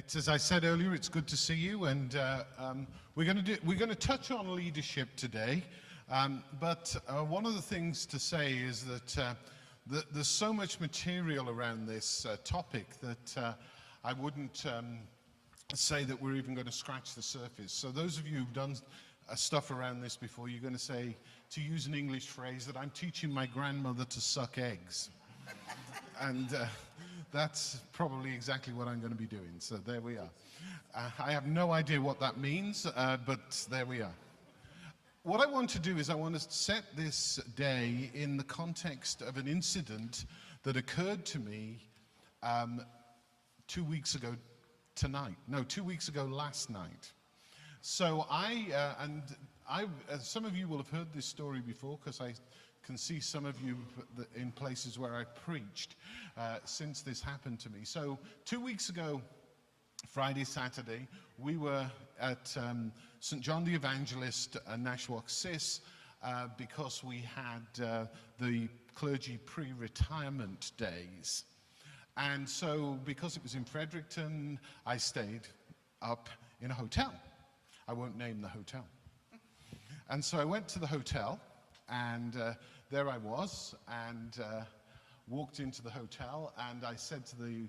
It's, as I said earlier, it's good to see you, and we're going to touch on leadership today. But one of the things to say is that there's so much material around this topic that I wouldn't say that we're even going to scratch the surface. So those of you who've done stuff around this before, you're going to say, to use an English phrase, that I'm teaching my grandmother to suck eggs. And that's probably exactly what I'm going to be doing. So there we are. I have no idea what that means, but there we are. What I want to do is I want to set this day in the context of an incident that occurred to me 2 weeks ago tonight. No, 2 weeks ago last night. So some of you will have heard this story before, because I can see some of you in places where I preached since this happened to me. So 2 weeks ago, Friday, Saturday, we were at St. John the Evangelist, Nashwauk Cis, because we had the clergy pre-retirement days. And so, because it was in Fredericton, I stayed up in a hotel. I won't name the hotel. And so I went to the hotel, and there I was, and walked into the hotel, and I said to the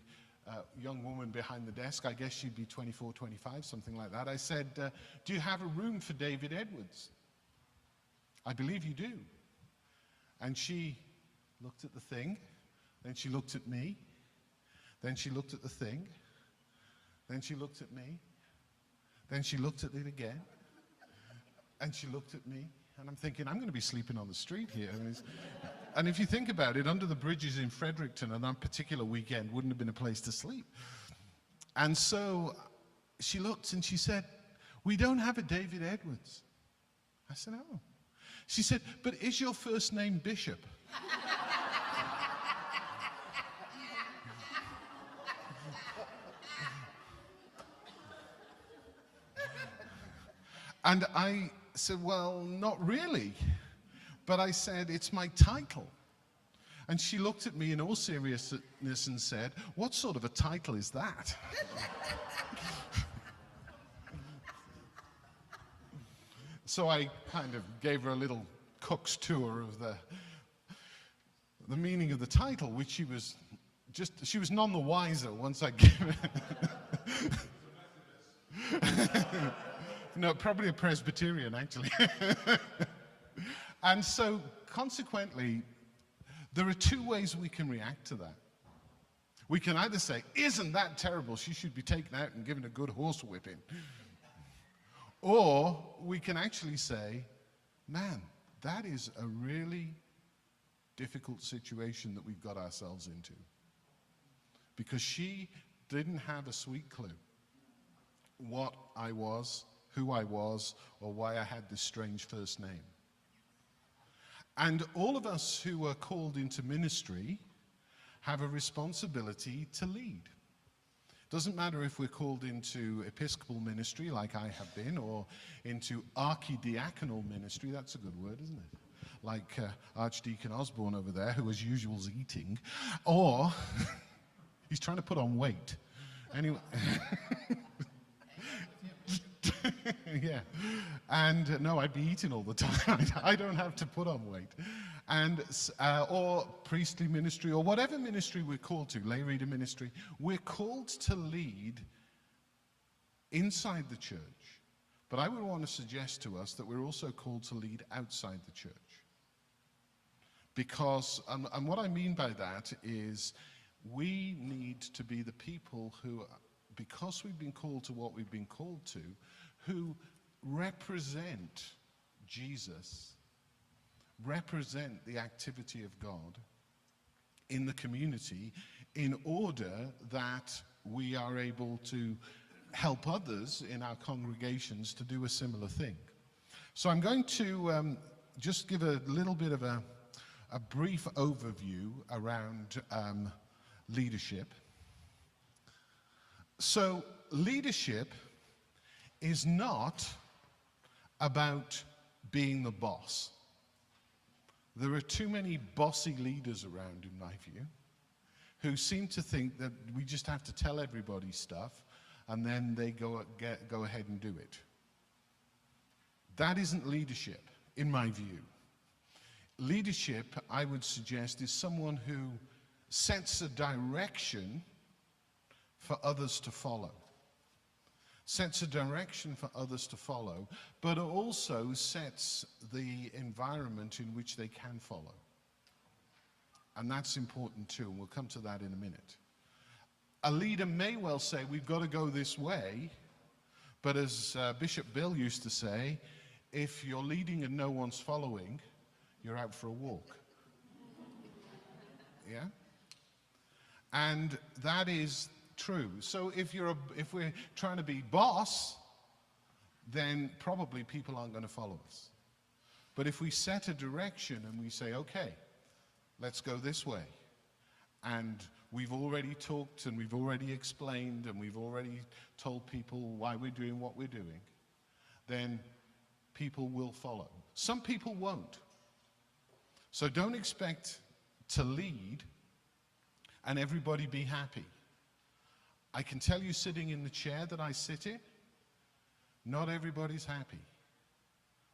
young woman behind the desk, I guess she'd be 24, 25, something like that. I said, do you have a room for David Edwards? I believe you do. And she looked at the thing, then she looked at me, then she looked at the thing, then she looked at me, then she looked at it again, and she looked at me, and I'm thinking, I'm going to be sleeping on the street here. And if you think about it, under the bridges in Fredericton on that particular weekend wouldn't have been a place to sleep. And so she looked and she said, we don't have a David Edwards. I said, oh. She said, but is your first name Bishop? And I said, well, not really. But I said, it's my title. And she looked at me in all seriousness and said, what sort of a title is that? So I kind of gave her a little cook's tour of the meaning of the title, which she was none the wiser once I gave it. No, probably a Presbyterian, actually. And so, consequently, there are two ways we can react to that. We can either say, isn't that terrible? She should be taken out and given a good horse whipping. Or we can actually say, man, that is a really difficult situation that we've got ourselves into. Because she didn't have a sweet clue what I was, who I was, or why I had this strange first name. And all of us who are called into ministry have a responsibility to lead. Doesn't matter if we're called into Episcopal ministry, like I have been, or into archidiaconal ministry. That's a good word, isn't it? Like Archdeacon Osborne over there, who as usual is eating, or he's trying to put on weight. Anyway. Yeah, and no, I'd be eating all the time. I don't have to put on weight. And or priestly ministry, or whatever ministry we're called to, lay reader ministry, we're called to lead inside the church. But I would want to suggest to us that we're also called to lead outside the church. Because, and what I mean by that is, we need to be the people who, because we've been called to what we've been called to, who represent Jesus, represent the activity of God in the community, in order that we are able to help others in our congregations to do a similar thing. So I'm going to just give a little bit of a brief overview around leadership. So leadership is not about being the boss. There are too many bossy leaders around, in my view, who seem to think that we just have to tell everybody stuff and then they go ahead and do it. That isn't leadership, in my view. Leadership, I would suggest, is someone who sets a direction for others to follow. Sets a direction for others to follow, but also sets the environment in which they can follow. And that's important too, and we'll come to that in a minute. A leader may well say, we've got to go this way, but as Bishop Bill used to say, if you're leading and no one's following, you're out for a walk. Yeah? And that is true. So if we're trying to be boss, then probably people aren't going to follow us. But if we set a direction and we say, okay, let's go this way, and we've already talked and we've already explained and we've already told people why we're doing what we're doing, then people will follow. Some people won't. So don't expect to lead and everybody be happy. I can tell you, sitting in the chair that I sit in, not everybody's happy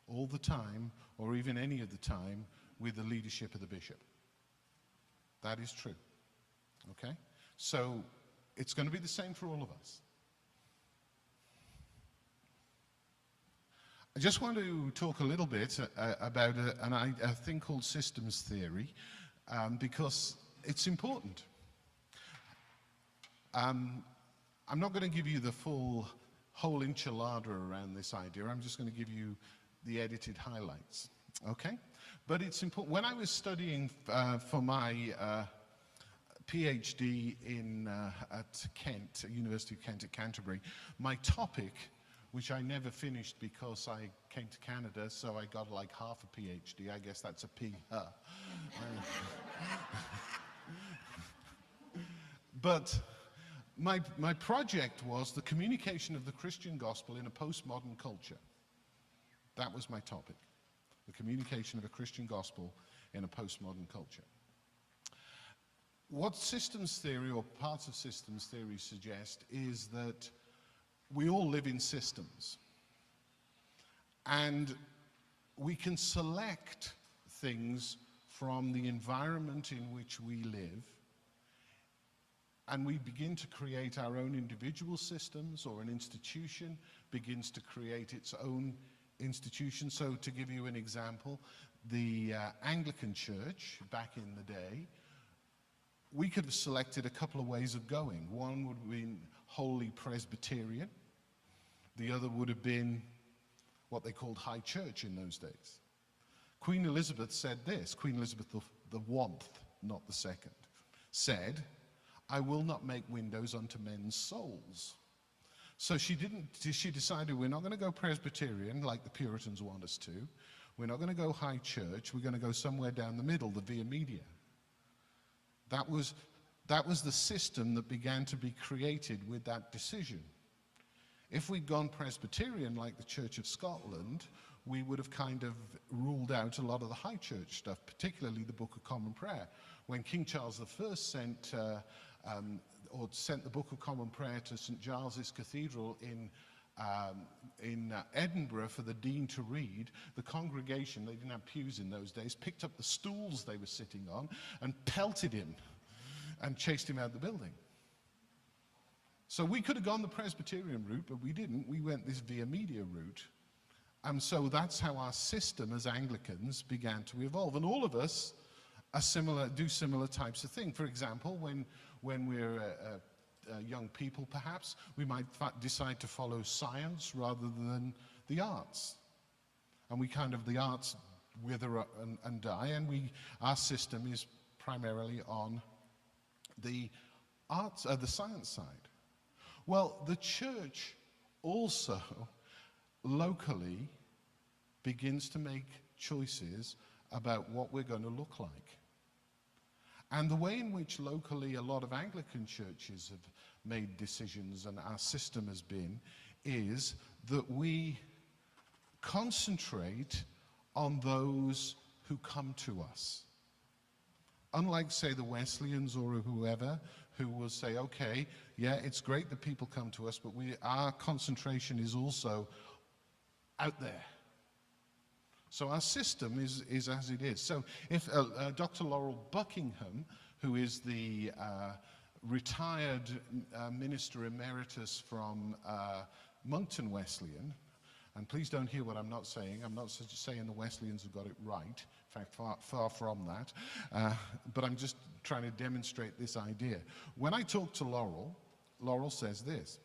all the time, or even any of the time, with the leadership of the bishop. That is true. Okay? So it's going to be the same for all of us. I just want to talk a little bit about a thing called systems theory, because it's important. I'm not going to give you the whole enchilada around this idea. I'm just going to give you the edited highlights. Okay? But it's important. When I was studying for my PhD at Kent, University of Kent at Canterbury, my topic, which I never finished because I came to Canada, so I got like half a PhD. I guess that's a P. But my project was the communication of the Christian gospel in a postmodern culture. That was my topic, the communication of a Christian gospel in a postmodern culture. What systems theory, or parts of systems theory, suggest is that we all live in systems, and we can select things from the environment in which we live, and we begin to create our own individual systems, or an institution begins to create its own institution. So to give you an example, the Anglican Church back in the day, we could have selected a couple of ways of going. One would have been wholly Presbyterian. The other would have been what they called High Church in those days. Queen Elizabeth said this, Queen Elizabeth the One, not the second, said, "I will not make windows unto men's souls." So she decided, we're not going to go Presbyterian like the Puritans want us to. We're not going to go High Church. We're going to go somewhere down the middle, the Via Media. That was the system that began to be created with that decision. If we'd gone Presbyterian like the Church of Scotland, we would have kind of ruled out a lot of the High Church stuff, particularly the Book of Common Prayer. When King Charles I sent the Book of Common Prayer to St. Giles's Cathedral in Edinburgh for the dean to read, the congregation, they didn't have pews in those days, picked up the stools they were sitting on and pelted him and chased him out of the building. So we could have gone the Presbyterian route, but we didn't. We went this Via Media route. And so that's how our system as Anglicans began to evolve. And all of us do similar types of things. For example, when we're young people, perhaps, we might decide to follow science rather than the arts. And the arts wither and die, and our system is primarily on the arts, the science side. Well, the church also locally begins to make choices about what we're going to look like. And the way in which locally a lot of Anglican churches have made decisions, and our system has been, is that we concentrate on those who come to us. Unlike, say, the Wesleyans or whoever, who will say, okay, yeah, it's great that people come to us, but our concentration is also out there. So our system is as it is. So if Dr. Laurel Buckingham, who is the retired minister emeritus from Moncton Wesleyan, and please don't hear what I'm not saying. I'm not saying the Wesleyans have got it right. In fact, far from that. But I'm just trying to demonstrate this idea. When I talk to Laurel, Laurel says this.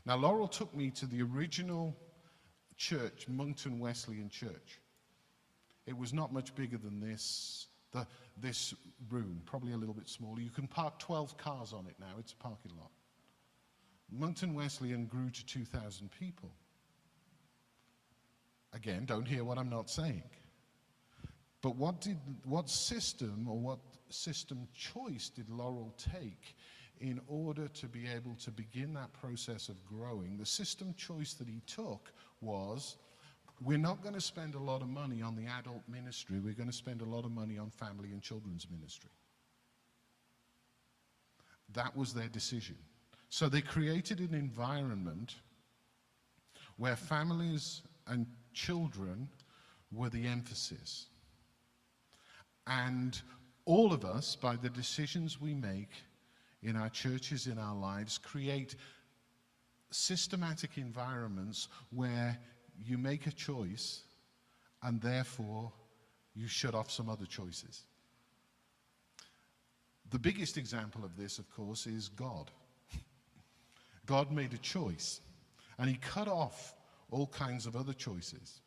Now, Laurel took me to the original church, Moncton Wesleyan Church. It was not much bigger than this, this room, probably a little bit smaller. You can park 12 cars on it now. It's a parking lot. Moncton Wesleyan grew to 2,000 people. Again, don't hear what I'm not saying. But what system or what system choice did Laurel take in order to be able to begin that process of growing? The system choice that he took was, we're not going to spend a lot of money on the adult ministry, we're going to spend a lot of money on family and children's ministry. That was their decision. So they created an environment where families and children were the emphasis. And all of us, by the decisions we make in our churches, in our lives, create systematic environments where you make a choice and therefore you shut off some other choices. The biggest example of this, of course, is God. God made a choice and he cut off all kinds of other choices.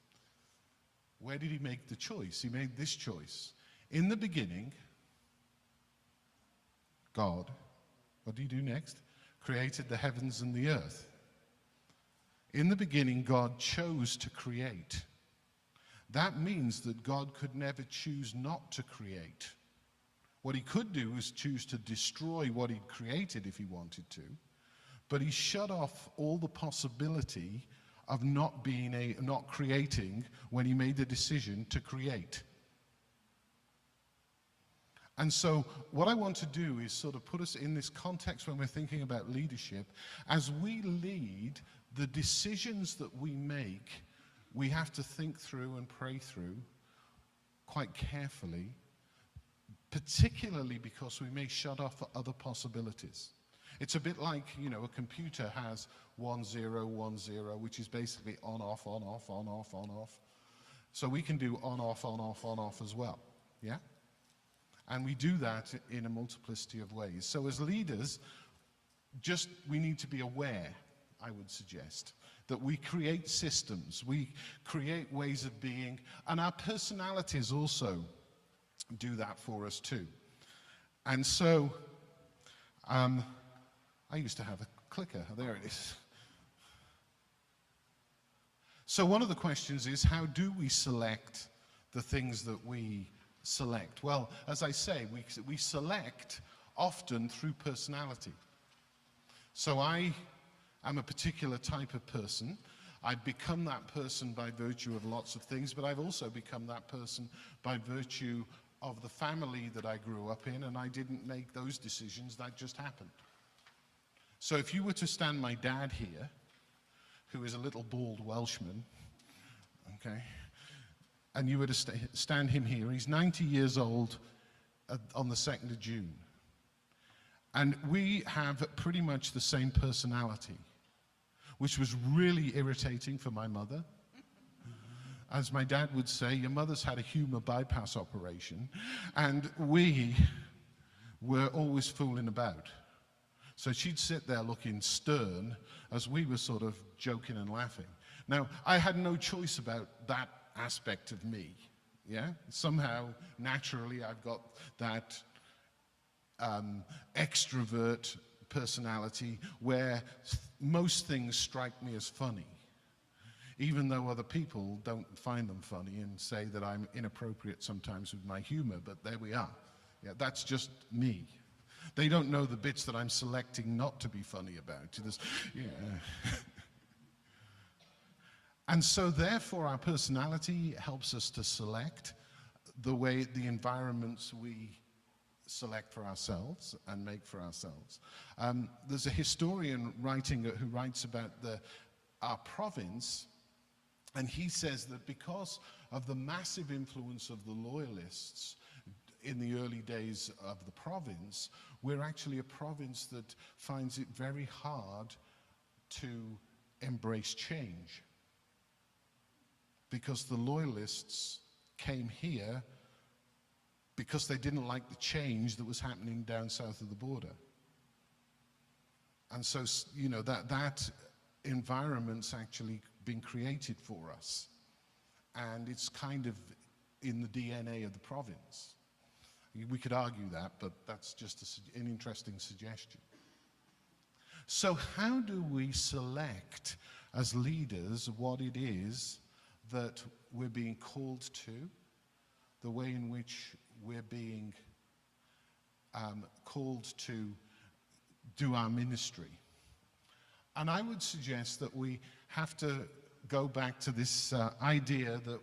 Where did he make the choice? He made this choice. In the beginning, God, what did he do next? Created the heavens and the earth. In the beginning, God chose to create. That means that God could never choose not to create. What he could do is choose to destroy what he'd created if he wanted to, but he shut off all the possibility of not creating when he made the decision to create. And so what I want to do is sort of put us in this context when we're thinking about leadership. As we lead, the decisions that we make, we have to think through and pray through quite carefully, particularly because we may shut off other possibilities. It's a bit like, you know, a computer has 1, 0, 1, 0, which is basically on, off, on, off, on, off, on, off. So we can do on, off, on, off, on, off as well, yeah? And we do that in a multiplicity of ways. So as leaders, we need to be aware, I would suggest, that we create systems, we create ways of being, and our personalities also do that for us too. And so, I used to have a clicker, there it is. So one of the questions is, how do we select the things that we select? Well, as I say, we select often through personality. So I am a particular type of person. I've become that person by virtue of lots of things, but I've also become that person by virtue of the family that I grew up in, and I didn't make those decisions, that just happened. So if you were to stand my dad here, who is a little bald Welshman, okay, and you were to stand him here, he's 90 years old on the 2nd of June. And we have pretty much the same personality, which was really irritating for my mother. As my dad would say, your mother's had a humor bypass operation, and we were always fooling about. So she'd sit there looking stern as we were sort of joking and laughing. Now, I had no choice about that aspect of me, yeah? Somehow, naturally, I've got that extrovert personality where most things strike me as funny, even though other people don't find them funny and say that I'm inappropriate sometimes with my humor, but there we are. Yeah, that's just me. They don't know the bits that I'm selecting not to be funny about. Yeah. And so therefore our personality helps us to select the environments we select for ourselves and make for ourselves. There's a historian who writes about our province, and he says that because of the massive influence of the loyalists in the early days of the province, we're actually a province that finds it very hard to embrace change, because the loyalists came here because they didn't like the change that was happening down south of the border. And so, you know, that environment's actually been created for us. And it's kind of in the DNA of the province. We could argue that, but that's just an interesting suggestion. So how do we select as leaders what it is that we're being called to, the way in which we're being called to do our ministry? And I would suggest that we have to go back to this idea that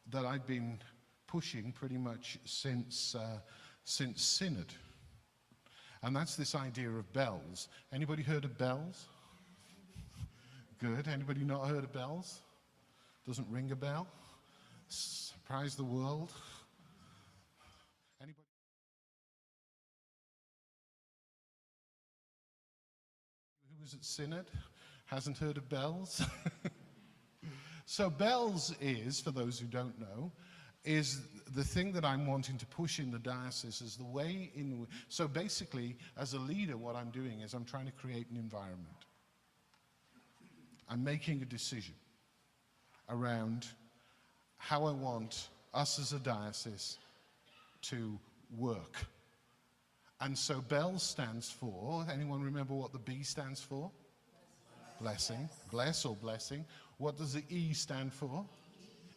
that I've been pushing pretty much since Synod. And that's this idea of bells. Anybody heard of bells? Good. Anybody not heard of bells? Doesn't ring a bell? Surprise the world? Anybody? Who was at Synod hasn't heard of bells? So bells is, for those who don't know, is the thing that I'm wanting to push in the diocese, is the way in which, so basically, as a leader, what I'm doing is I'm trying to create an environment. I'm making a decision around how I want us as a diocese to work. And so BELL stands for, anyone remember what the B stands for? Blessing. Bless or blessing. What does the E stand for?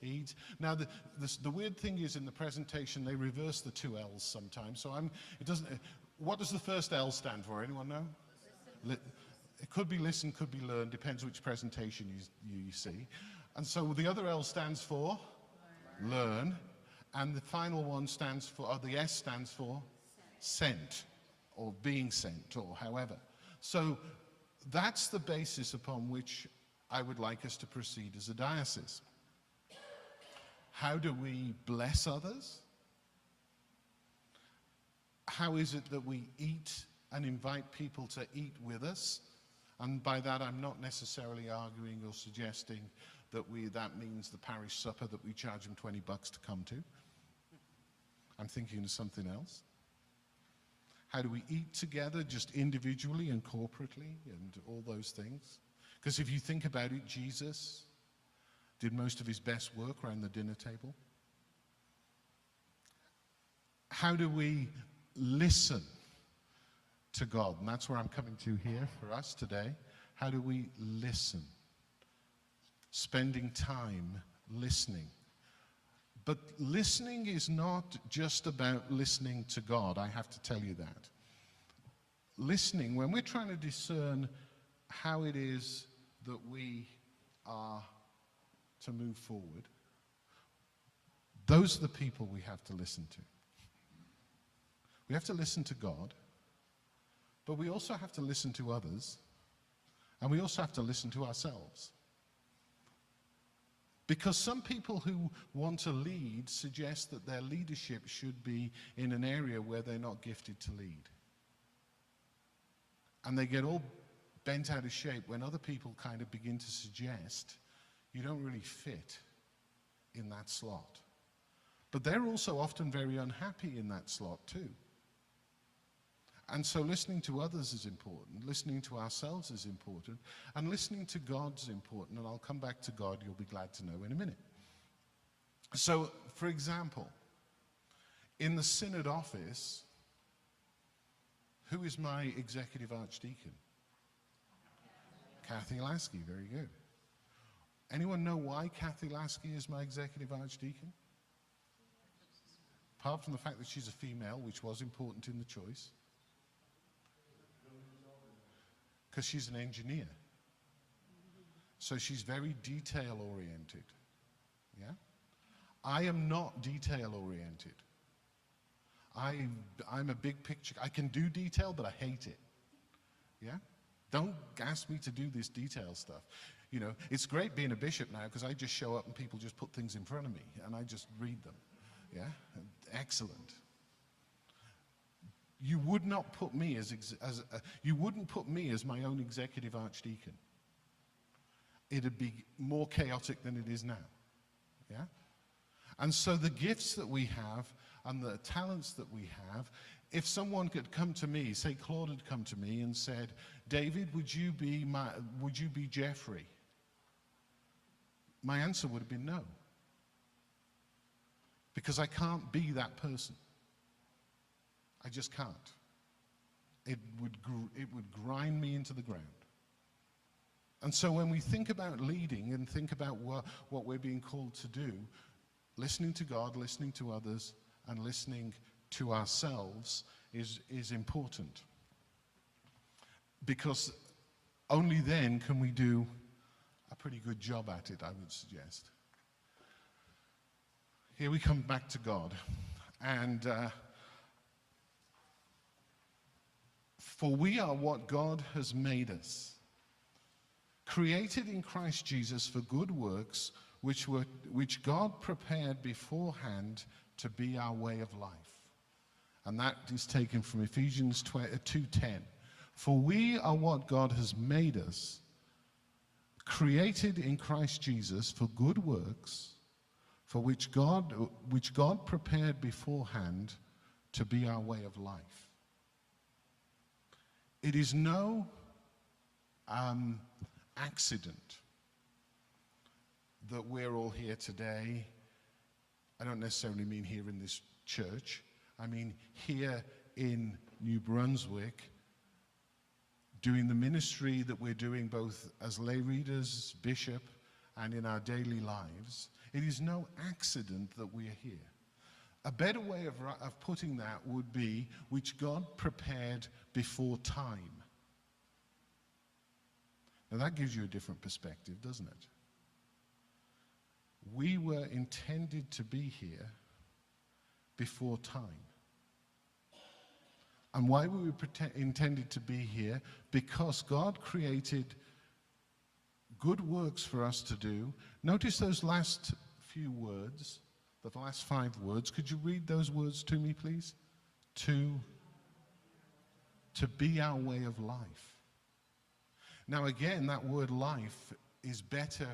Eid. Now, the weird thing is, in the presentation, they reverse the two L's sometimes. So what does the first L stand for? Anyone know? It could be listen, could be learn, depends which presentation you see. And so the other L stands for learn. And the final one stands for, or the S stands for sent, or being sent, or however. So that's the basis upon which I would like us to proceed as a diocese. How do we bless others? How is it that we eat and invite people to eat with us? And by that, I'm not necessarily arguing or suggesting that that means the parish supper that we charge them $20 to come to. I'm thinking of something else. How do we eat together, just individually and corporately, and all those things? Because if you think about it, Jesus did most of his best work around the dinner table. How do we listen to God? And that's where I'm coming to here for us today. How do we listen? Spending time listening. But listening is not just about listening to God, I have to tell you that. Listening, when we're trying to discern how it is that we are to move forward, those are the people we have to listen to. We have to listen to God, but we also have to listen to others, and we also have to listen to ourselves. Because some people who want to lead suggest that their leadership should be in an area where they're not gifted to lead. And they get all bent out of shape when other people kind of begin to suggest you don't really fit in that slot. But they're also often very unhappy in that slot too. And so listening to others is important, listening to ourselves is important, and listening to God's important, and I'll come back to God, you'll be glad to know in a minute. So, for example, in the Synod office, who is my executive archdeacon? Kathy Lasky, very good. Anyone know why Kathy Lasky is my executive archdeacon? Apart from the fact that she's a female, which was important in the choice. Because she's an engineer. So she's very detail-oriented. Yeah? I am not detail-oriented. I'm a big picture. I can do detail, but I hate it. Yeah? Don't ask me to do this detail stuff. You know, it's great being a bishop now because I just show up and people just put things in front of me and I just read them. Yeah? Excellent. You would not put me you wouldn't put me as my own executive archdeacon. It'd be more chaotic than it is now. Yeah? And so the gifts that we have and the talents that we have, if someone could come to me, say Claude had come to me and said, David, would you be Jeffrey? My answer would have been no. Because I can't be that person. I just can't. It would grind me into the ground. And so when we think about leading and think about what we're being called to do, listening to God, listening to others, and listening to ourselves is important. Because only then can we do a pretty good job at it, I would suggest. Here we come back to God. And for we are what God has made us, created in Christ Jesus for good works, which God prepared beforehand to be our way of life. And that is taken from Ephesians 2:10. For we are what God has made us, created in Christ Jesus for good works, for which God prepared beforehand to be our way of life. It is no accident that we're all here today. I don't necessarily mean here in this church. I mean here in New Brunswick, doing the ministry that we're doing both as lay readers, bishop, and in our daily lives. It is no accident that we are here. A better way of putting that would be, which God prepared before time. Now that gives you a different perspective, doesn't it? We were intended to be here before time. And why were we intended to be here? Because God created good works for us to do. Notice those last few words, the last 5 words. Could you read those words to me, please? To be our way of life. Now again, that word life is better,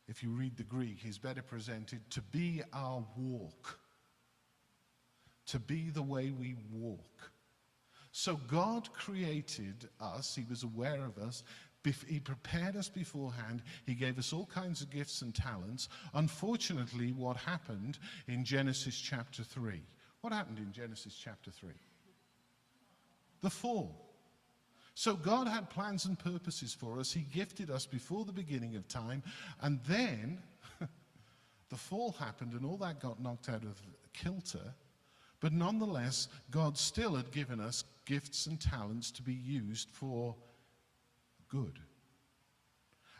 if you read the Greek, is better presented to be our walk. To be the way we walk. So God created us, He was aware of us, He prepared us beforehand, He gave us all kinds of gifts and talents. Unfortunately, what happened in Genesis chapter 3? What happened in Genesis chapter 3? The fall. So God had plans and purposes for us. He gifted us before the beginning of time, and then the fall happened and all that got knocked out of kilter. But nonetheless, God still had given us gifts and talents to be used for good.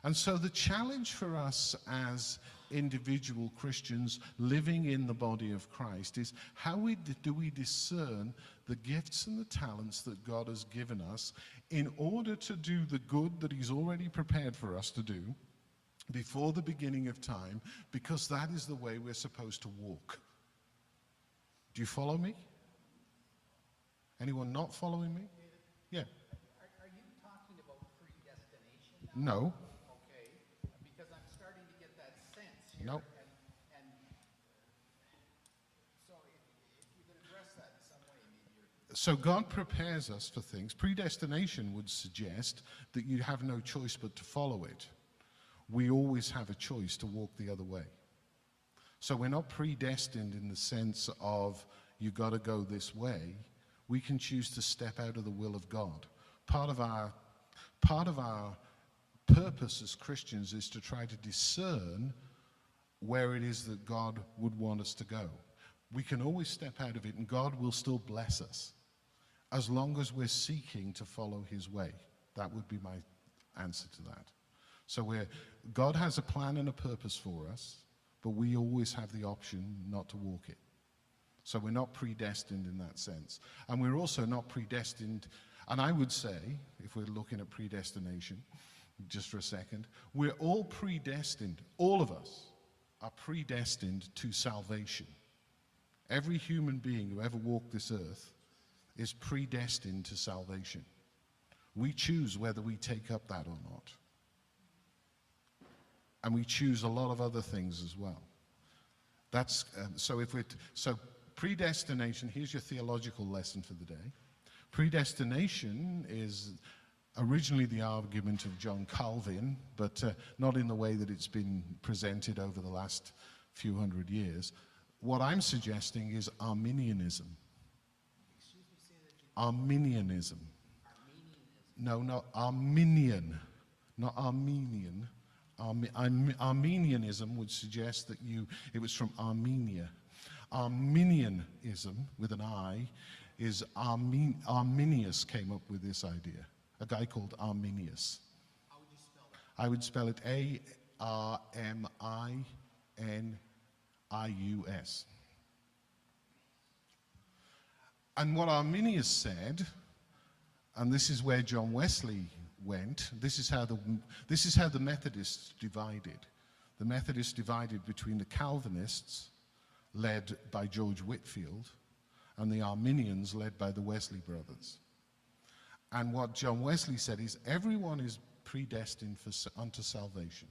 And so the challenge for us as individual Christians living in the body of Christ is how do we discern the gifts and the talents that God has given us in order to do the good that He's already prepared for us to do before the beginning of time, because that is the way we're supposed to walk. Do you follow me? Anyone not following me? Yeah. Are you talking about predestination now? No. Okay, because I'm starting to get that sense here. No. And so if you could address that in some way, maybe. So God prepares us for things. Predestination would suggest that you have no choice but to follow it. We always have a choice to walk the other way. So we're not predestined in the sense of you got to go this way. We can choose to step out of the will of God. Part of our purpose as Christians is to try to discern where it is that God would want us to go. We can always step out of it and God will still bless us as long as we're seeking to follow His way. That would be my answer to that. So God has a plan and a purpose for us, but we always have the option not to walk it. So we're not predestined in that sense. And we're also not predestined, and I would say, if we're looking at predestination, just for a second, we're all predestined, all of us are predestined to salvation. Every human being who ever walked this earth is predestined to salvation. We choose whether we take up that or not. And we choose a lot of other things as well. That's, so predestination, here's your theological lesson for the day. Predestination is originally the argument of John Calvin, but not in the way that it's been presented over the last few hundred years. What I'm suggesting is Arminianism. Arminianism. No, not Arminian, not Armenian. Arminianism would suggest that it was from Armenia. Arminianism, with an I, is Arminius came up with this idea. A guy called Arminius. How would you spell that? I would spell it A-R-M-I-N-I-U-S. And what Arminius said, and this is where John Wesley went, this is how the Methodists divided. The Methodists divided between the Calvinists, led by George Whitefield, and the Arminians, led by the Wesley brothers. And what John Wesley said is everyone is predestined unto salvation.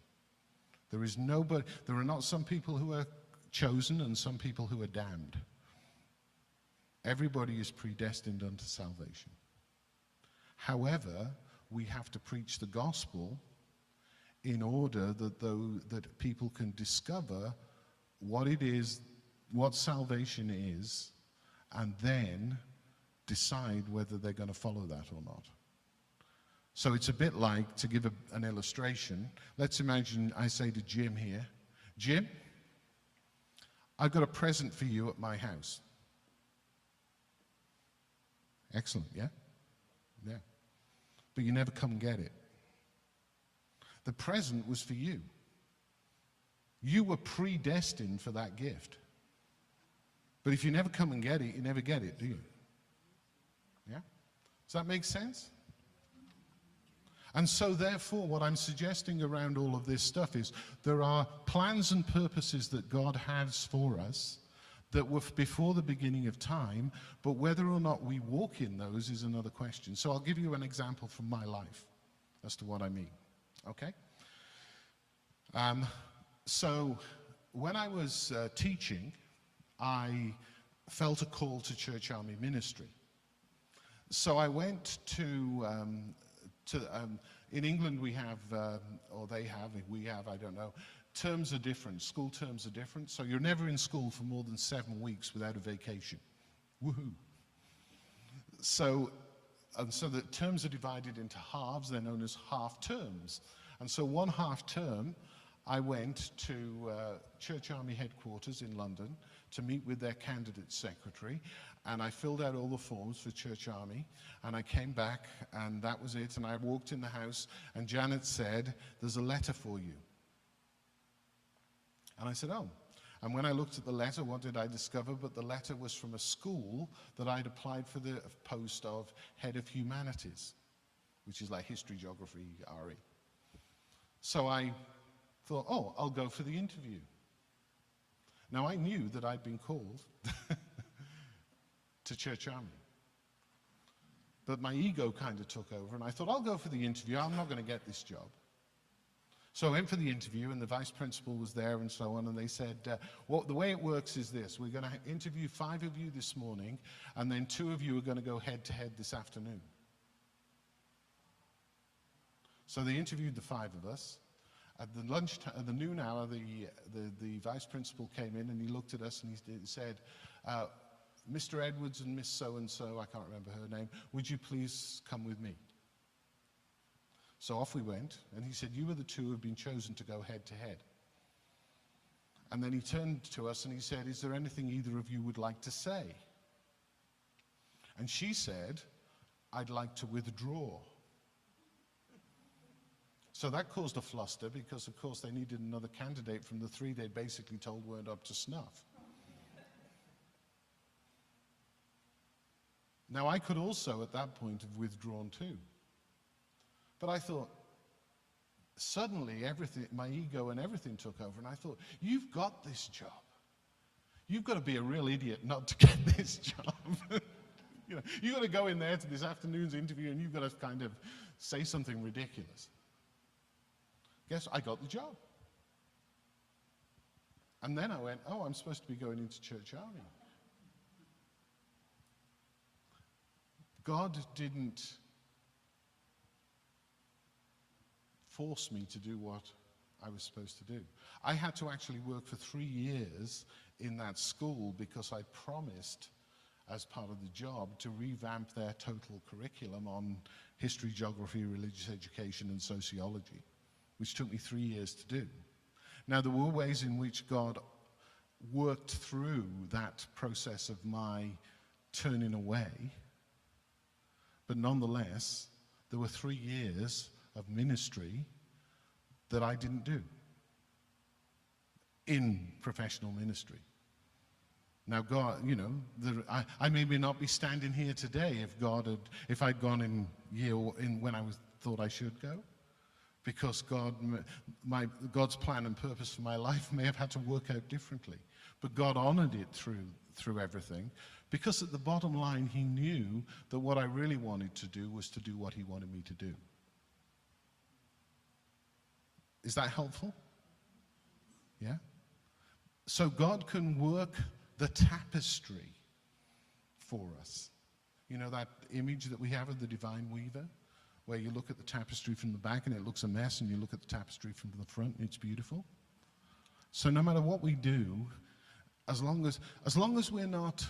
There are not some people who are chosen and some people who are damned. Everybody is predestined unto salvation. However, we have to preach the gospel in order that people can discover what it is, what salvation is, and then decide whether they're going to follow that or not. So it's a bit like, to give an illustration, let's imagine I say to Jim here, Jim, I've got a present for you at my house. Excellent, yeah? Yeah. But you never come and get it. The present was for you. You were predestined for that gift. But if you never come and get it, you never get it, do you? Yeah? Does that make sense? And so therefore, what I'm suggesting around all of this stuff is there are plans and purposes that God has for us that were before the beginning of time, but whether or not we walk in those is another question. So I'll give you an example from my life as to what I mean, okay? So when I was teaching, I felt a call to Church Army ministry. So I went in England we have, or they have, we have, I don't know, terms are different, school terms are different, so you're never in school for more than 7 weeks without a vacation. Woohoo! So the terms are divided into halves, they're known as half terms. And so one half term, I went to Church Army headquarters in London to meet with their candidate secretary, and I filled out all the forms for Church Army, and I came back, and that was it, and I walked in the house, and Janet said, "There's a letter for you." And I said, "Oh." And when I looked at the letter, what did I discover? But the letter was from a school that I'd applied for the post of head of humanities, which is like history, geography, RE. So I thought, oh, I'll go for the interview. Now I knew that I'd been called to Church Army. But my ego kind of took over, and I thought, I'll go for the interview, I'm not going to get this job. So I went for the interview, and the vice principal was there and so on, and they said, well, the way it works is this: we're going to interview 5 of you this morning, and then 2 of you are going to go head-to-head this afternoon. So they interviewed the 5 of us. At the noon hour, the vice principal came in, and he looked at us, and he said, Mr. Edwards and Miss so-and-so, I can't remember her name, would you please come with me? So off we went, and he said, you are the 2 who have been chosen to go head-to-head. And then he turned to us and he said, is there anything either of you would like to say? And she said, I'd like to withdraw. So that caused a fluster because, of course, they needed another candidate from the 3 they'd basically told weren't up to snuff. Now, I could also, at that point, have withdrawn too. But I thought, suddenly everything, my ego and everything took over, and I thought, you've got this job. You've got to be a real idiot not to get this job. You know, you've got to go in there to this afternoon's interview and you've got to kind of say something ridiculous. Guess I got the job. And then I went, oh, I'm supposed to be going into Church Army. God didn't force me to do what I was supposed to do. I had to actually work for 3 years in that school because I promised, as part of the job, to revamp their total curriculum on history, geography, religious education, and sociology, which took me 3 years to do. Now, there were ways in which God worked through that process of my turning away, but nonetheless, there were 3 years of ministry that I didn't do in professional ministry. Now, God, you know, I may not be standing here today if I'd gone in when I thought I should go, because God's plan and purpose for my life may have had to work out differently. But God honored it through everything, because at the bottom line, He knew that what I really wanted to do was to do what He wanted me to do. Is that helpful? Yeah? So God can work the tapestry for us. You know that image that we have of the divine weaver, where you look at the tapestry from the back and it looks a mess, and you look at the tapestry from the front and it's beautiful? So no matter what we do, as long as we're not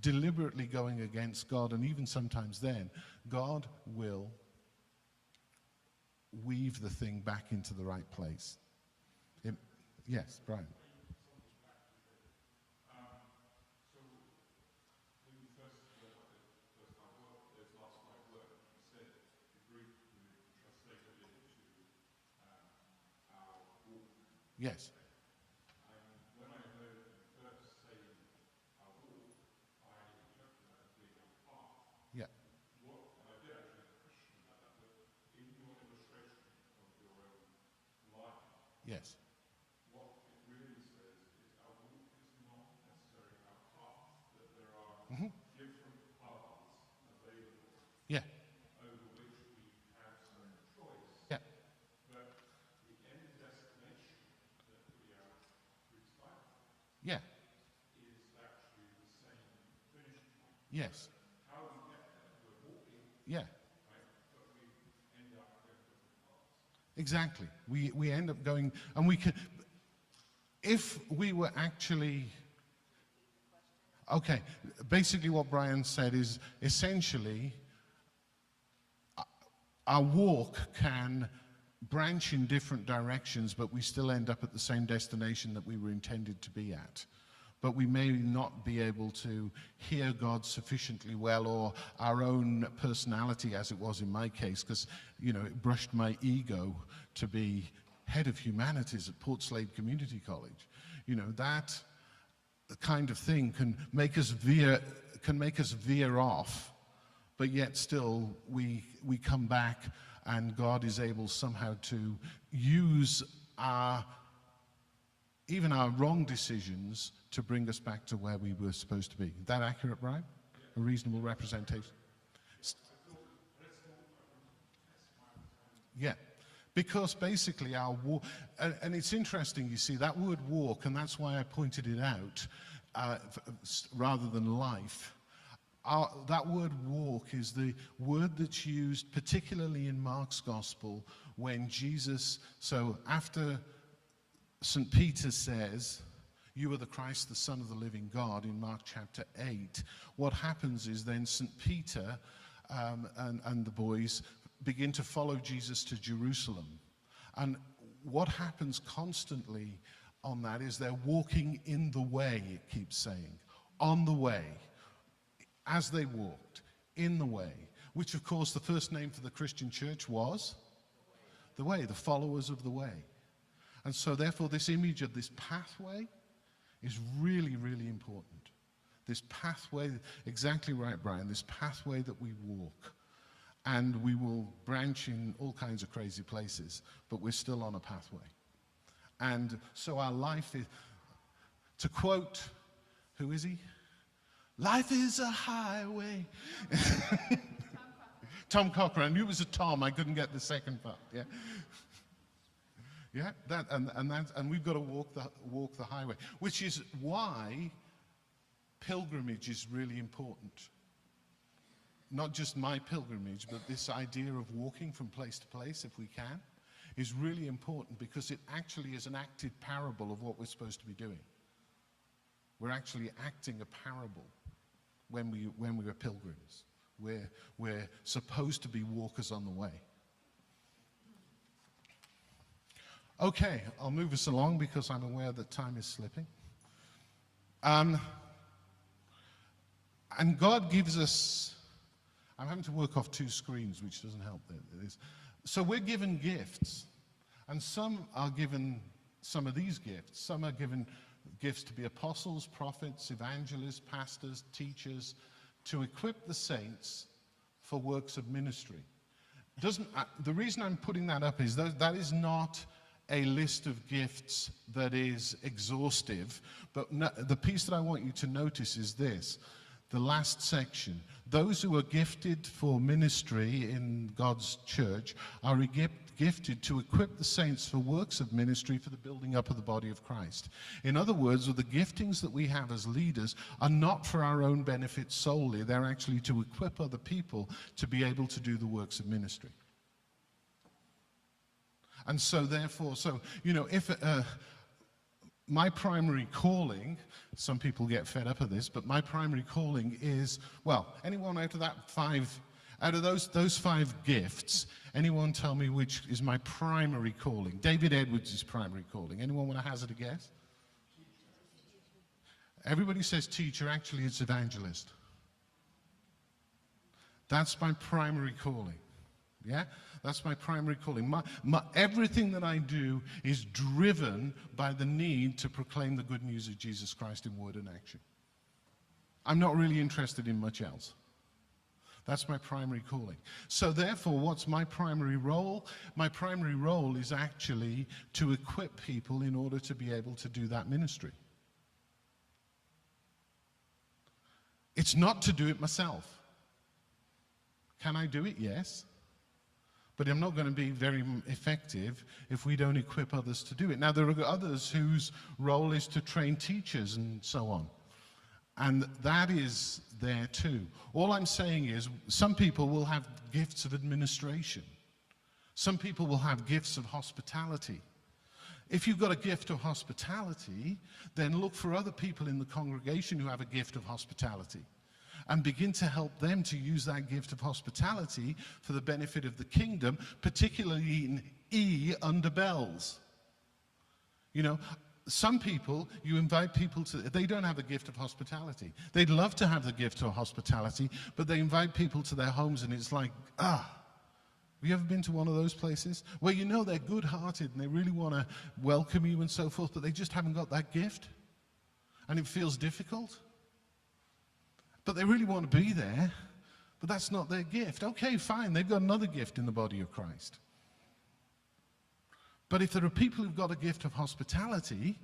deliberately going against God, and even sometimes then, God will weave the thing back into the right place. Yes, Brian. Yes. When I heard you first say our walk, I interpreted that as being our path. Yeah. And I did actually have a question about that, but in your illustration of your own life, Yes. what it really says is our walk is not necessarily our path, that there are different paths available Yeah. over which we have some choice. Yeah. But the end destination that we are prescribed Yeah. is actually the same finish point. Yes. How we get there, we're walking, Yeah. right? But we end up going different paths. Exactly. We end up going, and we can, if we were actually, okay, basically what Brian said is essentially our walk can branch in different directions, but we still end up at the same destination that we were intended to be at. But we may not be able to hear God sufficiently well, or our own personality, as it was in my case, because, you know, it brushed my ego to be head of humanities at Port Slade Community College. You know, that kind of thing can make us veer off, but yet still we come back, and God is able somehow to use even our wrong decisions to bring us back to where we were supposed to be. Is that accurate, Brian? A reasonable representation? Yeah, because basically our walk, and it's interesting, you see, that word walk, and that's why I pointed it out, rather than life. That word walk is the word that's used particularly in Mark's gospel when Jesus, so after St. Peter says, "You are the Christ, the Son of the living God," in Mark chapter 8, what happens is then St. Peter and the boys begin to follow Jesus to Jerusalem. And what happens constantly on that is they're walking in the way, it keeps saying, on the way. As they walked, in the way, which of course the first name for the Christian church was the way, the followers of the way. And so therefore this image of this pathway is really, really important. This pathway, exactly right, Brian, this pathway that we walk. And we will branch in all kinds of crazy places, but we're still on a pathway. And so our life is, to quote, who is he? Life is a highway. Tom Cochrane. I knew it was a Tom. I couldn't get the second part. Yeah, yeah. And we've got to walk the highway, which is why pilgrimage is really important. Not just my pilgrimage, but this idea of walking from place to place, if we can, is really important because it actually is an acted parable of what we're supposed to be doing. We're actually acting a parable when we are pilgrims. We're supposed to be walkers on the way. Okay, I'll move us along because I'm aware that time is slipping. And God gives us, I'm having to work off two screens, which doesn't help. So we're given gifts, and some are given some of these gifts. Some are given gifts to be apostles, prophets, evangelists, pastors, teachers, to equip the saints for works of ministry. The reason I'm putting that up is that is not a list of gifts that is exhaustive, but the piece that I want you to notice is this. The last section. Those who are gifted for ministry in God's church are gifted to equip the saints for works of ministry for the building up of the body of Christ. In other words, the giftings that we have as leaders are not for our own benefit solely. They're actually to equip other people to be able to do the works of ministry. And so therefore, if my primary calling, some people get fed up of this, but my primary calling is, well, anyone out of those five gifts, anyone tell me which is my primary calling? David Edwards' primary calling. Anyone want to hazard a guess? Everybody says teacher, actually it's evangelist. That's my primary calling. Yeah? That's my primary calling. Everything that I do is driven by the need to proclaim the good news of Jesus Christ in word and action. I'm not really interested in much else. That's my primary calling. So therefore, what's my primary role? My primary role is actually to equip people in order to be able to do that ministry. It's not to do it myself. Can I do it? Yes. But I'm not going to be very effective if we don't equip others to do it. Now, there are others whose role is to train teachers and so on. And that is there too. All I'm saying is some people will have gifts of administration. Some people will have gifts of hospitality. If you've got a gift of hospitality, then look for other people in the congregation who have a gift of hospitality, and begin to help them to use that gift of hospitality for the benefit of the kingdom, particularly in E under bells. Some people, you invite people to, they don't have a gift of hospitality. They'd love to have the gift of hospitality, but they invite people to their homes and it's like, have you ever been to one of those places where they're good-hearted and they really want to welcome you and so forth, but they just haven't got that gift? And it feels difficult? But they really want to be there, but that's not their gift. Okay, fine, they've got another gift in the body of Christ. But if there are people who've got a gift of hospitality,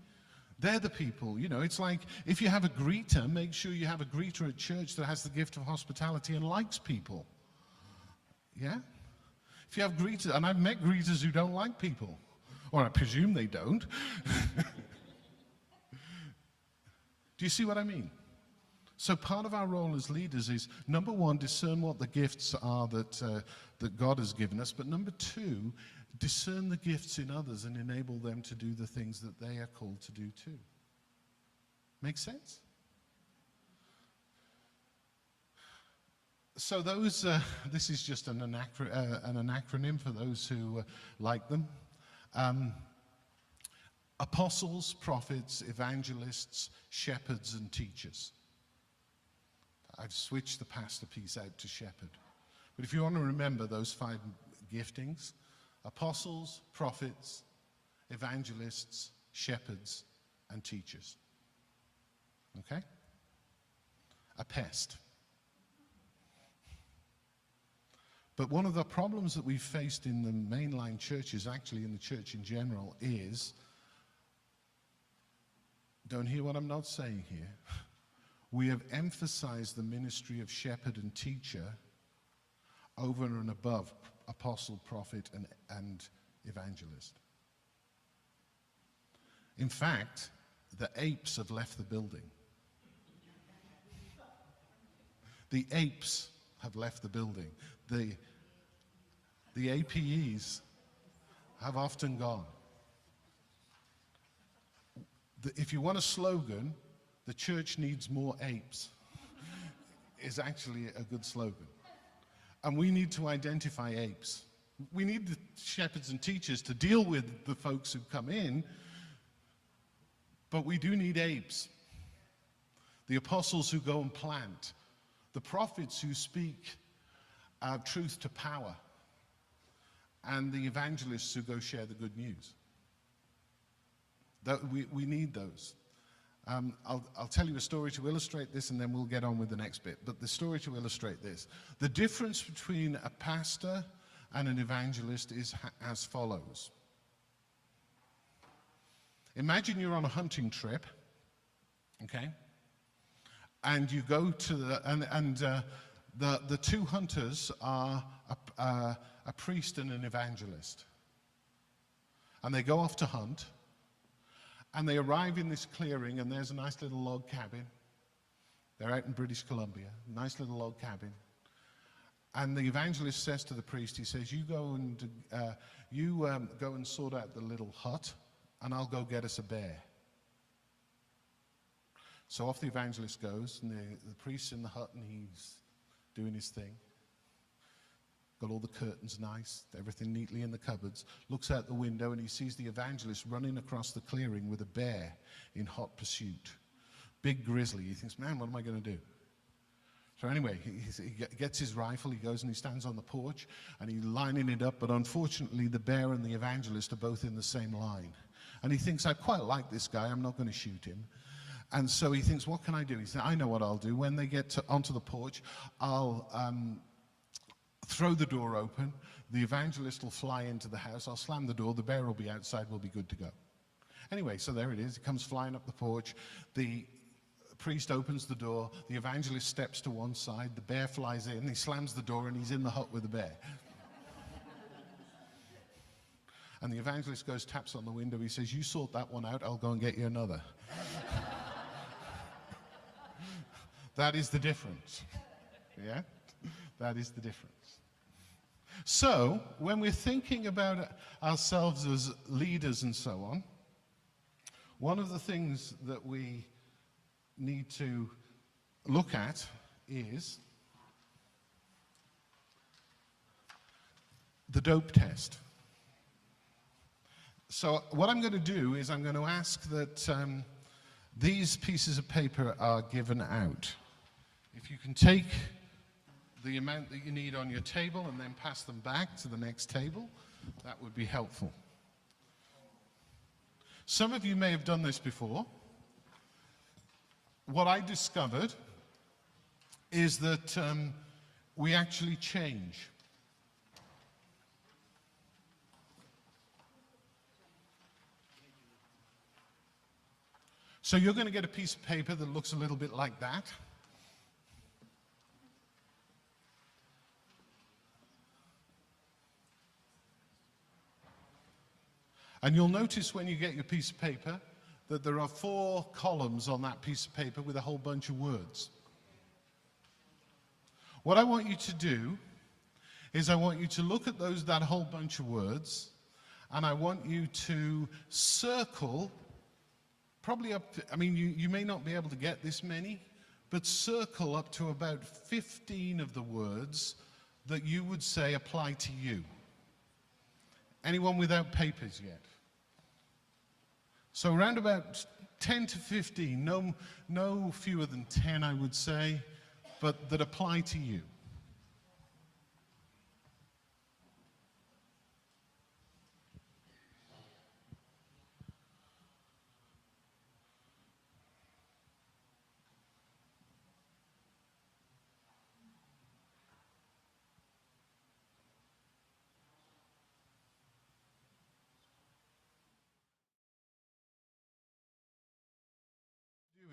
they're the people, it's like if you have a greeter, make sure you have a greeter at church that has the gift of hospitality and likes people. Yeah? If you have greeters, and I've met greeters who don't like people, or I presume they don't. Do you see what I mean? So part of our role as leaders is, number one, discern what the gifts are that God has given us. But number two, discern the gifts in others and enable them to do the things that they are called to do too. Make sense? So this is just an acronym for those who like them. Apostles, prophets, evangelists, shepherds, and teachers. I've switched the pastor piece out to shepherd. But if you want to remember those five giftings, apostles, prophets, evangelists, shepherds, and teachers. Okay? a pest. But one of the problems that we've faced in the mainline churches, actually in the church in general, is, don't hear what I'm not saying here, we have emphasized the ministry of shepherd and teacher over and above apostle, prophet, and evangelist. In fact, the apes have left the building. The apes have left the building. The APEs have often gone. If you want a slogan, the church needs more apes, is actually a good slogan. And we need to identify apes. We need the shepherds and teachers to deal with the folks who come in, but we do need apes. The apostles who go and plant, the prophets who speak truth to power, and the evangelists who go share the good news. We need those. I'll tell you a story to illustrate this, and then we'll get on with the next bit. But the story to illustrate this. The difference between a pastor and an evangelist is as follows. Imagine you're on a hunting trip, okay? And you go to the two hunters are a priest and an evangelist. And they go off to hunt, and they arrive in this clearing, and there's a nice little log cabin. They're out in British Columbia, nice little log cabin. And the evangelist says to the priest, he says, you go and sort out the little hut, and I'll go get us a bear. So off the evangelist goes, and the priest's in the hut, and he's doing his thing. Got all the curtains nice, everything neatly in the cupboards. Looks out the window, and he sees the evangelist running across the clearing with a bear in hot pursuit. Big grizzly. He thinks, man, what am I going to do? So anyway, he gets his rifle, he goes and he stands on the porch, and he's lining it up, but unfortunately the bear and the evangelist are both in the same line. And he thinks, I quite like this guy, I'm not going to shoot him. And so he thinks, what can I do? He said, I know what I'll do. When they get onto the porch, I'll throw the door open, the evangelist will fly into the house, I'll slam the door, the bear will be outside, we'll be good to go. Anyway, so there it is, it comes flying up the porch, the priest opens the door, the evangelist steps to one side, the bear flies in, he slams the door, and he's in the hut with the bear. And the evangelist goes, taps on the window, he says, you sort that one out, I'll go and get you another. That is the difference. Yeah? That is the difference. So, when we're thinking about ourselves as leaders and so on, one of the things that we need to look at is the dope test. So what I'm going to do is I'm going to ask that these pieces of paper are given out. If you can take the amount that you need on your table and then pass them back to the next table, that would be helpful. Some of you may have done this before. What I discovered is that we actually change. So you're going to get a piece of paper that looks a little bit like that. And you'll notice when you get your piece of paper that there are 4 columns on that piece of paper with a whole bunch of words. What I want you to do is I want you to look at that whole bunch of words, and I want you to circle, probably up to, you may not be able to get this many, but circle up to about 15 of the words that you would say apply to you. Anyone without papers yet? So around about 10 to 15, no fewer than 10 I would say, but that apply to you.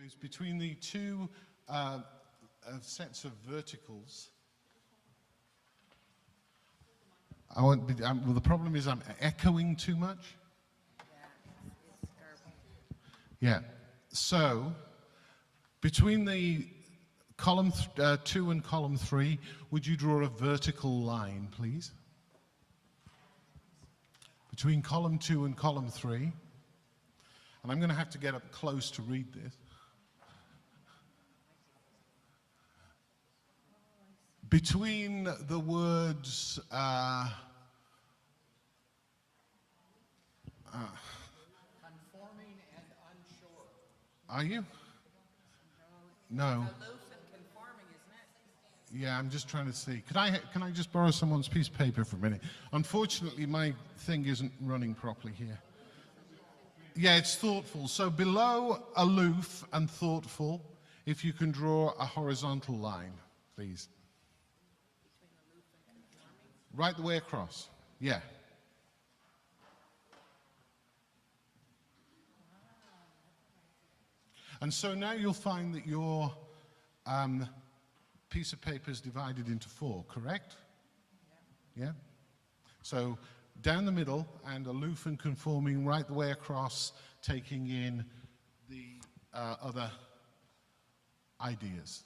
is between the two sets of verticals. Well, the problem is I'm echoing too much. Yeah. So, between the column 2 and column 3, would you draw a vertical line, please? Between column 2 and column 3. And I'm going to have to get up close to read this. Between the words Conforming and unsure. are you? No. Aloof and conforming, isn't it? Yeah, I'm just trying to see. Can I just borrow someone's piece of paper for a minute? Unfortunately, my thing isn't running properly here. Yeah, it's thoughtful. So below aloof and thoughtful, if you can draw a horizontal line, please. Right the way across. Yeah. And so now you'll find that your piece of paper is divided into 4, correct? Yeah? So down the middle and aloof and conforming right the way across, taking in the other ideas.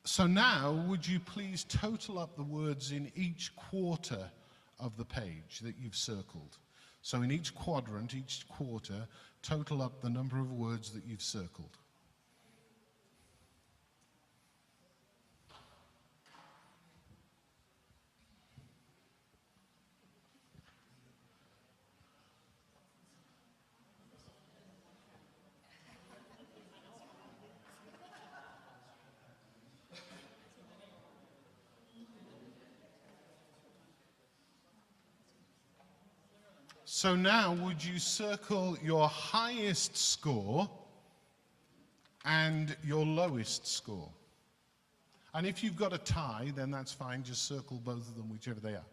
So now, would you please total up the words in each quarter of the page that you've circled? So in each quadrant, each quarter, total up the number of words that you've circled. So now, would you circle your highest score and your lowest score? And if you've got a tie, then that's fine. Just circle both of them, whichever they are.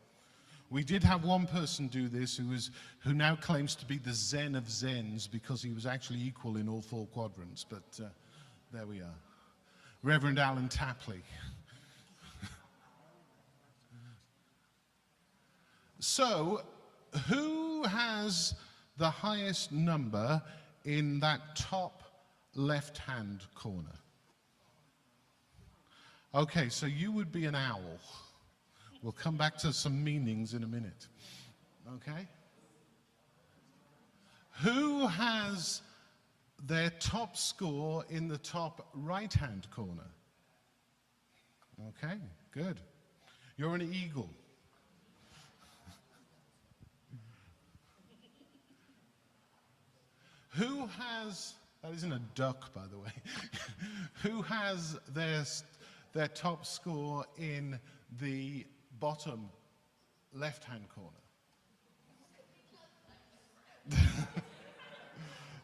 We did have one person do this who now claims to be the Zen of Zens because he was actually equal in all 4 quadrants. But there we are. Reverend Alan Tapley. So, who has the highest number in that top left-hand corner? Okay, so you would be an owl. We'll come back to some meanings in a minute. Okay? Who has their top score in the top right-hand corner? Okay, good. You're an eagle. Who has, that isn't a duck, by the way, who has their top score in the bottom left-hand corner?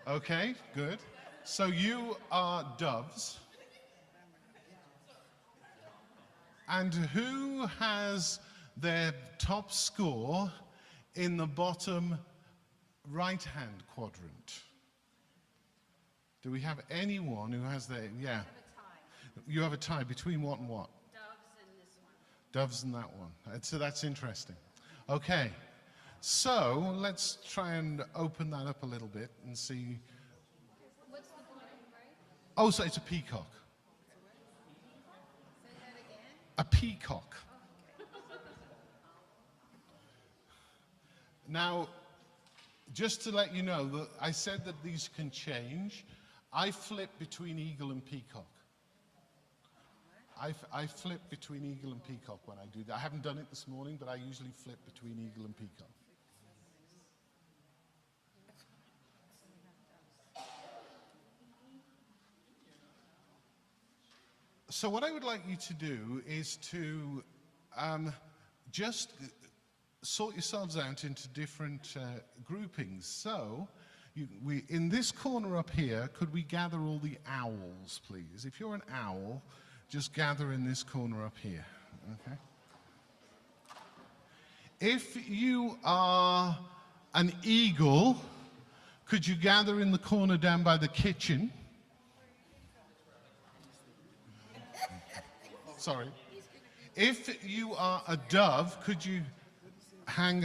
Okay, good. So you are doves. And who has their top score in the bottom right-hand quadrant? Do we have anyone who has their, yeah. You have a tie between what and what? Doves and this one. Doves and that one. So that's interesting. Okay. So let's try and open that up a little bit and see. What's the bottom, right? Oh, so it's a peacock. Say that again. A peacock. Now, just to let you know, that I said that these can change. I flip between eagle and peacock. I flip between eagle and peacock when I do that. I haven't done it this morning, but I usually flip between eagle and peacock. So what I would like you to do is to just sort yourselves out into different groupings. So, in this corner up here, could we gather all the owls, please? If you're an owl, just gather in this corner up here, okay? If you are an eagle, could you gather in the corner down by the kitchen? Sorry. If you are a dove, could you hang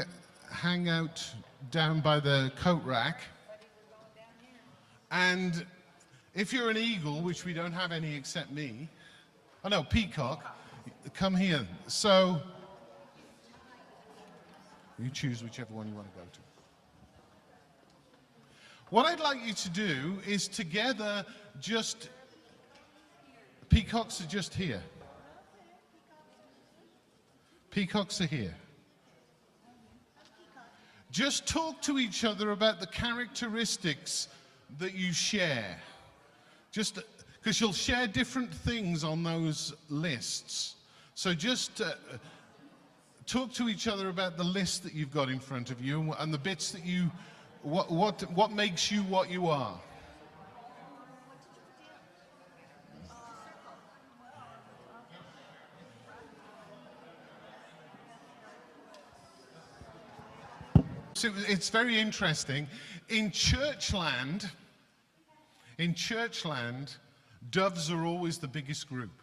out down by the coat rack? And if you're an eagle, which we don't have any except me, oh no, peacock, come here. So you choose whichever one you want to go to. What I'd like you to do is together just, peacocks are just here. Peacocks are here. Just talk to each other about the characteristics that you share. Just because you'll share different things on those lists. So just talk to each other about the list that you've got in front of you and the bits that you, what makes you what you are. So it's very interesting. In Churchland, doves are always the biggest group.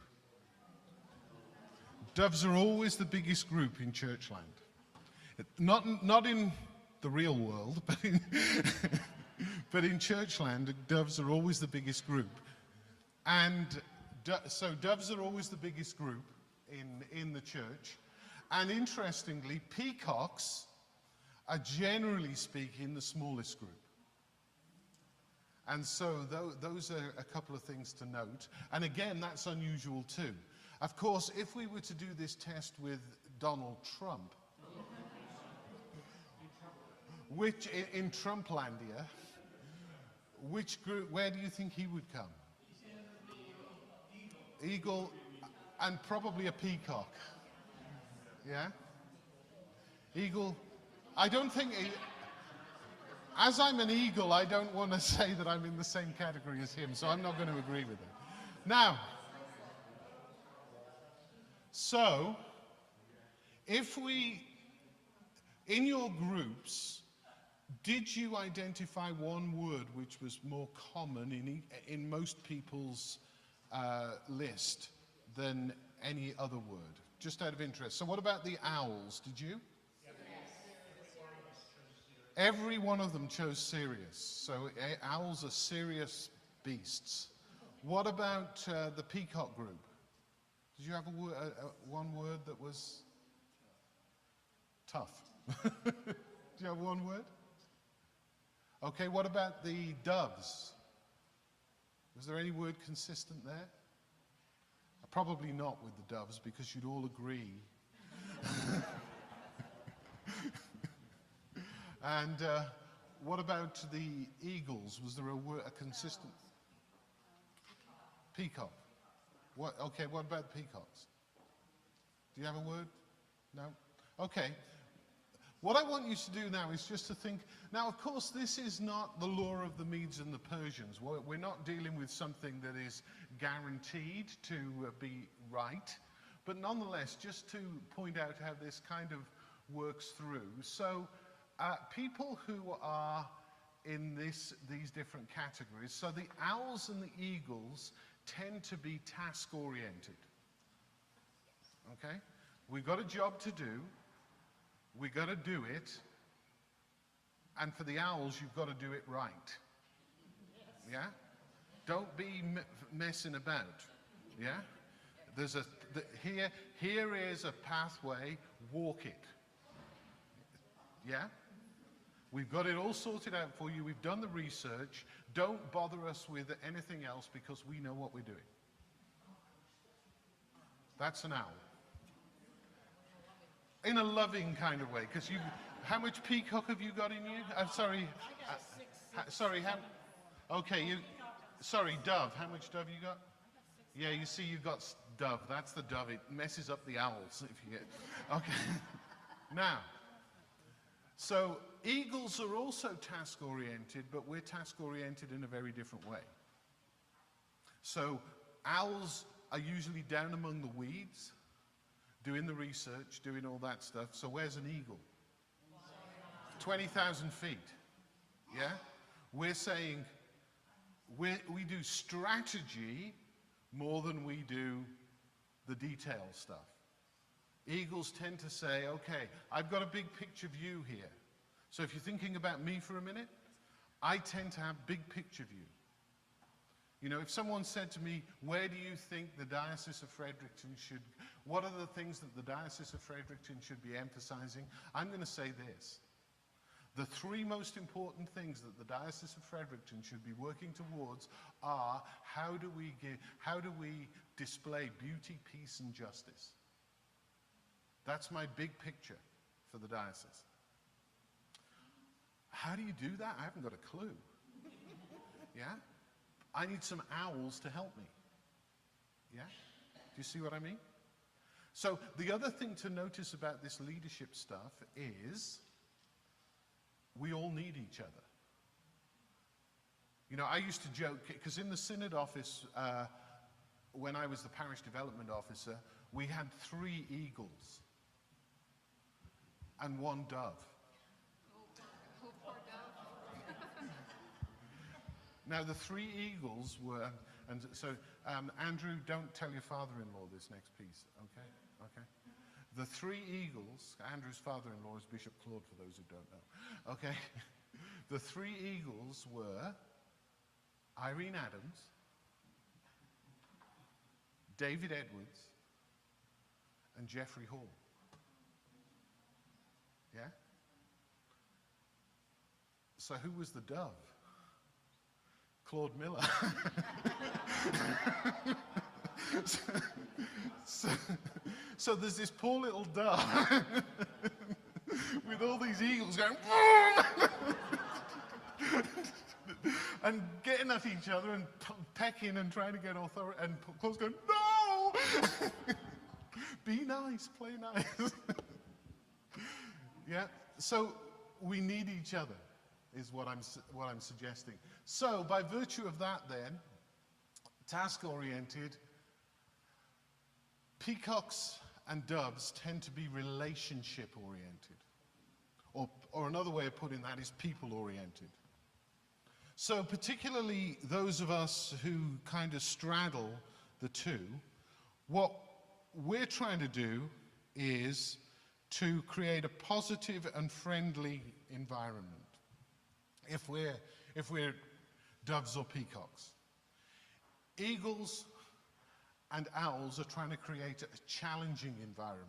Doves are always the biggest group in Churchland. Not in the real world, but in Churchland, doves are always the biggest group. And so doves are always the biggest group in the church. And interestingly, peacocks are generally speaking the smallest group. And so those are a couple of things to note. And again, that's unusual too. Of course, if we were to do this test with Donald Trump, which in Trumplandia, which group, where do you think he would come? Eagle and probably a peacock. Yeah? Eagle. I don't think, as I'm an eagle, I don't want to say that I'm in the same category as him, so I'm not going to agree with him. Now, so, if we, in your groups, did you identify one word which was more common in most people's list than any other word? Just out of interest. So what about the owls? Did you? Every one of them chose serious. So owls are serious beasts. What about the peacock group? Did you have one word that was tough? Do you have one word? Okay, what about the doves? Was there any word consistent there? Probably not with the doves, because you'd all agree. And what about the eagles? Was there a consistent? Peacock. Okay, what about peacocks? Do you have a word? No? Okay. What I want you to do now is just to think, now of course this is not the law of the Medes and the Persians. We're not dealing with something that is guaranteed to be right, but nonetheless, just to point out how this kind of works through. So people who are in these different categories, so the owls and the eagles tend to be task-oriented. Okay? We've got a job to do. We've got to do it. And for the owls, you've got to do it right. Yeah? Don't be messing about. Yeah? There's here is a pathway, walk it. Yeah? We've got it all sorted out for you. We've done the research. Don't bother us with anything else because we know what we're doing. That's an owl. In a loving kind of way, because how much peacock have you got in you? I'm sorry. Sorry, okay, sorry, dove. How much dove you got? Yeah, you see, you've got dove. That's the dove. It messes up the owls if you get. Okay. Now, so eagles are also task-oriented, but we're task-oriented in a very different way. So owls are usually down among the weeds, doing the research, doing all that stuff. So where's an eagle? 20,000 feet. Yeah? We're saying we do strategy more than we do the detail stuff. Eagles tend to say, okay, I've got a big picture view here. So if you're thinking about me for a minute, I tend to have big picture view. You know, if someone said to me, where do you think the Diocese of Fredericton should, what are the things that the Diocese of Fredericton should be emphasizing? I'm going to say this. The three most important things that the Diocese of Fredericton should be working towards are how do we display beauty, peace, and justice? That's my big picture for the diocese. How do you do that? I haven't got a clue. Yeah? I need some owls to help me. Yeah? Do you see what I mean? So the other thing to notice about this leadership stuff is we all need each other. You know, I used to joke, because in the synod office, when I was the parish development officer, we had 3 eagles and 1 dove. Oh, poor dove. Now, the 3 eagles were, and so, Andrew, don't tell your father-in-law this next piece, okay? Okay? The 3 eagles, Andrew's father-in-law is Bishop Claude, for those who don't know, okay? The 3 eagles were Irene Adams, David Edwards, and Jeffrey Hall. Yeah? So who was the dove? Claude Miller. so there's this poor little dove with all these eagles going and getting at each other and pecking and trying to get authority, and Claude's going, no! Be nice, play nice. Yeah, so we need each other, is what I'm suggesting. So by virtue of that then, task-oriented, peacocks and doves tend to be relationship-oriented. Or another way of putting that is people-oriented. So particularly those of us who kind of straddle the two, what we're trying to do is to create a positive and friendly environment. If we're doves or peacocks. Eagles and owls are trying to create a challenging environment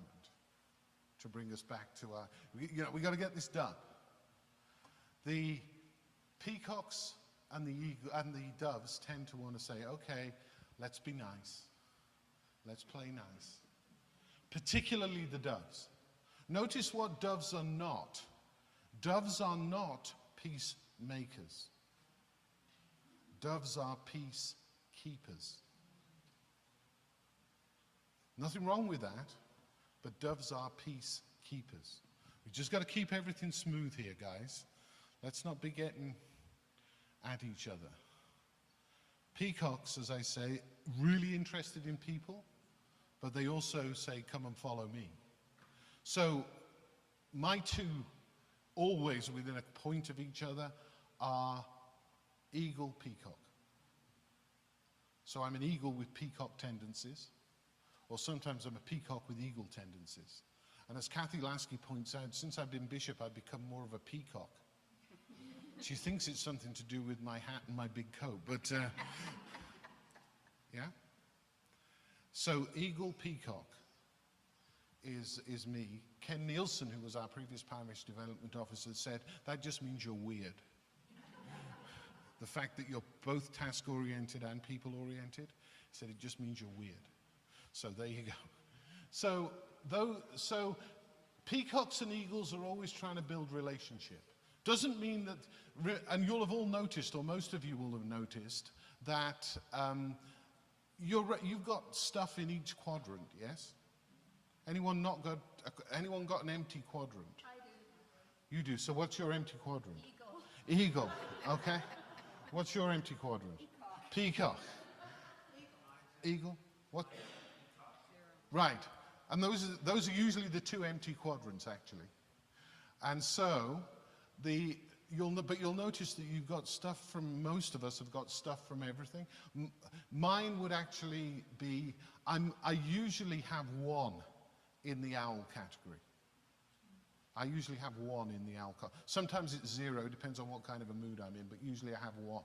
to bring us back to our, you know, we got to get this done. The peacocks and the doves tend to want to say, okay, let's be nice. Let's play nice. Particularly the doves. Notice what doves are not. Doves are not peacemakers. Doves are peace keepers. Nothing wrong with that, but doves are peace keepers. We just got to keep everything smooth here, guys. Let's not be getting at each other. Peacocks, as I say, really interested in people, but they also say, come and follow me. So my two, always within a point of each other, are eagle, peacock. So I'm an eagle with peacock tendencies, or sometimes I'm a peacock with eagle tendencies. And as Kathy Lasky points out, since I've been bishop, I've become more of a peacock. She thinks it's something to do with my hat and my big coat, but yeah? So eagle, peacock is me. Ken Nielsen, who was our previous parish development officer, said, that just means you're weird. The fact that you're both task-oriented and people-oriented, he said, it just means you're weird. So there you go. So peacocks and eagles are always trying to build relationship. Doesn't mean that, and you'll have all noticed, or most of you will have noticed, that you've got stuff in each quadrant, yes? Anyone got an empty quadrant? I do. You do. So what's your empty quadrant? Eagle. Eagle, okay. What's your empty quadrant? Peacock. Eagle? What? Right. And those are usually the two empty quadrants, actually. And so but you'll notice that you've got stuff from, most of us have got stuff from everything. Mine would actually be, I usually have one in the owl category. I usually have one in the owl category. Sometimes it's 0, depends on what kind of a mood I'm in, but usually I have one.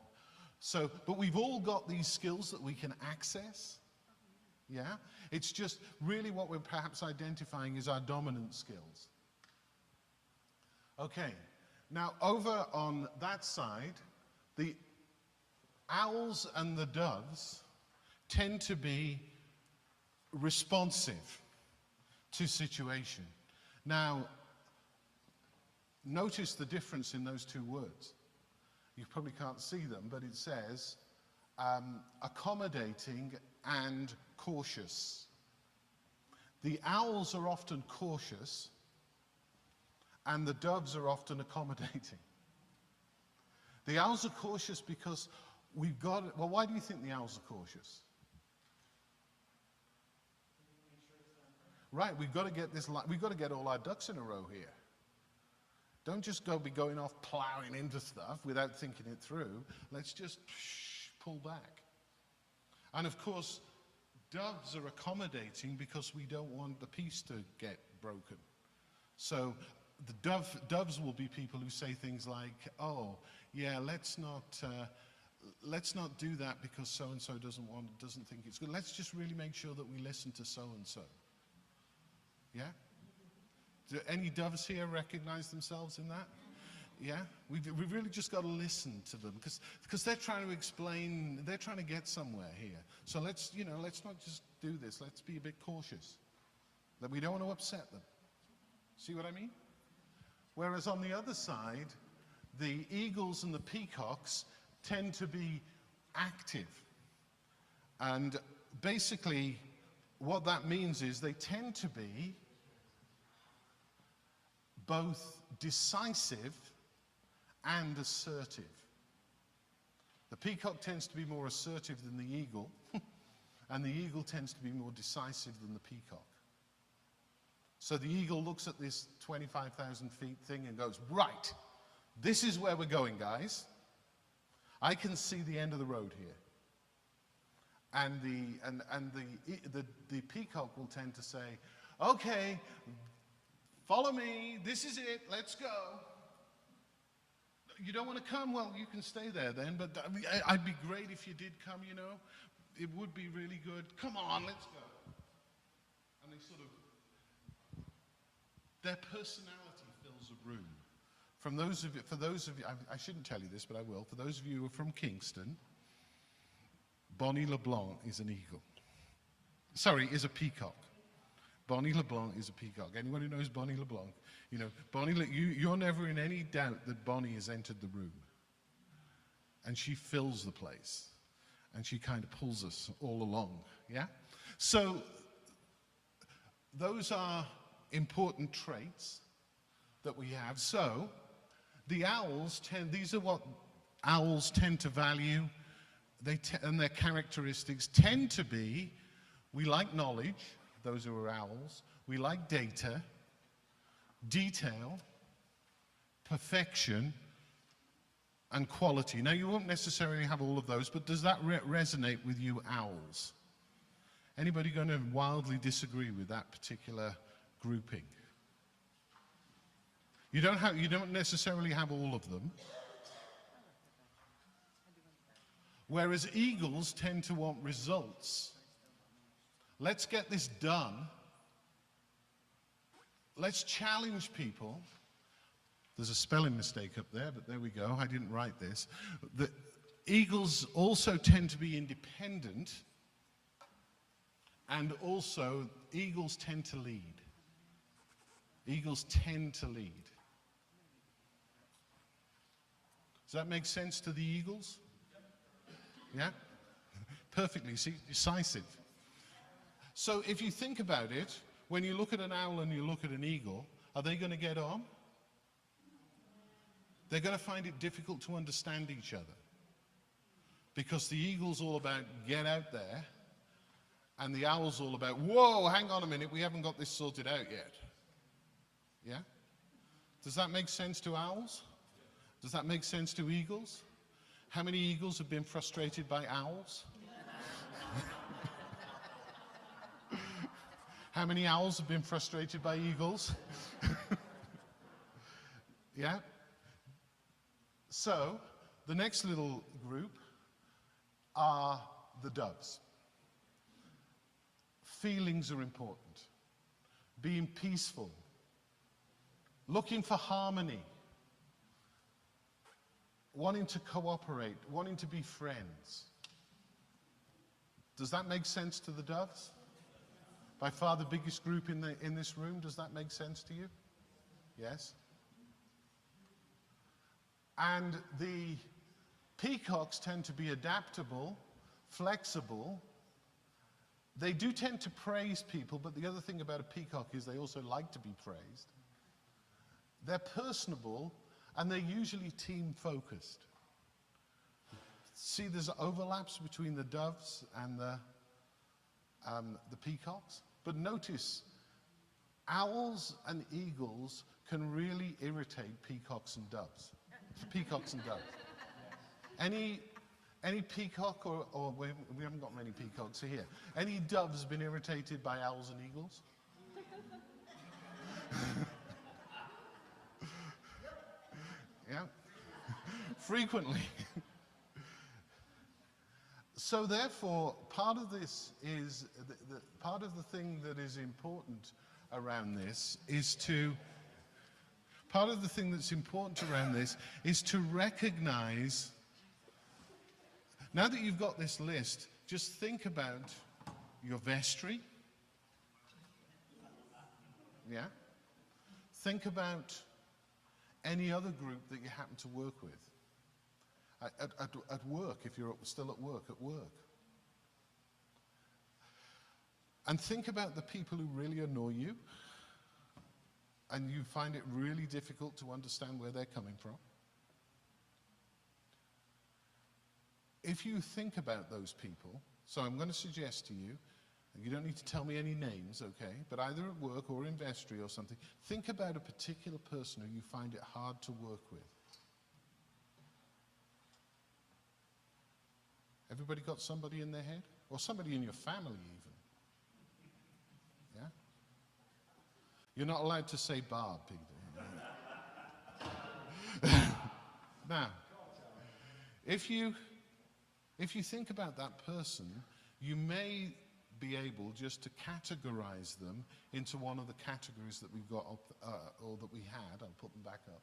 So, but we've all got these skills that we can access. Yeah? It's just really what we're perhaps identifying is our dominant skills. Okay. Now, over on that side, the owls and the doves tend to be responsive to situation. Now, notice the difference in those two words. You probably can't see them, but it says accommodating and cautious. The owls are often cautious, and the doves are often accommodating. The owls are cautious because we've got, well, why do you think the owls are cautious? Right, we've got to get this, we've got to get all our ducks in a row here. Don't just be going off plowing into stuff without thinking it through. Let's just pull back. And of course, doves are accommodating because we don't want the peace to get broken. So the doves will be people who say things like, oh, yeah, let's not do that because so-and-so doesn't think it's good. Let's just really make sure that we listen to so-and-so. Yeah? Do any doves here recognize themselves in that? Yeah? We've really just got to listen to them because they're trying to explain, they're trying to get somewhere here. So let's not just do this. Let's be a bit cautious. That we don't want to upset them. See what I mean? Whereas on the other side, the eagles and the peacocks tend to be active. And basically, what that means is they tend to be both decisive and assertive. The peacock tends to be more assertive than the eagle, and the eagle tends to be more decisive than the peacock. So the eagle looks at this 25,000 feet thing and goes, right, this is where we're going, guys. I can see the end of the road here. And the peacock will tend to say, okay, follow me, this is it, let's go. You don't want to come? Well, you can stay there then, but I'd be great if you did come, you know. It would be really good. Come on, let's go. And they sort of, their personality fills a room. For those of you, I shouldn't tell you this, but I will. For those of you who are from Kingston, Bonnie LeBlanc is an eagle. Sorry, is a peacock. Bonnie LeBlanc is a peacock. Anyone who knows Bonnie LeBlanc, you know, you're never in any doubt that Bonnie has entered the room. And she fills the place. And she kind of pulls us all along, yeah? So, those are important traits that we have. So, the owls these are what owls tend to value, and their characteristics tend to be, we like knowledge, those who are owls, we like data, detail, perfection, and quality. Now, you won't necessarily have all of those, but does that resonate with you owls? Anybody going to wildly disagree with that particular grouping? You don't necessarily have all of them. Whereas eagles tend to want results. Let's get this done. Let's challenge people. There's a spelling mistake up there, but there we go. I didn't write this. The eagles also tend to be independent, and also eagles tend to lead. Eagles tend to lead. Does that make sense to the eagles? Yeah? Perfectly, see, decisive. So if you think about it, when you look at an owl and you look at an eagle, are they going to get on? They're going to find it difficult to understand each other. Because the eagle's all about get out there, and the owl's all about, whoa, hang on a minute, we haven't got this sorted out yet. Yeah? Does that make sense to owls? Does that make sense to eagles? How many eagles have been frustrated by owls? How many owls have been frustrated by eagles? Yeah? So, the next little group are the doves. Feelings are important. Being peaceful. Looking for harmony. Wanting to cooperate. Wanting to be friends. Does that make sense to the doves? By far the biggest group in this room. Does that make sense to you? Yes? And the peacocks tend to be adaptable, flexible. They do tend to praise people, but the other thing about a peacock is they also like to be praised. They're personable, and they're usually team-focused. See, there's overlaps between the doves and the peacocks. But notice, owls and eagles can really irritate peacocks and doves. Peacocks and doves. Any peacock, or we haven't got many peacocks here. Any doves been irritated by owls and eagles? Yeah, frequently. So therefore, part of this is, part of the thing that is important around this is to, part of the thing that's important around this is to recognize, now that you've got this list, just think about your vestry. Yeah? Think about any other group that you happen to work with. At work, if you're still at work. And think about the people who really annoy you and you find it really difficult to understand where they're coming from. If you think about those people, so I'm going to suggest to you, and you don't need to tell me any names, okay, but either at work or in vestry or something, think about a particular person who you find it hard to work with. Everybody got somebody in their head? Or somebody in your family even? Yeah? You're not allowed to say Barb, Peter. Now, if you think about that person, you may be able just to categorize them into one of the categories that we've got up, or that we had. I'll put them back up.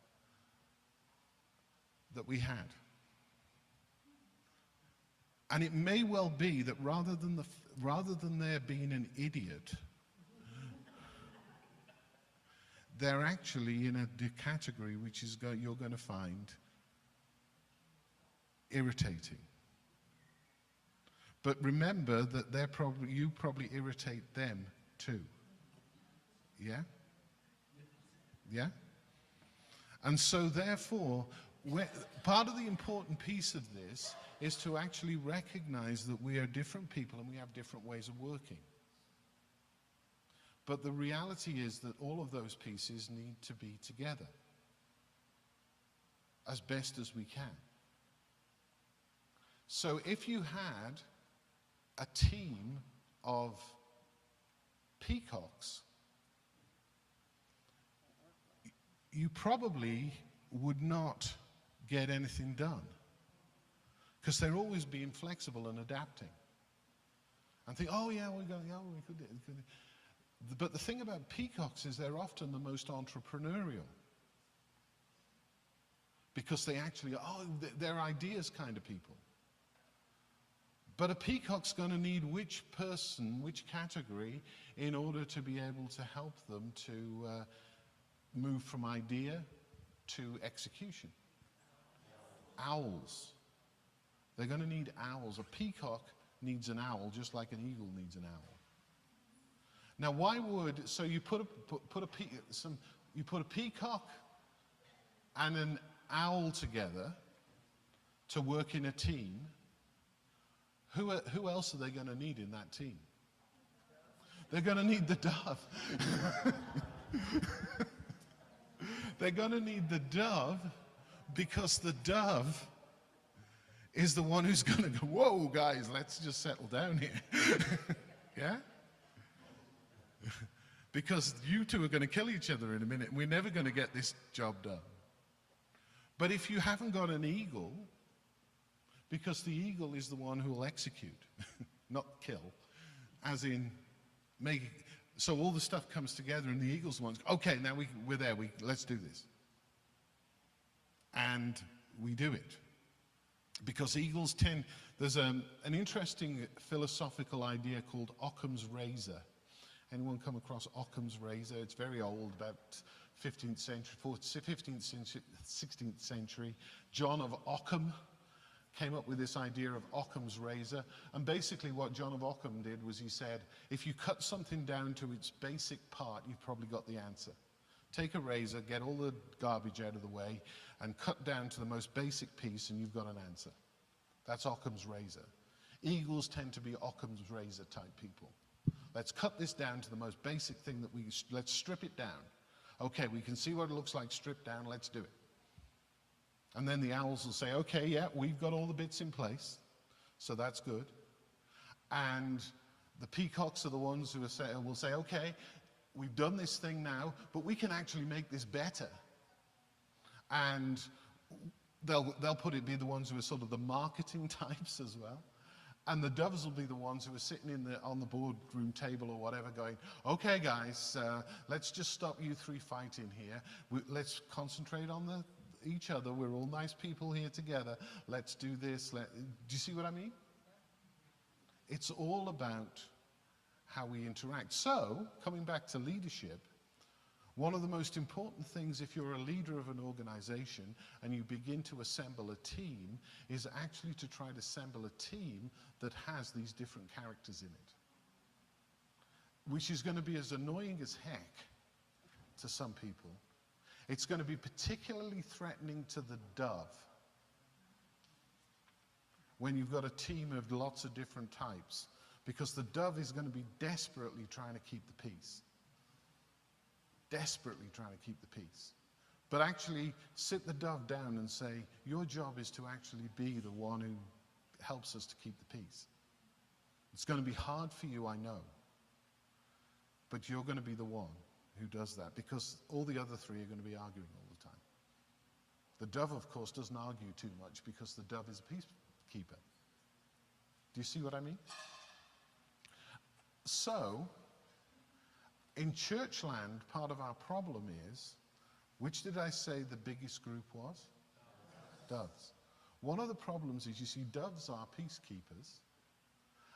That we had. And it may well be that rather than there being an idiot, they're actually in a category which is you're going to find irritating. But remember that you probably irritate them too. Yeah? Yeah? And so therefore, part of the important piece of this is to actually recognize that we are different people and we have different ways of working. But the reality is that all of those pieces need to be together as best as we can. So if you had a team of peacocks, you probably would not get anything done because they're always being flexible and adapting and think, oh yeah, we could do it. But the thing about peacocks is they're often the most entrepreneurial because they actually, they're ideas kind of people. But a peacock's going to need which person, which category, in order to be able to help them to move from idea to execution. Owls. They're going to need owls. A peacock needs an owl just like an eagle needs an owl. Now, why would, so you put a peacock and an owl together to work in a team. Who else are they going to need in that team? They're going to need the dove. They're going to need the dove Because the dove is the one who's going to go, whoa, guys, let's just settle down here. Yeah? Because you two are going to kill each other in a minute, and we're never going to get this job done. But if you haven't got an eagle, because the eagle is the one who will execute, not kill, as in make, so all the stuff comes together and the eagle's the one, okay, now we're there, let's do this. And we do it. Because eagles tend, there's an interesting philosophical idea called Occam's razor. Anyone come across Occam's razor? It's very old, about 15th century, 15th century, 16th century. John of Occam came up with this idea of Occam's razor. And basically what John of Occam did was he said, if you cut something down to its basic part, you've probably got the answer. Take a razor, get all the garbage out of the way, and cut down to the most basic piece, and you've got an answer. That's Occam's razor. Eagles tend to be Occam's razor type people. Let's cut this down to the most basic thing that let's strip it down. Okay, we can see what it looks like stripped down, let's do it. And then the owls will say, okay, yeah, we've got all the bits in place, so that's good. And the peacocks are the ones who will say, okay, we've done this thing now, but we can actually make this better. And they'll be the ones who are sort of the marketing types as well. And the doves will be the ones who are sitting on the boardroom table or whatever going, okay guys, let's just stop you three fighting here. Let's concentrate on each other. We're all nice people here together. Let's do this. Do you see what I mean? It's all about how we interact. So, coming back to leadership, one of the most important things if you're a leader of an organization and you begin to assemble a team is actually to try to assemble a team that has these different characters in it. Which is going to be as annoying as heck to some people. It's going to be particularly threatening to the dove when you've got a team of lots of different types, because the dove is going to be desperately trying to keep the peace. Desperately trying to keep the peace. But actually sit the dove down and say, your job is to actually be the one who helps us to keep the peace. It's going to be hard for you, I know. But you're going to be the one who does that, because all the other three are going to be arguing all the time. The dove, of course, doesn't argue too much because the dove is a peacekeeper. Do you see what I mean? So, in Churchland, part of our problem is, which did I say the biggest group was? Doves. One of the problems is, you see, doves are peacekeepers.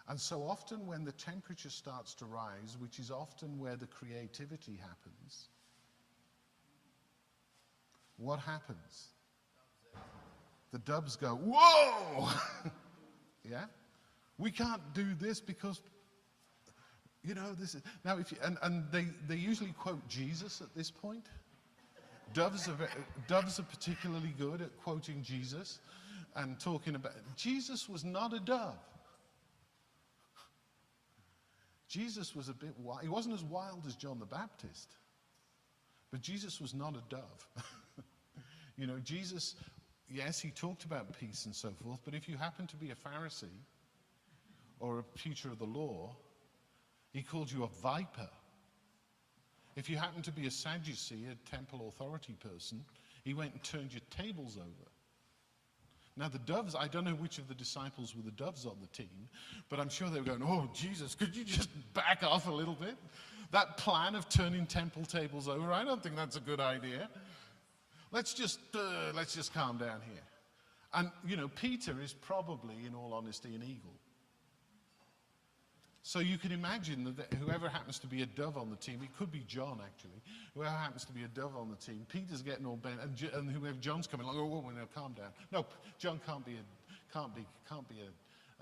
And so often when the temperature starts to rise, which is often where the creativity happens, what happens? The doves go, whoa! Yeah? We can't do this because, you know, this is, now if you, and they usually quote Jesus at this point. Doves are particularly good at quoting Jesus and talking about, Jesus was not a dove. Jesus was a bit wild. He wasn't as wild as John the Baptist, but Jesus was not a dove. You know, Jesus, yes, he talked about peace and so forth, but if you happen to be a Pharisee or a teacher of the law, he called you a viper. If you happen to be a Sadducee, a temple authority person, he went and turned your tables over. Now the doves, I don't know which of the disciples were the doves on the team, but I'm sure they were going, oh Jesus, could you just back off a little bit? That plan of turning temple tables over, I don't think that's a good idea. Let's just calm down here. And you know, Peter is probably, in all honesty, an eagle. So you can imagine that whoever happens to be a dove on the team, it could be John actually, whoever happens to be a dove on the team, Peter's getting all bent, and whoever John's coming along, oh, no, calm down. No, John can't be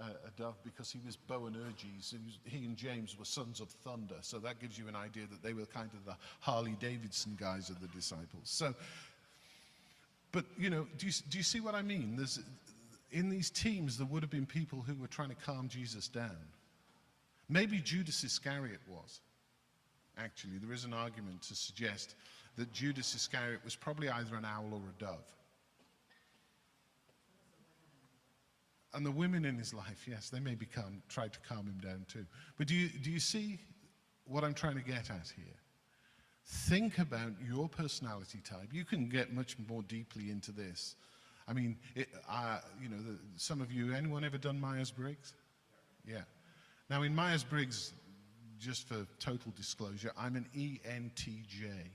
a dove because he was Boanerges. He and James were sons of thunder, so that gives you an idea that they were kind of the Harley Davidson guys of the disciples. So, but you know, do you see what I mean? In these teams, there would have been people who were trying to calm Jesus down. Maybe Judas Iscariot was. Actually, there is an argument to suggest that Judas Iscariot was probably either an owl or a dove. And the women in his life, yes, they may try to calm him down too. But do you see what I'm trying to get at here? Think about your personality type. You can get much more deeply into this. I mean, some of you, anyone ever done Myers-Briggs? Yeah. Now in Myers-Briggs, just for total disclosure, I'm an ENTJ.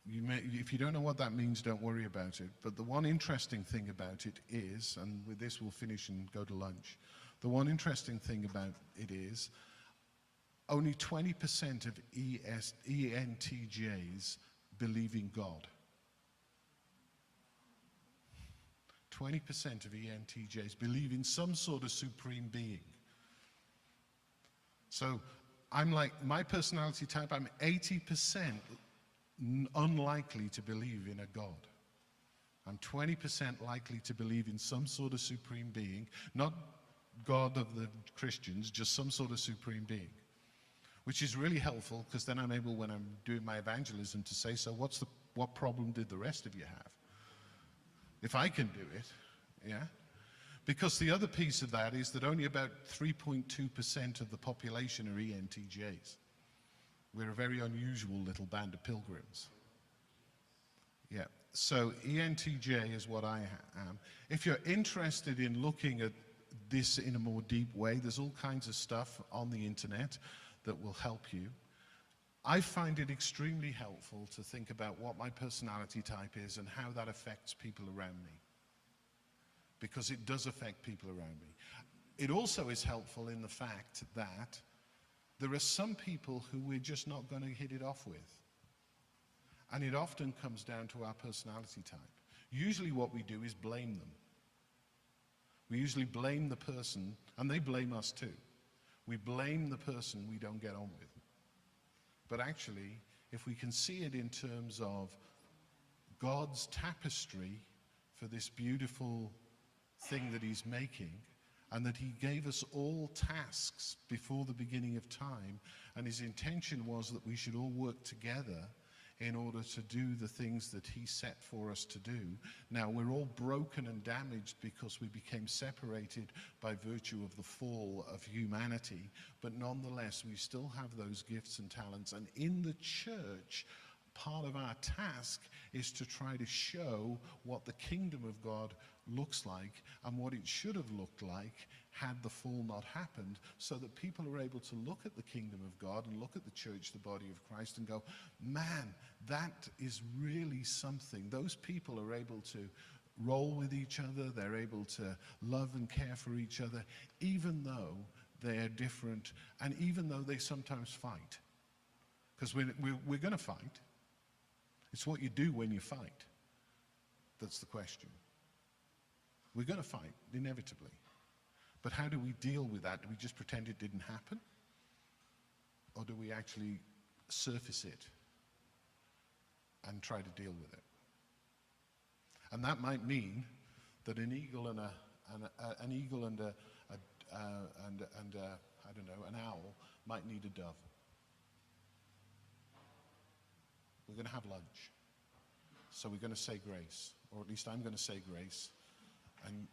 If you don't know what that means, don't worry about it. But the one interesting thing about it is, and with this we'll finish and go to lunch, the one interesting thing about it is only 20% of ENTJs believe in God. 20% of ENTJs believe in some sort of supreme being. So I'm like, my personality type, I'm 80% unlikely to believe in a God. I'm 20% likely to believe in some sort of supreme being, not God of the Christians, just some sort of supreme being. Which is really helpful, because then I'm able, when I'm doing my evangelism, to say, so what problem did the rest of you have? If I can do it, yeah? Because the other piece of that is that only about 3.2% of the population are ENTJs. We're a very unusual little band of pilgrims. Yeah, so ENTJ is what I am. If you're interested in looking at this in a more deep way, there's all kinds of stuff on the internet that will help you. I find it extremely helpful to think about what my personality type is and how that affects people around me. Because it does affect people around me. It also is helpful in the fact that there are some people who we're just not going to hit it off with. And it often comes down to our personality type. Usually what we do is blame them. We usually blame the person, and they blame us too. We blame the person we don't get on with. But actually, if we can see it in terms of God's tapestry for this beautiful thing that he's making, and that he gave us all tasks before the beginning of time, and his intention was that we should all work together in order to do the things that he set for us to do. Now, we're all broken and damaged because we became separated by virtue of the fall of humanity, but nonetheless, we still have those gifts and talents. And in the church, part of our task is to try to show what the kingdom of God looks like and what it should have looked like had the fall not happened, so that people are able to look at the kingdom of God and look at the church, the body of Christ, and go, man, that is really something. Those people are able to roll with each other, they're able to love and care for each other, even though they're different, and even though they sometimes fight. Because we're going to fight. It's what you do when you fight that's the question. We're going to fight, inevitably. But how do we deal with that? Do we just pretend it didn't happen? Or do we actually surface it and try to deal with it? And that might mean that an eagle and an owl might need a dove. We're going to have lunch. So we're going to say grace, or at least I'm going to say grace. And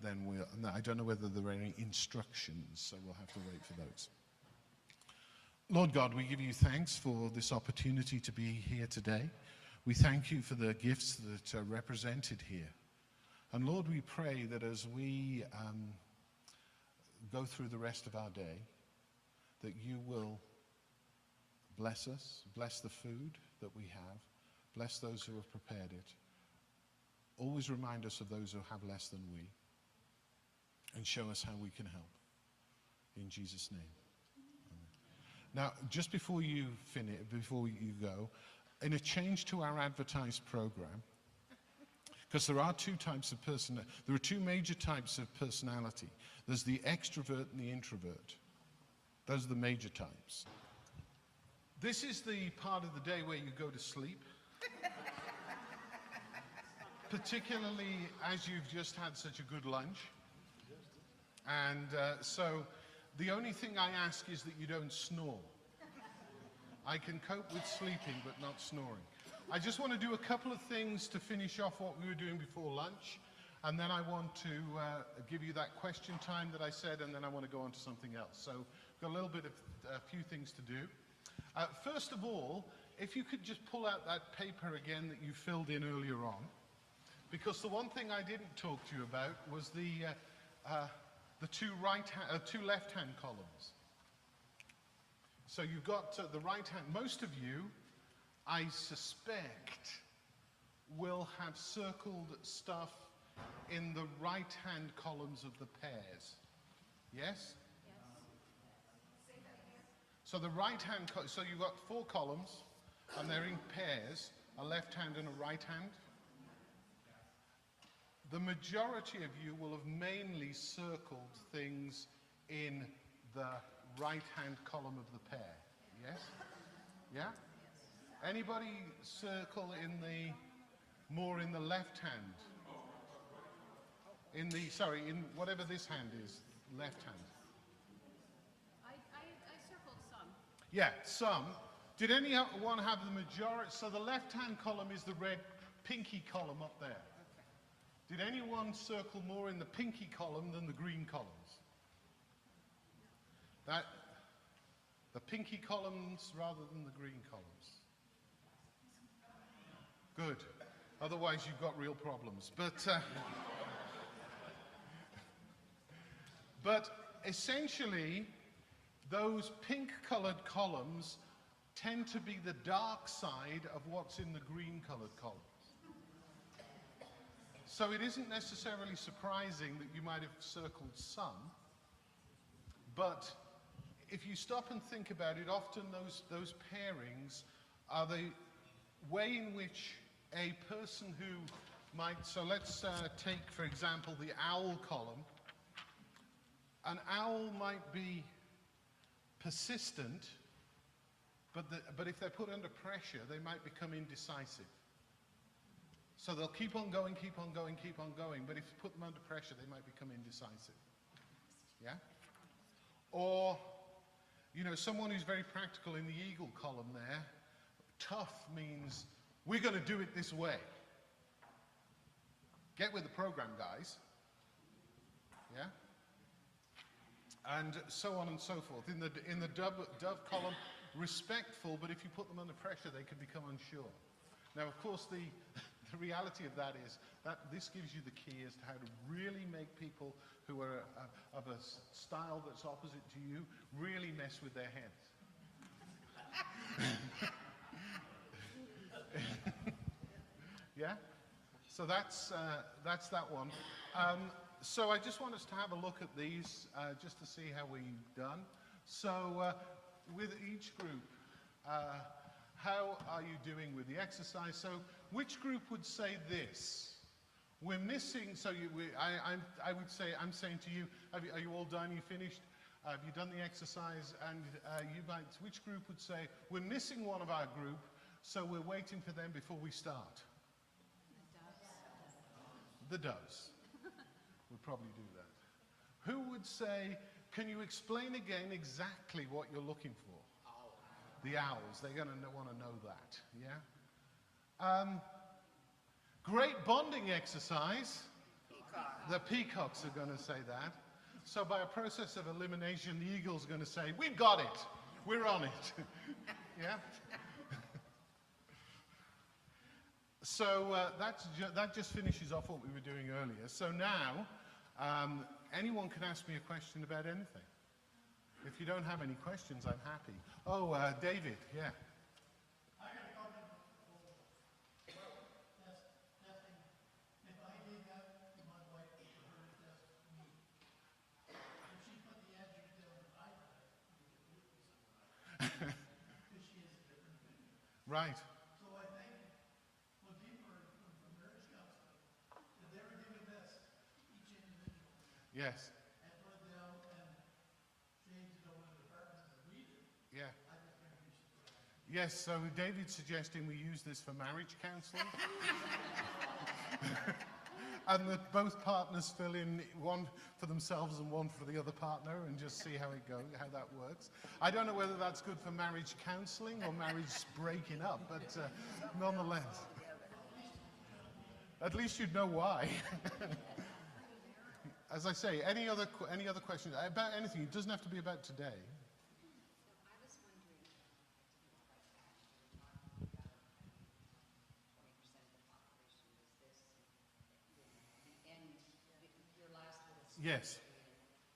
then I don't know whether there are any instructions, so we'll have to wait for those. Lord God, we give you thanks for this opportunity to be here today. We thank you for the gifts that are represented here. And Lord, we pray that as we go through the rest of our day, that you will bless us, bless the food that we have, bless those who have prepared it. Always remind us of those who have less than we, and show us how we can help. In Jesus' name. Amen. Now, just before you finish, before you go, in a change to our advertised program, because there are two major types of personality. There's the extrovert and the introvert. Those are the major types. This is the part of the day where you go to sleep. Particularly as you've just had such a good lunch. And so the only thing I ask is that you don't snore. I can cope with sleeping, but not snoring. I just want to do a couple of things to finish off what we were doing before lunch. and then I want to give you that question time that I said, and then I want to go on to something else. So we've got a little bit of a few things to do. First of all, if you could just pull out that paper again that you filled in earlier on, because the one thing I didn't talk to you about was the two left-hand columns. So you've got the right hand. Most of you, I suspect, will have circled stuff in the right-hand columns of the pairs. Yes? So the right-hand, so you've got 4 columns, and they're in pairs, a left hand and a right hand. The majority of you will have mainly circled things in the right-hand column of the pair. Yes? Yeah? Anybody circle more in the left hand? In whatever this hand is, left hand. I circled some. Yeah, some. Did anyone have the majority? So the left-hand column is the red pinky column up there. Did anyone circle more in the pinky column than the green columns? The pinky columns rather than the green columns. Good. Otherwise you've got real problems. But essentially, those pink-colored columns tend to be the dark side of what's in the green-colored columns. So it isn't necessarily surprising that you might have circled some, but if you stop and think about it, often those pairings are the way in which a person who might, so let's take, for example, the owl column. An owl might be persistent, but if they're put under pressure, they might become indecisive. So they'll keep on going, keep on going, keep on going, but if you put them under pressure, they might become indecisive. Yeah? Or, you know, someone who's very practical in the eagle column there, tough means we're going to do it this way. Get with the program, guys. Yeah? And so on and so forth. In the dove column, respectful, but if you put them under pressure, they can become unsure. Now, of course, the reality of that is that this gives you the key as to how to really make people who are of a style that's opposite to you really mess with their heads. Yeah? So that's that one. So I just want us to have a look at these just to see how we've done. So with each group, how are you doing with the exercise? So which group would say this? We're missing, so I would say, I'm saying to you, are you all done? You finished? Have you done the exercise? And which group would say, we're missing one of our group, so we're waiting for them before we start? The doves. Would probably do that. Who would say, can you explain again exactly what you're looking for? The owls. They're going to want to know that. Yeah? Great bonding exercise. The peacocks are going to say that. So by a process of elimination, the eagle's going to say, we've got it. We're on it. Yeah? So that just finishes off what we were doing earlier. So now, anyone can ask me a question about anything. If you don't have any questions, I'm happy. Oh, David, yeah. I got a comment. Testing. If I gave that to my wife for her to test me, if she put the answer down that I got, because she has a different opinion. Right. So I think, well, deeper from marriage counseling, that they were giving this, each individual, Yes. and put it down and change it over to the department and read it. Yeah. I think maybe we should do that. Yes, so David's suggesting we use this for marriage counseling. And that both partners fill in one for themselves and one for the other partner and just see how it goes, how that works. I don't know whether that's good for marriage counseling or marriage breaking up, but nonetheless. At least you'd know why. as I say, any other questions about anything? It doesn't have to be about today. So I was wondering, to get the right back, you're talking about 20% of the population is this, the end, your last little statement. Yes.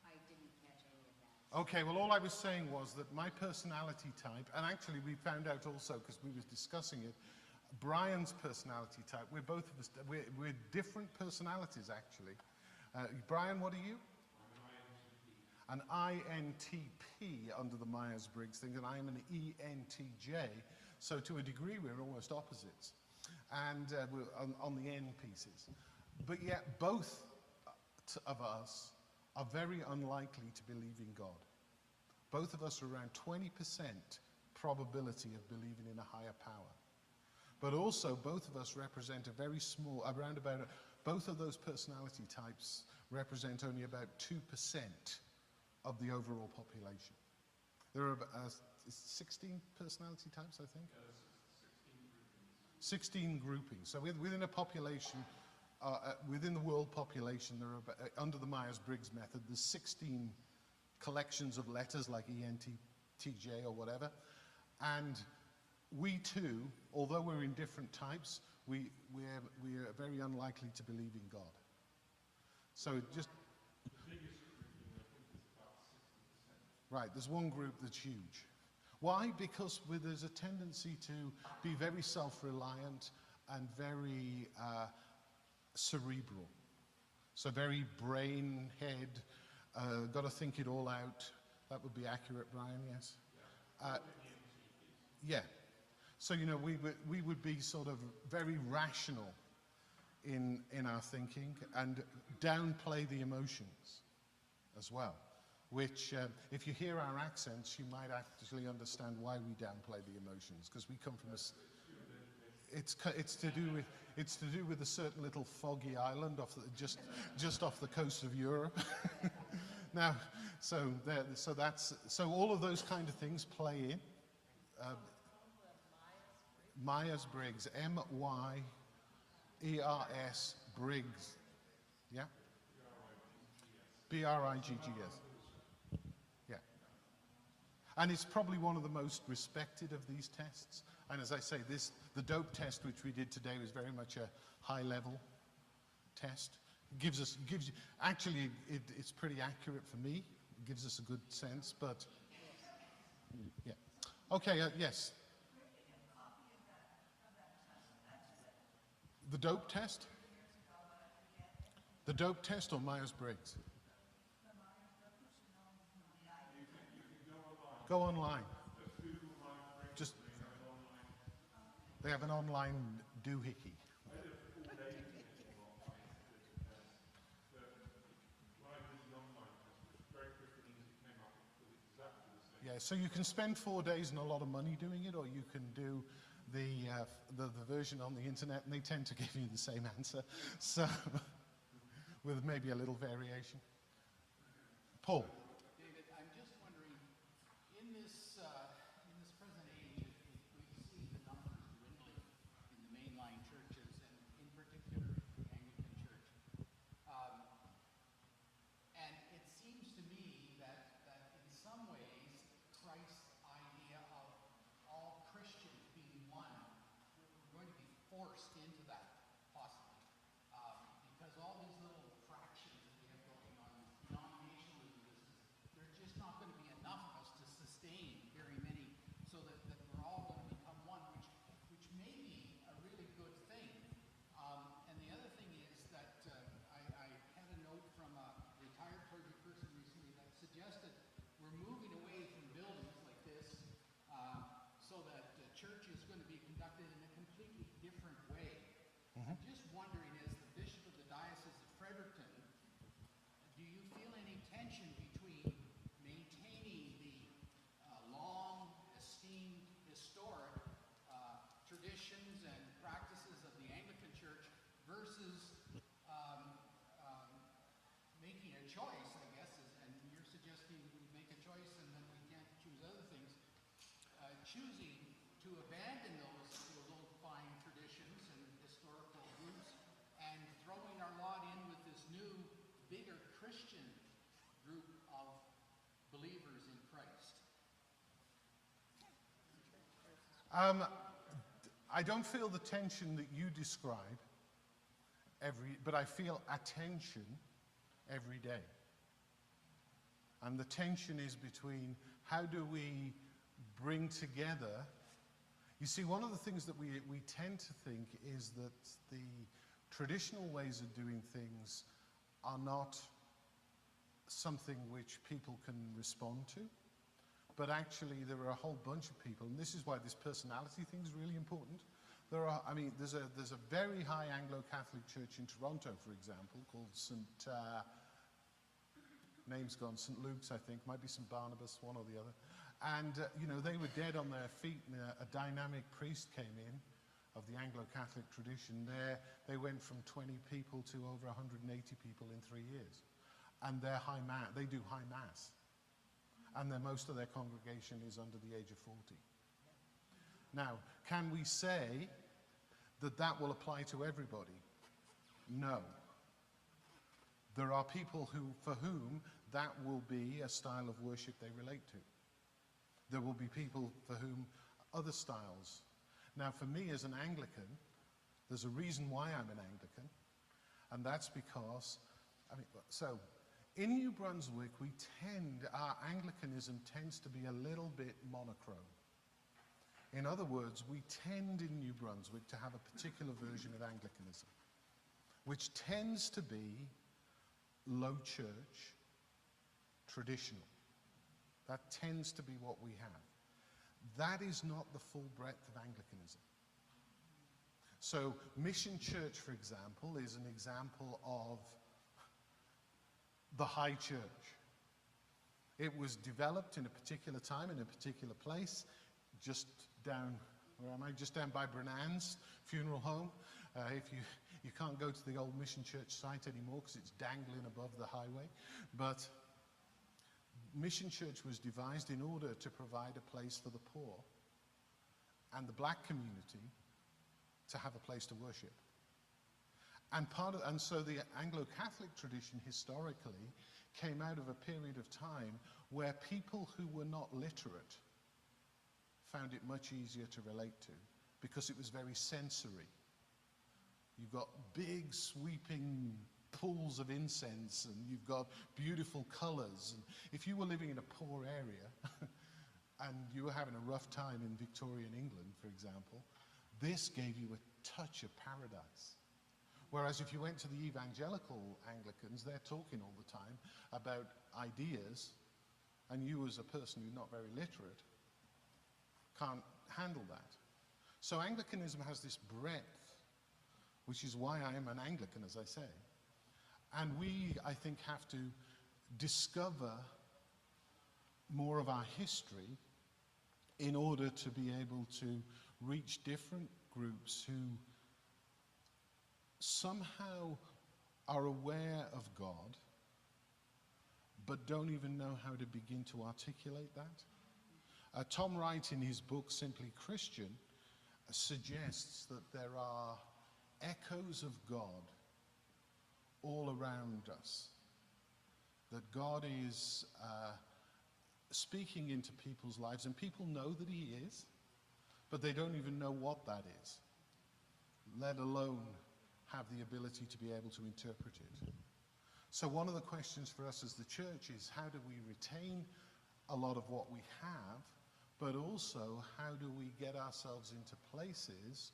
I didn't catch any of that. Okay, well, all I was saying was that my personality type, and actually we found out also because we were discussing it, Brian's personality type, we're both of us, we're different personalities actually. Brian, what are you? I'm an INTP under the Myers-Briggs thing, and I am an ENTJ. So to a degree, we're almost opposites, and we're on the N pieces. But yet, both of us are very unlikely to believe in God. Both of us are around 20% probability of believing in a higher power. But also, both of us represent a very small, both of those personality types represent only about 2% of the overall population. There are 16 personality types, I think? 16 groupings. So within a population, within the world population, there are, under the Myers-Briggs method, there's 16 collections of letters like ENTJ or whatever. And we too, although we're in different types, we are very unlikely to believe in God. So just... Right, there's one group that's huge. Why? Because there's a tendency to be very self-reliant and very cerebral. So very brain, head, got to think it all out. That would be accurate, Brian, yes? Yeah. So, you know, we would be sort of very rational in our thinking and downplay the emotions as well, which if you hear our accents, you might actually understand why we downplay the emotions, because we come from it's to do with a certain little foggy island just off the coast of Europe. Now, so all of those kind of things play in. Myers-Briggs, M-Y-E-R-S, Briggs, yeah? B-R-I-G-G-S, yeah. And it's probably one of the most respected of these tests. And as I say, the dope test which we did today was very much a high-level test. Actually, it's pretty accurate for me. It gives us a good sense, but yeah. Okay, yes. The dope test? The dope test or Myers-Briggs? Go online. Just, they have an online doohickey. Yeah, so you can spend 4 days and a lot of money doing it, or you can do the version on the internet, and they tend to give you the same answer, so with maybe a little variation. Paul. David, I'm just wondering, in this present age, we see the numbers dwindling in the mainline churches, and in particular the Anglican Church. And it seems to me that in some ways, Christ's idea of all Christians being one, we're going to be forced into that, possibly. Because all these little fractions that we have going on, denominationalism, there's just not going to be enough of us to sustain very many Christian group of believers in Christ? I don't feel the tension that you describe but I feel attention every day. And the tension is between how do we bring together. You see, one of the things that we tend to think is that the traditional ways of doing things are not something which people can respond to. But actually, there are a whole bunch of people, and this is why this personality thing is really important. There's a very high Anglo-Catholic church in Toronto, for example, called name's gone, St. Luke's, I think, might be St. Barnabas, one or the other. And, they were dead on their feet, and a dynamic priest came in of the Anglo-Catholic tradition. There, they went from 20 people to over 180 people in 3 years. And they do high mass. And most of their congregation is under the age of 40. Now, can we say that that will apply to everybody? No. There are people for whom that will be a style of worship they relate to. There will be people for whom other styles. Now, for me as an Anglican, there's a reason why I'm an Anglican, and that's because, in New Brunswick, our Anglicanism tends to be a little bit monochrome. In other words, we tend in New Brunswick to have a particular version of Anglicanism, which tends to be low church, traditional. That tends to be what we have. That is not the full breadth of Anglicanism. So Mission Church, for example, is an example of the high church. It was developed in a particular time, in a particular place, just down, where am I? Just down by Brennan's funeral home. If you can't go to the old Mission Church site anymore because it's dangling above the highway. But Mission Church was devised in order to provide a place for the poor and the black community to have a place to worship. And so the Anglo-Catholic tradition historically came out of a period of time where people who were not literate found it much easier to relate to because it was very sensory. You've got big sweeping pools of incense and you've got beautiful colors. And if you were living in a poor area and you were having a rough time in Victorian England, for example, this gave you a touch of paradise. Whereas if you went to the evangelical Anglicans, they're talking all the time about ideas, and you as a person who's not very literate can't handle that. So Anglicanism has this breadth, which is why I am an Anglican, as I say. And we, I think, have to discover more of our history in order to be able to reach different groups who somehow are aware of God, but don't even know how to begin to articulate that. Tom Wright, in his book, Simply Christian, suggests that there are echoes of God all around us. That God is speaking into people's lives, and people know that he is, but they don't even know what that is, let alone have the ability to be able to interpret it. So one of the questions for us as the church is, how do we retain a lot of what we have, but also how do we get ourselves into places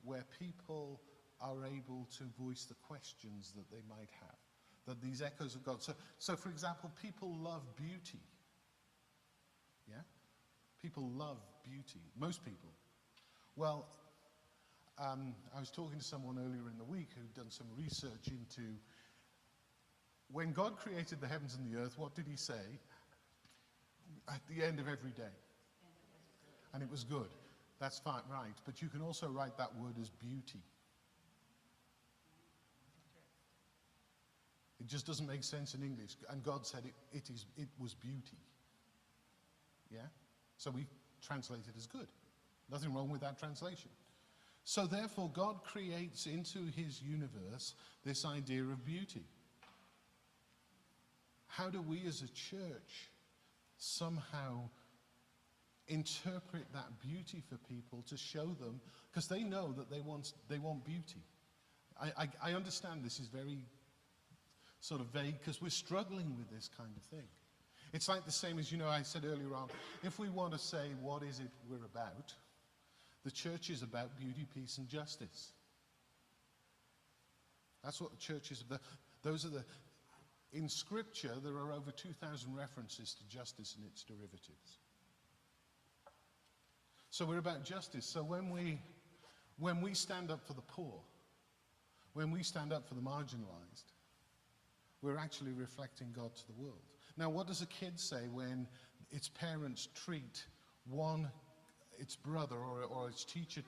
where people are able to voice the questions that they might have, that these echoes of God. So for example, people love beauty. Yeah? People love beauty. Most people. Well, I was talking to someone earlier in the week who'd done some research into when God created the heavens and the earth, what did he say at the end of every day? And it was good. That's fine, right. But you can also write that word as beauty. It just doesn't make sense in English. And God said it was beauty. Yeah? So we translate it as good. Nothing wrong with that translation. So therefore, God creates into his universe this idea of beauty. how do we as a church somehow interpret that beauty for people to show them, because they know that they want beauty. I understand this is very sort of vague because we're struggling with this kind of thing. It's like the same as, I said earlier on, if we want to say what is it we're about, the church is about beauty, peace, and justice. That's what the church is about. In Scripture, there are over 2,000 references to justice and its derivatives. So we're about justice. So when we stand up for the poor, when we stand up for the marginalized, we're actually reflecting God to the world. Now, what does a kid say when its parents treat its brother or its teacher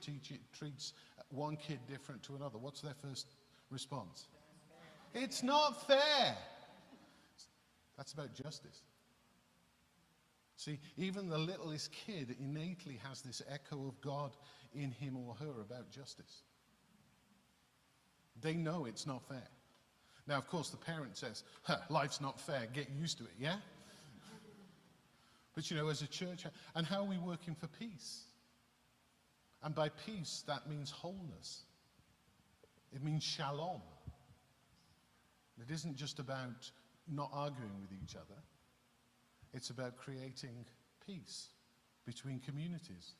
treats one kid different to another? What's their first response? It's not fair. That's about justice. See, even the littlest kid innately has this echo of God in him or her about justice. They know it's not fair. Now, of course, the parent says, life's not fair, get used to it, yeah? But as a church, and how are we working for peace? And by peace, that means wholeness. It means shalom. It isn't just about not arguing with each other. It's about creating peace between communities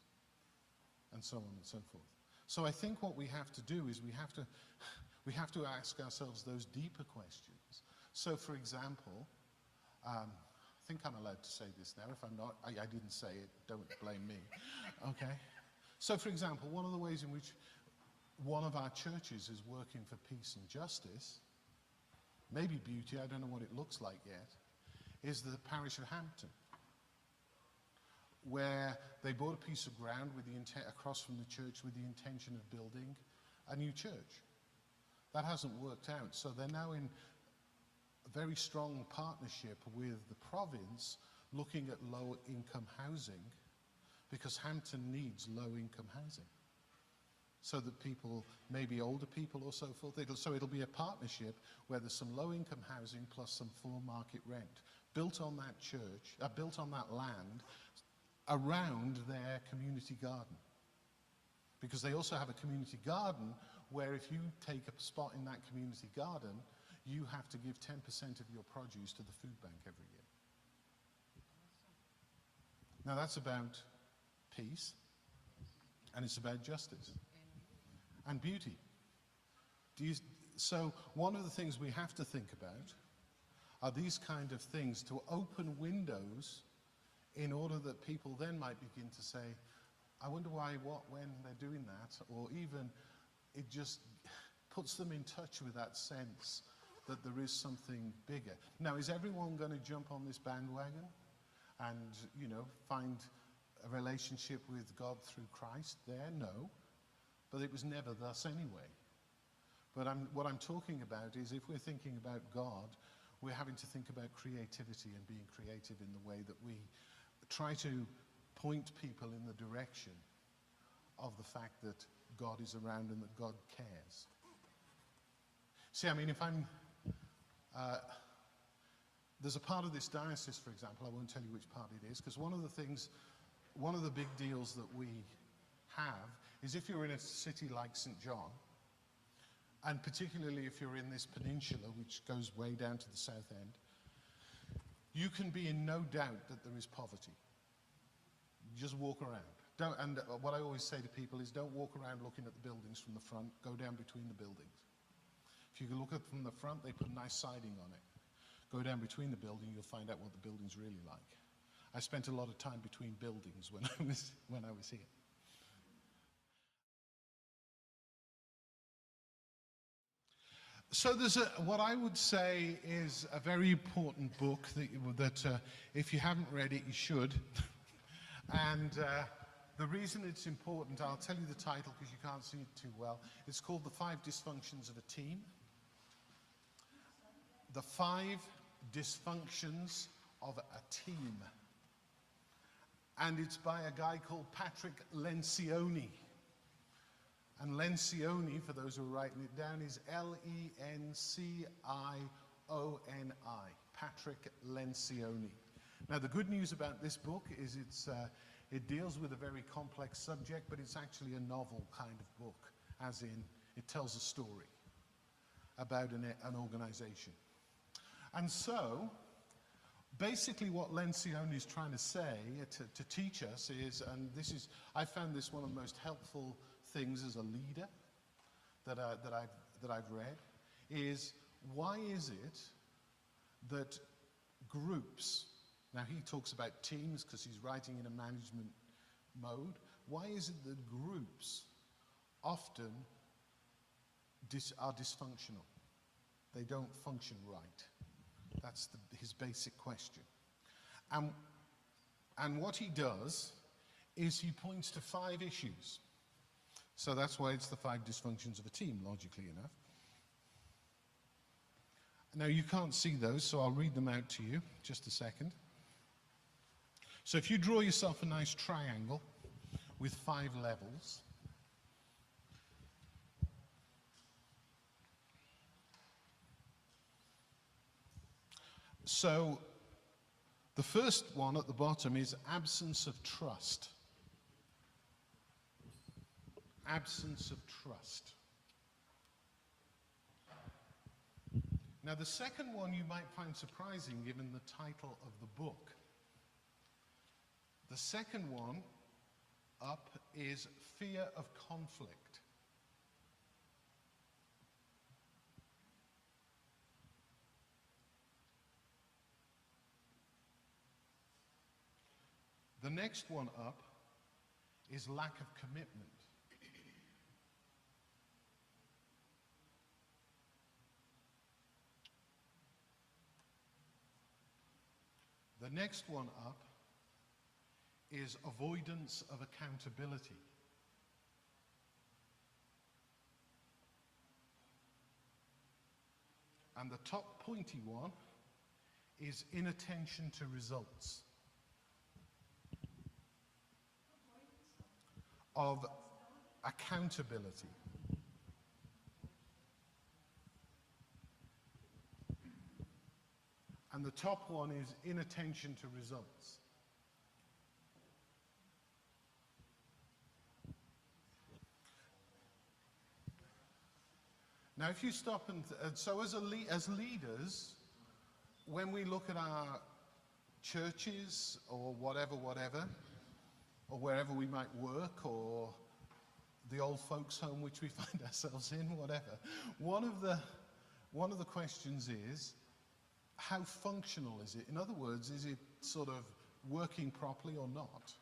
and so on and so forth. So I think what we have to do is we have to ask ourselves those deeper questions. So for example, I think I'm allowed to say this now. If I'm not, I didn't say it, don't blame me. Okay? So for example, one of the ways in which one of our churches is working for peace and justice, maybe beauty, I don't know what it looks like yet, is the parish of Hampton, where they bought a piece of ground with the across from the church with the intention of building a new church. That hasn't worked out, so they're now in a very strong partnership with the province looking at low-income housing, because Hampton needs low-income housing, so that people, maybe older people or so forth, so it'll be a partnership where there's some low-income housing plus some full market rent built on that church, built on that land around their community garden. Because they also have a community garden where if you take a spot in that community garden, you have to give 10% of your produce to the food bank every year. Now that's about peace, and it's about justice and beauty. So one of the things we have to think about are these kind of things, to open windows in order that people then might begin to say, I wonder why, what, when they're doing that, or even it just puts them in touch with that sense that there is something bigger. Now, is everyone going to jump on this bandwagon and, find a relationship with God through Christ there? No. But it was never thus anyway. But what I'm talking about is, if we're thinking about God, we're having to think about creativity and being creative in the way that we try to point people in the direction of the fact that God is around and that God cares. See, if there's a part of this diocese, for example, I won't tell you which part it is, because one of the big deals that we have is, if you're in a city like St. John, and particularly if you're in this peninsula, which goes way down to the south end, you can be in no doubt that there is poverty. You just walk around. And what I always say to people is, don't walk around looking at the buildings from the front, go down between the buildings. If you can look at from the front, they put nice siding on it. Go down between the building, you'll find out what the building's really like. I spent a lot of time between buildings when I was here. So there's what I would say is a very important book that if you haven't read it, you should. And the reason it's important, I'll tell you the title because you can't see it too well. It's called The 5 Dysfunctions of a Team. The 5 Dysfunctions of a Team. And it's by a guy called Patrick Lencioni. And Lencioni, for those who are writing it down, is Lencioni. Patrick Lencioni. Now, the good news about this book is it deals with a very complex subject, but it's actually a novel kind of book, as in it tells a story about an organization. And so, basically what Lencioni is trying to say, to teach us is, and I found this one of the most helpful things as a leader that I've read, is why is it that groups, now he talks about teams because he's writing in a management mode, why is it that groups often are dysfunctional? They don't function right. That's his basic question. And what he does is he points to 5 issues. So that's why it's the 5 dysfunctions of a team, logically enough. Now you can't see those, so I'll read them out to you. Just a second. So if you draw yourself a nice triangle with 5 levels, so the first one at the bottom is absence of trust. Absence of trust. Now the second one you might find surprising given the title of the book. The second one up is fear of conflict. The next one up is lack of commitment. The next one up is avoidance of accountability. And the top pointy one is inattention to results. Of accountability. And the top one is inattention to results. Now, if you stop and so as leaders, when we look at our churches or whatever, or wherever we might work, or the old folks' home which we find ourselves in, whatever, one of the questions is, how functional is it? In other words, is it sort of working properly or not?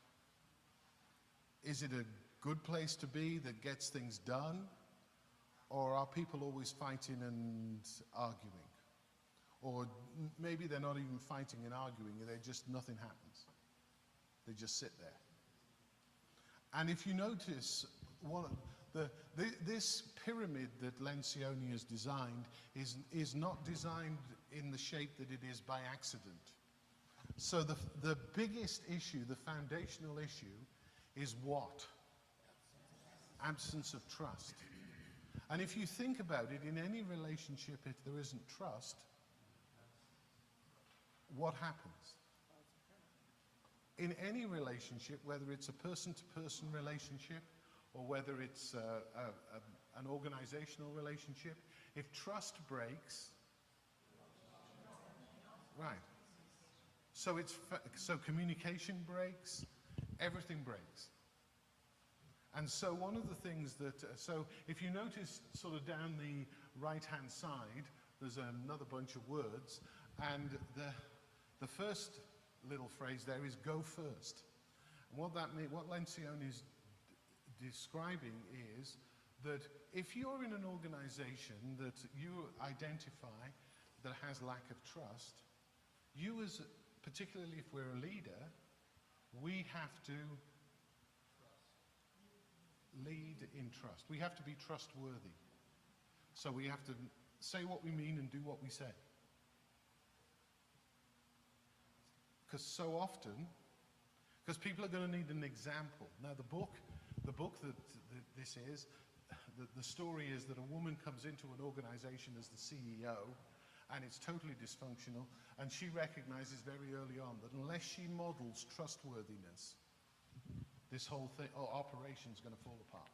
Is it a good place to be that gets things done? Or are people always fighting and arguing? Or maybe they're not even fighting and arguing, nothing happens. They just sit there. And if you notice, this pyramid that Lencioni has designed is not designed in the shape that it is by accident. So the biggest issue, the foundational issue, is what? Absence of trust. And if you think about it, in any relationship, if there isn't trust, what happens? In any relationship, whether it's a person-to-person relationship or whether it's an organizational relationship, if trust breaks, right. So communication breaks, everything breaks. And so one of the things that, so if you notice sort of down the right-hand side, there's another bunch of words, and the first little phrase there is go first. And what that means, what Lencioni is describing is that if you're in an organization that you identify that has lack of trust, you as, particularly if we're a leader, we have to lead in trust. We have to be trustworthy. So we have to say what we mean and do what we say. Because so often, because people are going to need an example. Now the book that this is, the story is that a woman comes into an organization as the CEO, and it's totally dysfunctional, and she recognizes very early on that unless she models trustworthiness, this whole thing, operation is going to fall apart.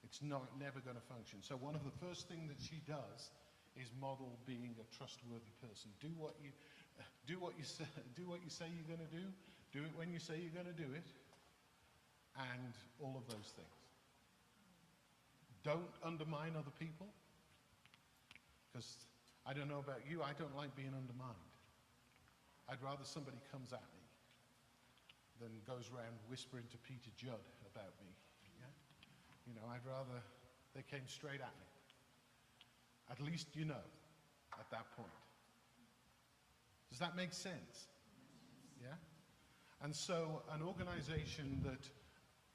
It's never going to function. So one of the first things that she does is model being a trustworthy person. Do what you say you're going to do. Do it when you say you're going to do it, and all of those things. Don't undermine other people, because I don't know about you, I don't like being undermined. I'd rather somebody comes at me than goes around whispering to Peter Judd about me. Yeah? You know, I'd rather they came straight at me. At least you know at that point. Does that make sense? Yeah? And so an organization that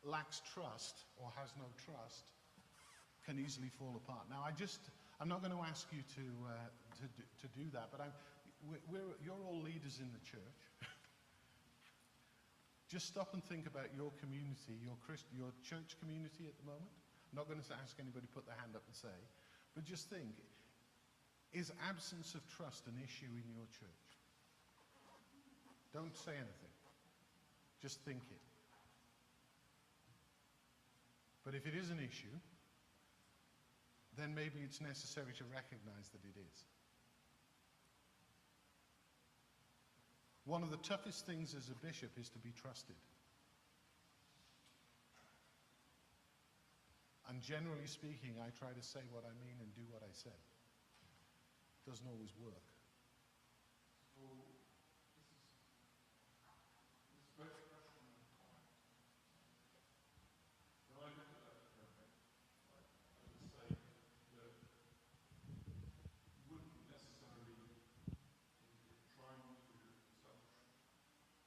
lacks trust or has no trust can easily fall apart. Now, I'm not going to ask you to do that, but you're all leaders in the church. Just stop and think about your community, your church community at the moment. I'm not going to ask anybody to put their hand up and say, but just think, is absence of trust an issue in your church? Don't say anything. Just think it. But if it is an issue, then maybe it's necessary to recognize that it is. One of the toughest things as a bishop is to be trusted. And generally speaking, I try to say what I mean and do what I say. Doesn't always work. So, this is very question and comment. When I look at that pyramid, I would say that you wouldn't necessarily, if you're trying to establish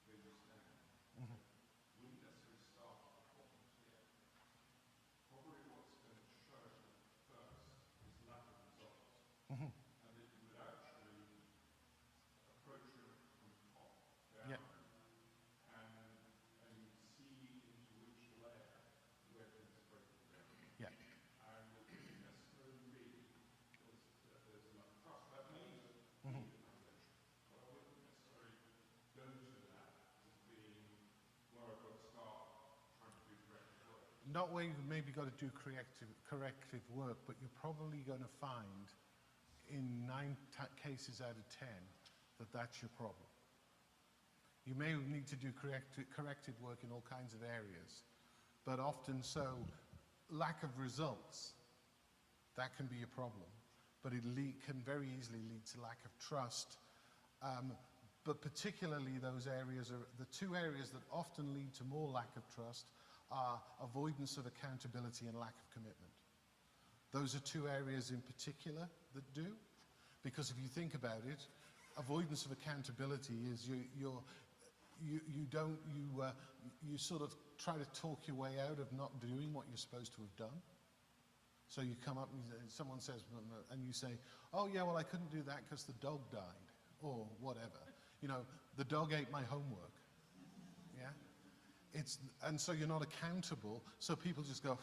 where you stand, wouldn't necessarily start at the bottom to the end. Probably what's going to show first is lack of results. And that you would actually approach it from the top down Yeah. and see into which layer where things are breaking down. Yeah. And it wouldn't necessarily be that there's enough trust. That may be an organization, but I wouldn't necessarily go to that as being where I've got to start trying to do corrective work. Not where you've maybe got to do corrective work, but you're probably going to find in 9 cases out of 10 that that's your problem. You may need to do corrective work in all kinds of areas, but often so, lack of results, that can be a problem. But it can very easily lead to lack of trust. But particularly those areas are, the two areas that often lead to more lack of trust are avoidance of accountability and lack of commitment. Those are two areas in particular that do, because if you think about it, avoidance of accountability is you sort of try to talk your way out of not doing what you're supposed to have done. So you come up and someone says, and you say, oh yeah, well I couldn't do that because the dog died, or whatever. You know, the dog ate my homework. Yeah? And so you're not accountable, so people just go,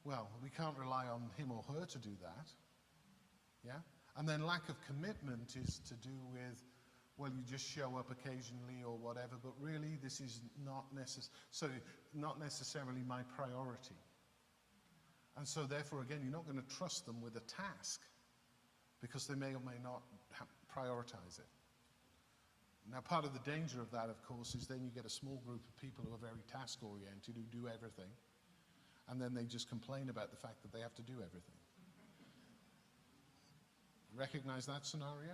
well, we can't rely on him or her to do that. Yeah? And then lack of commitment is to do with, well, you just show up occasionally or whatever, but really this is not necessarily my priority. And so therefore, again, you're not going to trust them with a task because they may or may not prioritize it. Now, part of the danger of that, of course, is then you get a small group of people who are very task-oriented, who do everything, and then they just complain about the fact that they have to do everything. Recognize that scenario? The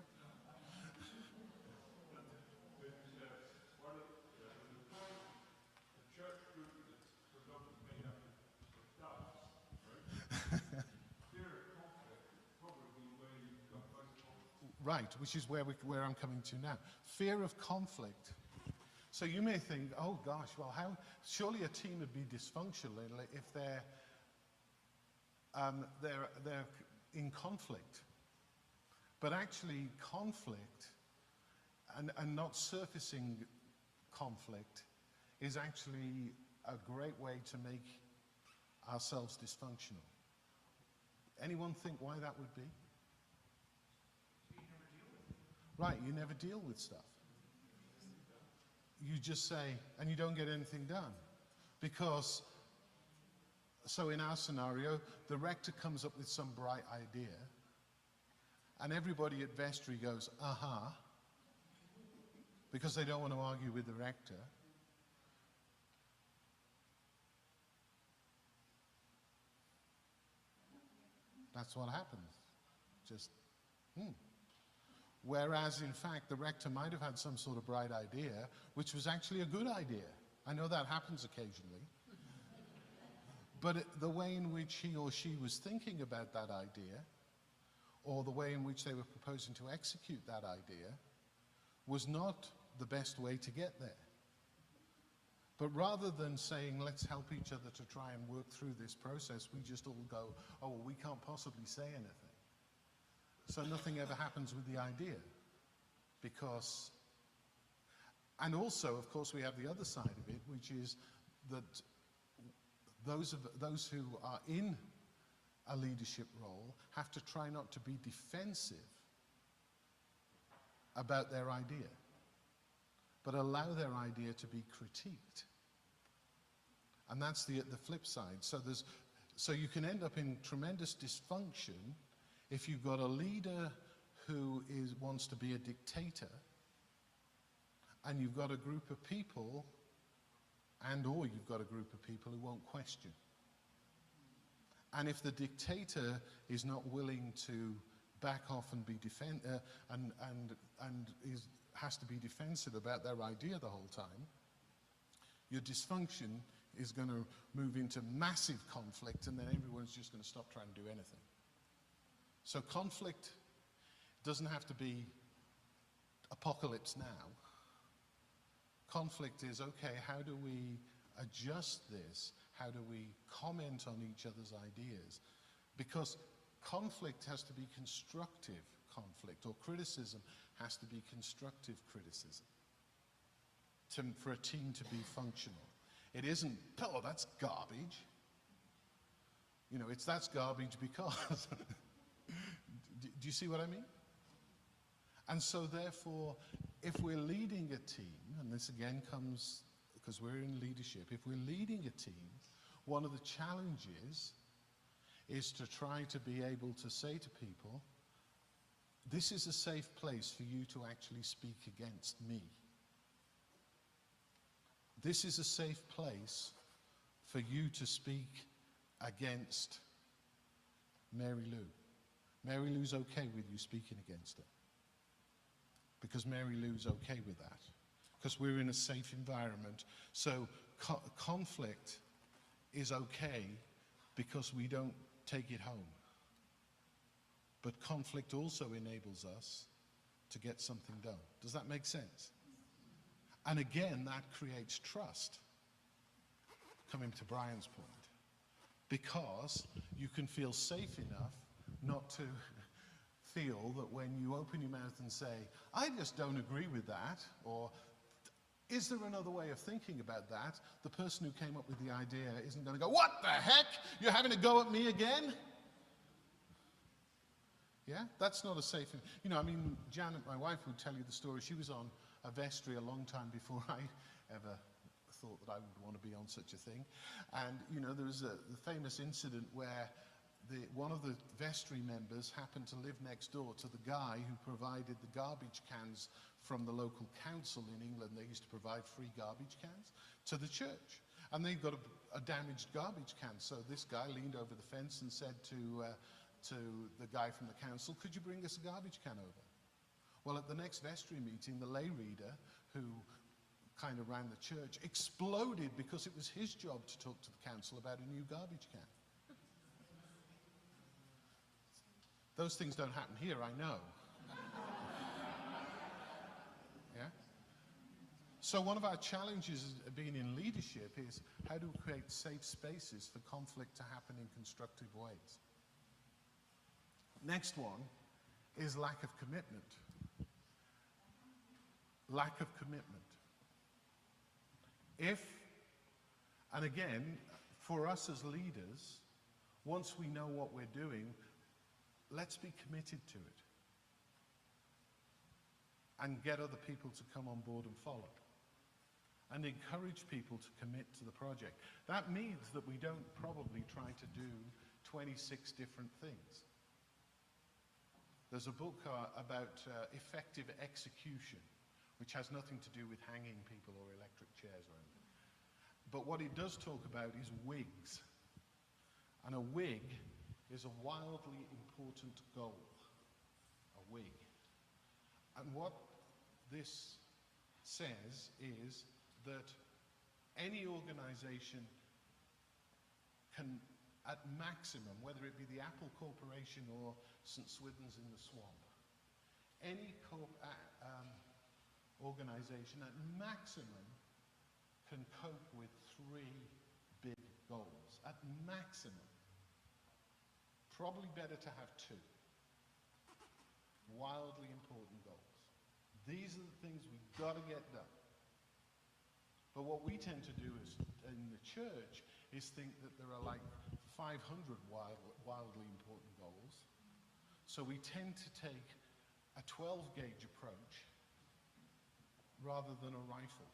church group that's predominantly made up of doves, right? Fear of conflict is probably where you've got most conflict. Right, which is where I'm coming to now. Fear of conflict. So you may think, oh gosh, well, surely a team would be dysfunctional if they're in conflict. But actually, conflict and not surfacing conflict is actually a great way to make ourselves dysfunctional. Anyone think why that would be? Right, you never deal with stuff. You just say, and you don't get anything done. Because, so in our scenario, the rector comes up with some bright idea, and everybody at vestry goes, aha, because they don't want to argue with the rector. That's what happens. Just, Whereas, in fact, the rector might have had some sort of bright idea, which was actually a good idea. I know that happens occasionally. But the way in which he or she was thinking about that idea, or the way in which they were proposing to execute that idea, was not the best way to get there. But rather than saying, let's help each other to try and work through this process, we just all go, oh, well, we can't possibly say anything. So nothing ever happens with the idea. Because, and also, of course, we have the other side of it, which is that those who are in a leadership role have to try not to be defensive about their idea, but allow their idea to be critiqued. And that's the flip side. So you can end up in tremendous dysfunction if you've got a leader who wants to be a dictator, and you've got a group of people, or you've got a group of people who won't question. And if the dictator is not willing to back off and be has to be defensive about their idea the whole time, your dysfunction is going to move into massive conflict, and then everyone's just going to stop trying to do anything. So conflict doesn't have to be apocalypse now. Conflict is, okay, how do we adjust this? How do we comment on each other's ideas? Because conflict has to be constructive conflict, or criticism has to be constructive criticism for a team to be functional. It isn't, oh, that's garbage. You know, that's garbage because. Do you see what I mean? And so therefore, if we're leading a team, and this again comes because we're in leadership, if we're leading a team, one of the challenges is to try to be able to say to people, this is a safe place for you to actually speak against me. This is a safe place for you to speak against Mary Lou. Mary Lou's okay with you speaking against her. Because Mary Lou's okay with that. Because we're in a safe environment. So conflict is okay because we don't take it home. But conflict also enables us to get something done. Does that make sense? And again, that creates trust. Coming to Brian's point. Because you can feel safe enough not to feel that when you open your mouth and say, I just don't agree with that, or is there another way of thinking about that, the person who came up with the idea isn't going to go, what the heck? You're having a go at me again? Yeah, that's not a safe, you know, I mean, Janet, my wife, would tell you the story. She was on a vestry a long time before I ever thought that I would want to be on such a thing. And, you know, there was the famous incident where one of the vestry members happened to live next door to the guy who provided the garbage cans from the local council in England. They used to provide free garbage cans to the church. And they got a damaged garbage can. So this guy leaned over the fence and said to the guy from the council, could you bring us a garbage can over? Well, at the next vestry meeting, the lay reader, who kind of ran the church, exploded because it was his job to talk to the council about a new garbage can. Those things don't happen here, I know. Yeah? So one of our challenges being in leadership is how do we create safe spaces for conflict to happen in constructive ways? Next one is lack of commitment. Lack of commitment. And again, for us as leaders, once we know what we're doing, let's be committed to it. and get other people to come on board and follow. And encourage people to commit to the project. That means that we don't probably try to do 26 different things. There's a book about effective execution, which has nothing to do with hanging people or electric chairs or anything. But what it does talk about is wigs. And a wig is a wildly important goal. A wig. And what this says is that any organization can, at maximum, whether it be the Apple Corporation or St. Swithin's in the Swamp, any organization at maximum can cope with 3 big goals. At maximum. Probably better to have 2. Wildly important goals. These are the things we've got to get done. But what we tend to do is, in the church, is think that there are like 500 wildly important goals. So we tend to take a 12-gauge approach rather than a rifle.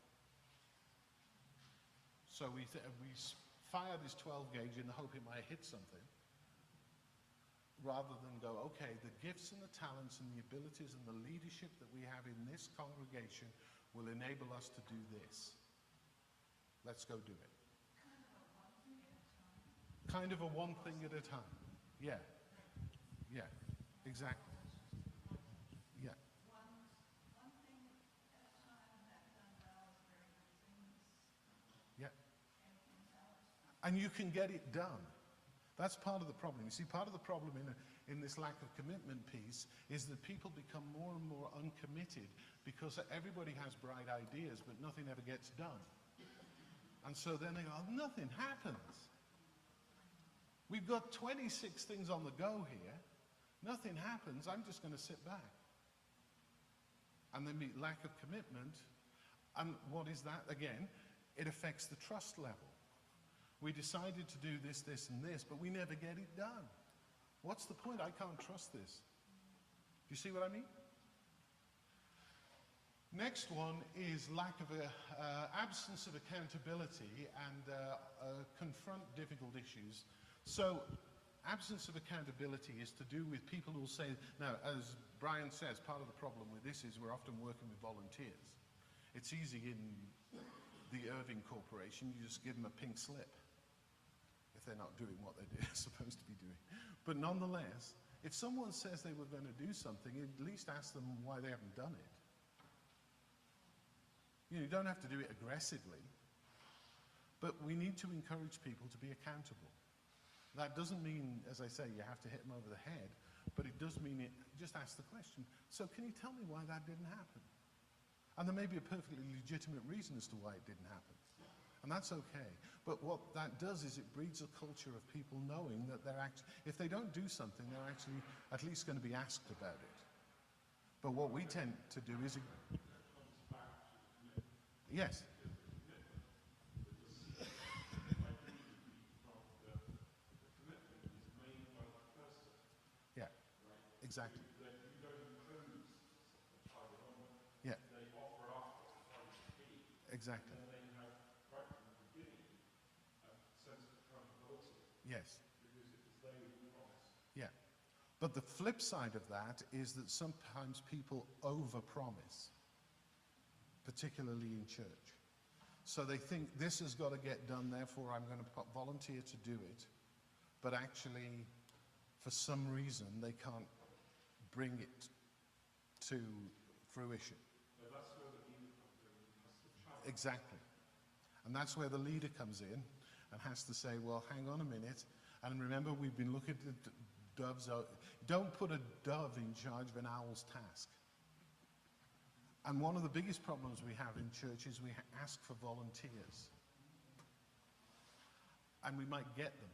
So we fire this 12-gauge in the hope it might hit something, rather than go, okay, the gifts and the talents and the abilities and the leadership that we have in this congregation will enable us to do this. Let's go do it. Kind of a one thing at a time. Yeah. Yeah, exactly. Yeah. Yeah. And you can get it done. That's part of the problem. You see, part of the problem in this lack of commitment piece is that people become more and more uncommitted because everybody has bright ideas, but nothing ever gets done. And so then they go, oh, nothing happens. We've got 26 things on the go here. Nothing happens. I'm just going to sit back. And then the lack of commitment. And what is that? Again, it affects the trust level. We decided to do this, this, and this, but we never get it done. What's the point? I can't trust this. Do you see what I mean? Next one is lack of absence of accountability and confront difficult issues. So absence of accountability is to do with people who will say, now, as Brian says, part of the problem with this is we're often working with volunteers. It's easy in the Irving Corporation, you just give them a pink slip if they're not doing what they're supposed to be doing. But nonetheless, if someone says they were going to do something, at least ask them why they haven't done it. You don't have to do it aggressively, but we need to encourage people to be accountable. That doesn't mean, as I say, you have to hit them over the head, but it does mean just ask the question, so can you tell me why that didn't happen? And there may be a perfectly legitimate reason as to why it didn't happen. And that's okay. But what that does is it breeds a culture of people knowing that they're actually, if they don't do something, they're actually at least going to be asked about it. But what we tend to do is, yes. Yeah, exactly. Yeah. Exactly. Yes. Yeah. But the flip side of that is that sometimes people overpromise, particularly in church. So they think this has got to get done, therefore I'm going to volunteer to do it. But actually, for some reason, they can't bring it to fruition. Exactly. And that's where the leader comes in and has to say, well, hang on a minute. And remember, we've been looking at doves. Don't put a dove in charge of an owl's task. And one of the biggest problems we have in church is we ask for volunteers. And we might get them.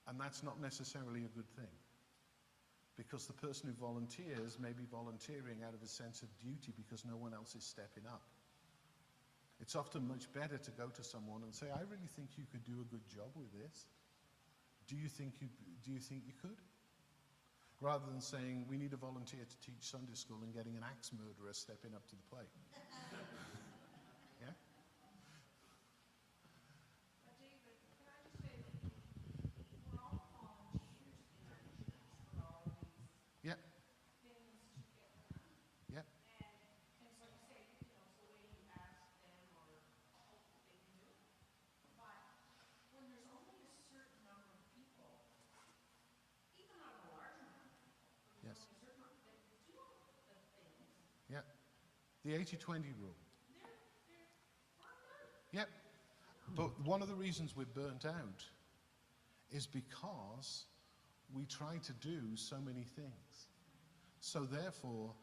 And that's not necessarily a good thing. Because the person who volunteers may be volunteering out of a sense of duty because no one else is stepping up. It's often much better to go to someone and say, I really think you could do a good job with this. Do you think you could? rather than saying we need a volunteer to teach Sunday school and getting an axe murderer stepping up to the plate. Yeah? But David, can I just say that we're all fallen teachers in our church for all of these Yeah, things to get done. yeah, And so you say, you know, it's the way you ask them or hope that they can do it. But when there's only a certain number of people, even not a large number of people, when yes, there's only a certain number that do the things, yeah. The 80-20 rule. they're far done. Yep. But one of the reasons we're burnt out is because we try to do so many things. So therefore,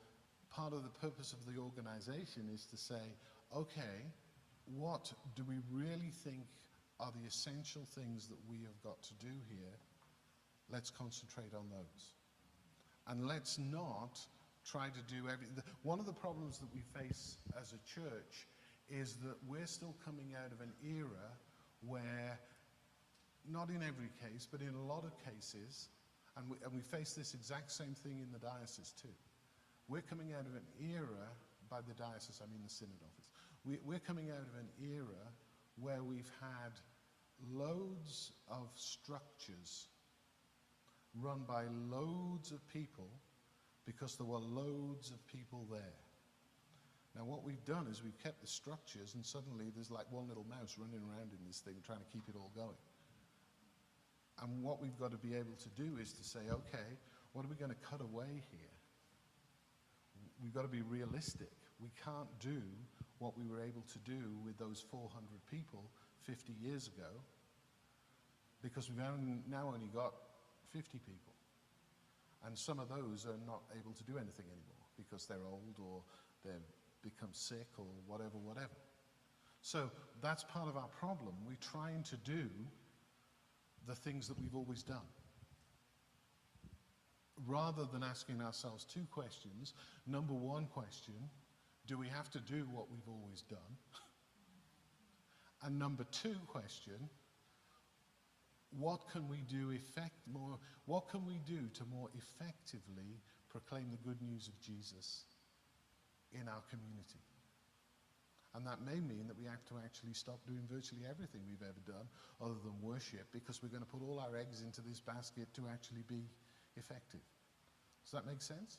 part of the purpose of the organization is to say, okay, what do we really think are the essential things that we have got to do here? Let's concentrate on those. And let's not try to do everything. One of the problems that we face as a church is that we're still coming out of an era where, not in every case, but in a lot of cases, and we face this exact same thing in the diocese too. We're coming out of an era, by the diocese I mean the synod office, we're coming out of an era where we've had loads of structures run by loads of people because there were loads of people there. Now what we've done is we've kept the structures and suddenly there's like one little mouse running around in this thing trying to keep it all going. And what we've got to be able to do is to say, okay, what are we going to cut away here? We've got to be realistic. We can't do what we were able to do with those 400 people 50 years ago because we've now only got 50 people. And some of those are not able to do anything anymore because they're old or they've become sick or whatever. So that's part of our problem. We're trying to do the things that we've always done. Rather than asking ourselves two questions. Number one question, do we have to do what we've always done? And number two question, what can we do what can we do to more effectively proclaim the good news of Jesus in our community? And that may mean that we have to actually stop doing virtually everything we've ever done other than worship because we're going to put all our eggs into this basket to actually be effective. Does that make sense?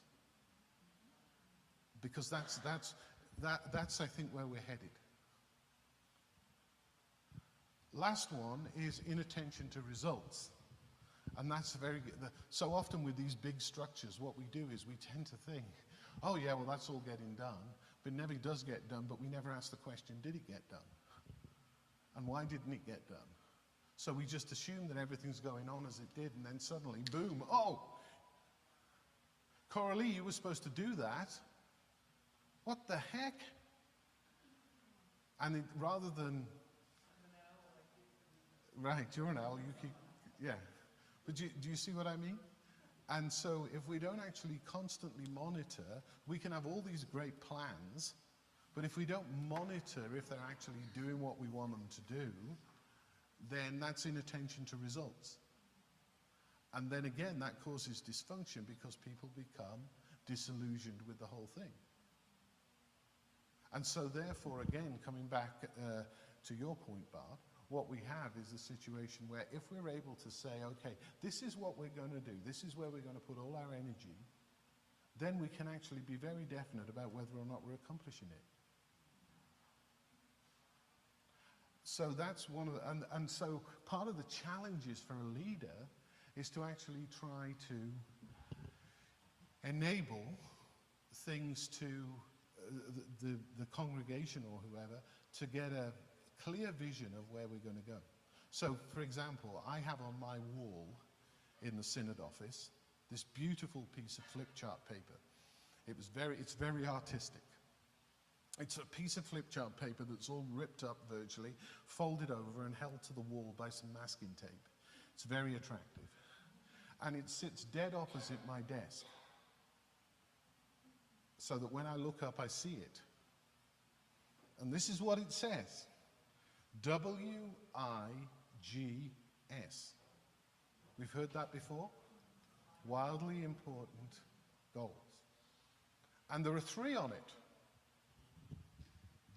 Because that's I think where we're headed. Last one is inattention to results. And that's very good. So often with these big structures, what we do is we tend to think, oh yeah, well that's all getting done, but it never does get done, but we never ask the question, did it get done? And why didn't it get done? So we just assume that everything's going on as it did, and then suddenly, boom, oh, Coralie, you were supposed to do that. What the heck? And rather than, right, you're an owl, you keep, yeah. But do you see what I mean? And so if we don't actually constantly monitor, we can have all these great plans, but if we don't monitor if they're actually doing what we want them to do, then that's inattention to results. And then again, that causes dysfunction because people become disillusioned with the whole thing. And so therefore, again, coming back to your point, Bart, what we have is a situation where if we're able to say, okay, this is what we're going to do, this is where we're going to put all our energy, then we can actually be very definite about whether or not we're accomplishing it. So that's one of the, and so part of the challenges for a leader is to actually try to enable things to the congregation or whoever to get a clear vision of where we're going to go. So, for example, I have on my wall in the synod office this beautiful piece of flip chart paper. It's very artistic. It's a piece of flip chart paper that's all ripped up virtually, folded over and held to the wall by some masking tape. It's very attractive. And it sits dead opposite my desk, so that when I look up, I see it. And this is what it says. WIGS. We've heard that before? wildly important goals. And there are 3 on it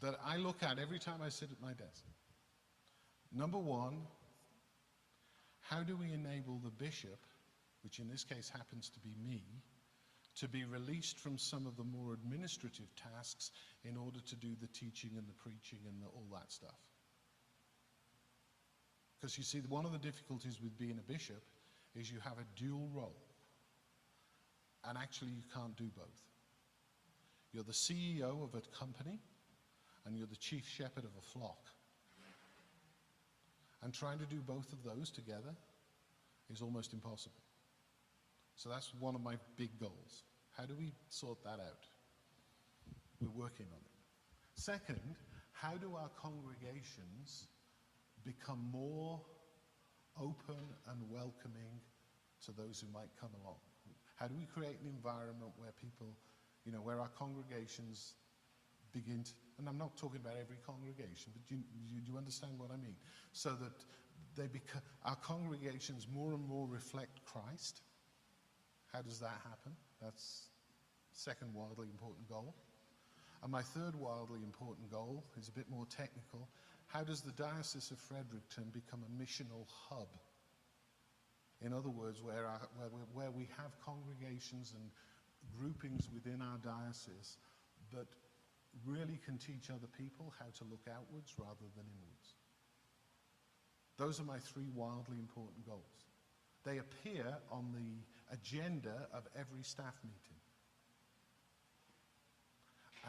that I look at every time I sit at my desk. Number 1, how do we enable the bishop, which in this case happens to be me, to be released from some of the more administrative tasks in order to do the teaching and the preaching and all that stuff? Because you see, one of the difficulties with being a bishop is you have a dual role. And actually you can't do both. You're the CEO of a company and you're the chief shepherd of a flock. And trying to do both of those together is almost impossible. So that's one of my big goals. How do we sort that out? We're working on it. Second, how do our congregations become more open and welcoming to those who might come along? How do we create an environment where people, where our congregations begin to, and I'm not talking about every congregation, but you understand what I mean? So that our congregations more and more reflect Christ. How does that happen? That's second wildly important goal. And my third wildly important goal is a bit more technical. How does the Diocese of Fredericton become a missional hub? In other words, where we have congregations and groupings within our diocese that really can teach other people how to look outwards rather than inwards. Those are my 3 wildly important goals. They appear on the agenda of every staff meeting.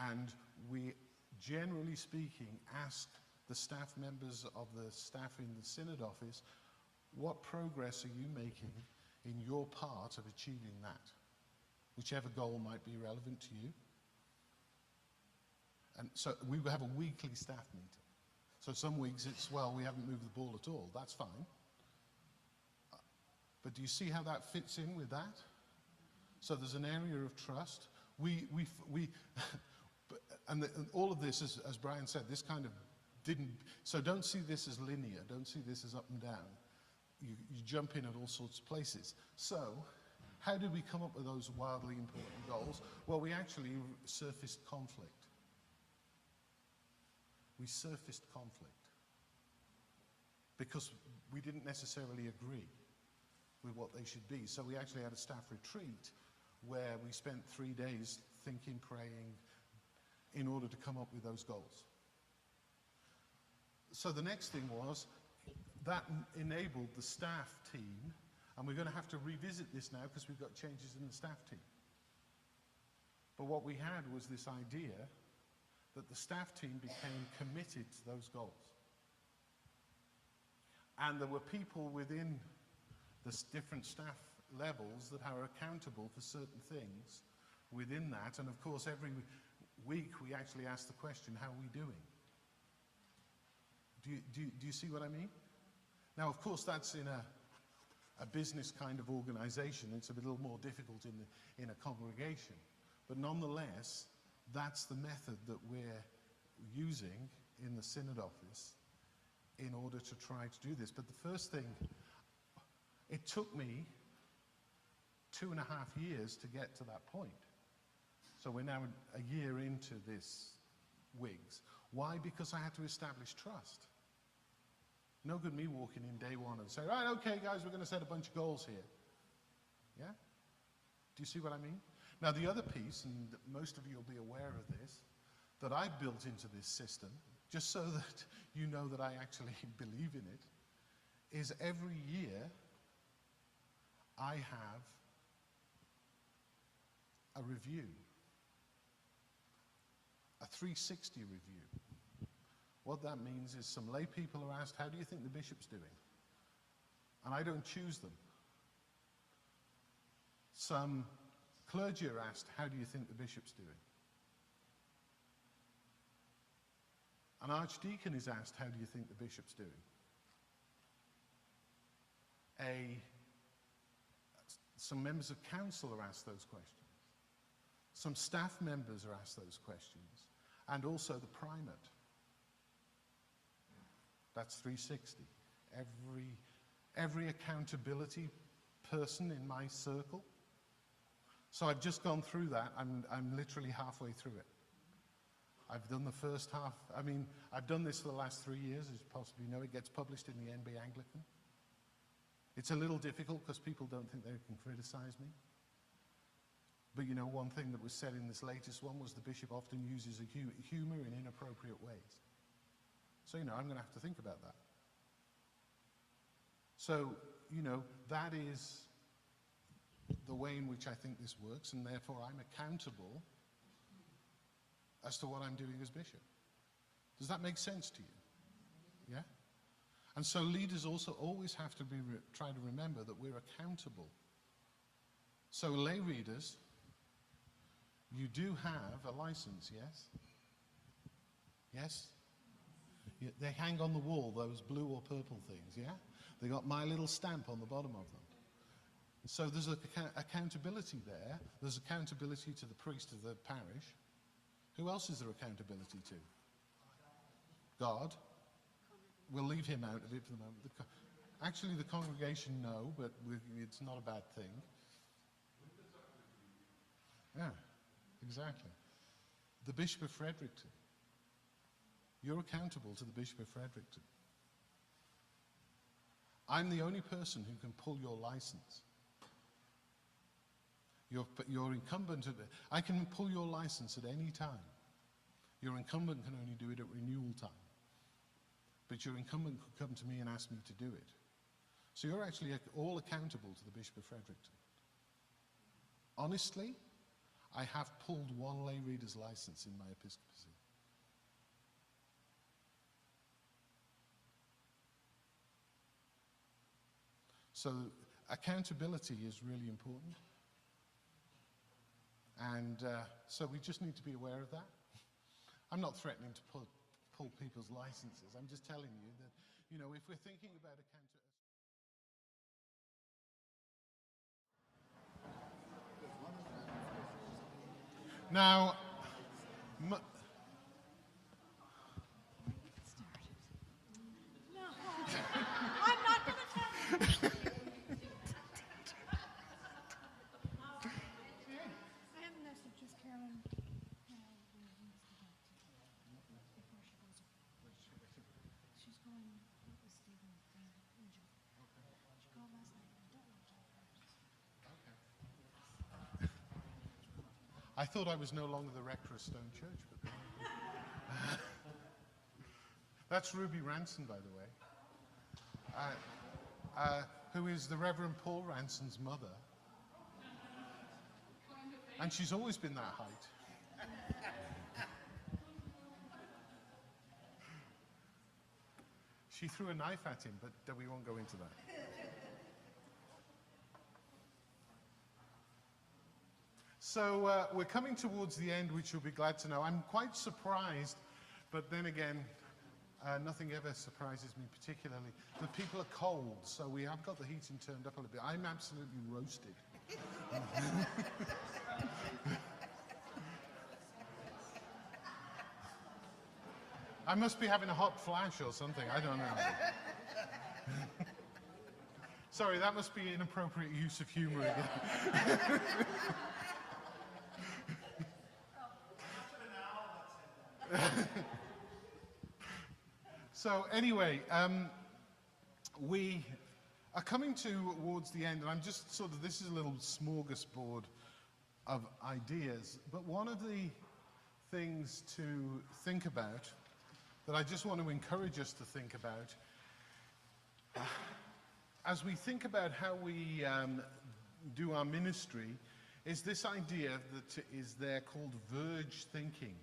And we, generally speaking, ask the staff members of the staff in the Synod office, what progress are you making in your part of achieving that? Whichever goal might be relevant to you. And so we have a weekly staff meeting. So some weeks it's, well, we haven't moved the ball at all. That's fine. But do you see how that fits in with that? So there's an area of trust. And all of this, as Brian said, this kind of didn't, so don't see this as linear. Don't see this as up and down. You jump in at all sorts of places. So how did we come up with those wildly important goals? Well, we actually surfaced conflict. We surfaced conflict because we didn't necessarily agree with what they should be. So we actually had a staff retreat where we spent 3 days thinking, praying, in order to come up with those goals. So the next thing was, that enabled the staff team, and we're going to have to revisit this now because we've got changes in the staff team. But what we had was this idea that the staff team became committed to those goals. And there were people within the different staff levels that are accountable for certain things within that. And of course, every week we actually ask the question, how are we doing? Do you see what I mean? Now, of course, that's in a business kind of organization. It's a little more difficult in a congregation. But nonetheless, that's the method that we're using in the Synod office in order to try to do this. But the first thing, it took me 2.5 years to get to that point. So we're now a year into this WIGS. Why? Because I had to establish trust. No good me walking in day one and say, right, okay, guys, we're going to set a bunch of goals here. Yeah? Do you see what I mean? Now, the other piece, and most of you will be aware of this, that I built into this system, just so that you know that I actually believe in it, is every year I have a review, a 360 review. What that means is some lay people are asked, how do you think the bishop's doing? And I don't choose them. Some clergy are asked, how do you think the bishop's doing? An archdeacon is asked, how do you think the bishop's doing? Some members of council are asked those questions. Some staff members are asked those questions. And also the primate. That's 360. Every accountability person in my circle. So I've just gone through that. I'm literally halfway through it. I've done the first half. I mean, I've done this for the last 3 years, as you possibly know. It gets published in the NB Anglican. It's a little difficult because people don't think they can criticize me. But you know, one thing that was said in this latest one was the bishop often uses humor in inappropriate ways. So, you know, I'm going to have to think about that. So, you know, that is the way in which I think this works, and therefore I'm accountable as to what I'm doing as bishop. Does that make sense to you? Yeah? And so leaders also always have to try to remember that we're accountable. So lay readers, you do have a license, yes? Yes? Yeah, they hang on the wall, those blue or purple things, yeah? They got my little stamp on the bottom of them. So there's accountability there. There's accountability to the priest of the parish. Who else is there accountability to? God. We'll leave him out of it for the moment. Actually, the congregation, no, but it's not a bad thing. Yeah, exactly. The Bishop of Fredericton. You're accountable to the Bishop of Fredericton. I'm the only person who can pull your license. You're incumbent. I can pull your license at any time. Your incumbent can only do it at renewal time. But your incumbent could come to me and ask me to do it. So you're actually all accountable to the Bishop of Fredericton. Honestly, I have pulled one lay reader's license in my episcopacy. So accountability is really important. And so we just need to be aware of that. I'm not threatening to pull people's licenses. I'm just telling you that, you know, if we're thinking about accountability. Now, I'm not going to tell you. I have a message, just Carolyn. Before she goes, she's going with Stephen and Angel. She called last night. I don't want to tell her. I thought I was no longer the rector of Stone Church, but that's Ruby Ranson, by the way, who is the Reverend Paul Ranson's mother, and she's always been that height. She threw a knife at him, but we won't go into that. So we're coming towards the end, which you'll be glad to know. I'm quite surprised, but then again, nothing ever surprises me particularly. The people are cold, so we have got the heating turned up a little bit. I'm absolutely roasted. I must be having a hot flash or something, I don't know. Sorry, that must be inappropriate use of humor again. So anyway, we are coming towards the end, and I'm just sort of, this is a little smorgasbord of ideas, but one of the things to think about that I just want to encourage us to think about as we think about how we do our ministry is this idea that is there called verge thinking.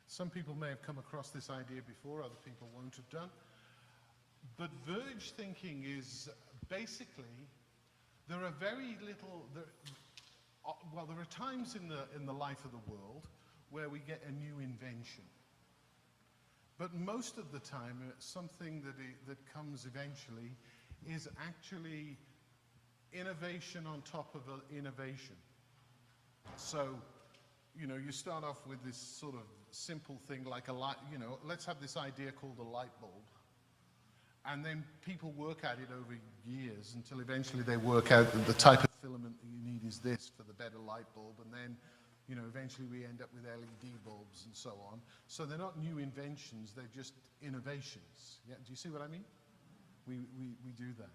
Some people may have come across this idea before, other people won't have done. But verge thinking is basically, there are very little, there are times in the life of the world where we get a new invention. But most of the time, something that comes eventually is actually innovation on top of innovation. So, you know, you start off with this sort of simple thing like a light, you know, let's have this idea called a light bulb. And then people work at it over years until eventually they work out that the type of filament that you need is this for the better light bulb. And then, you know, eventually we end up with LED bulbs and so on. So they're not new inventions, they're just innovations. Yeah, do you see what I mean? We do that.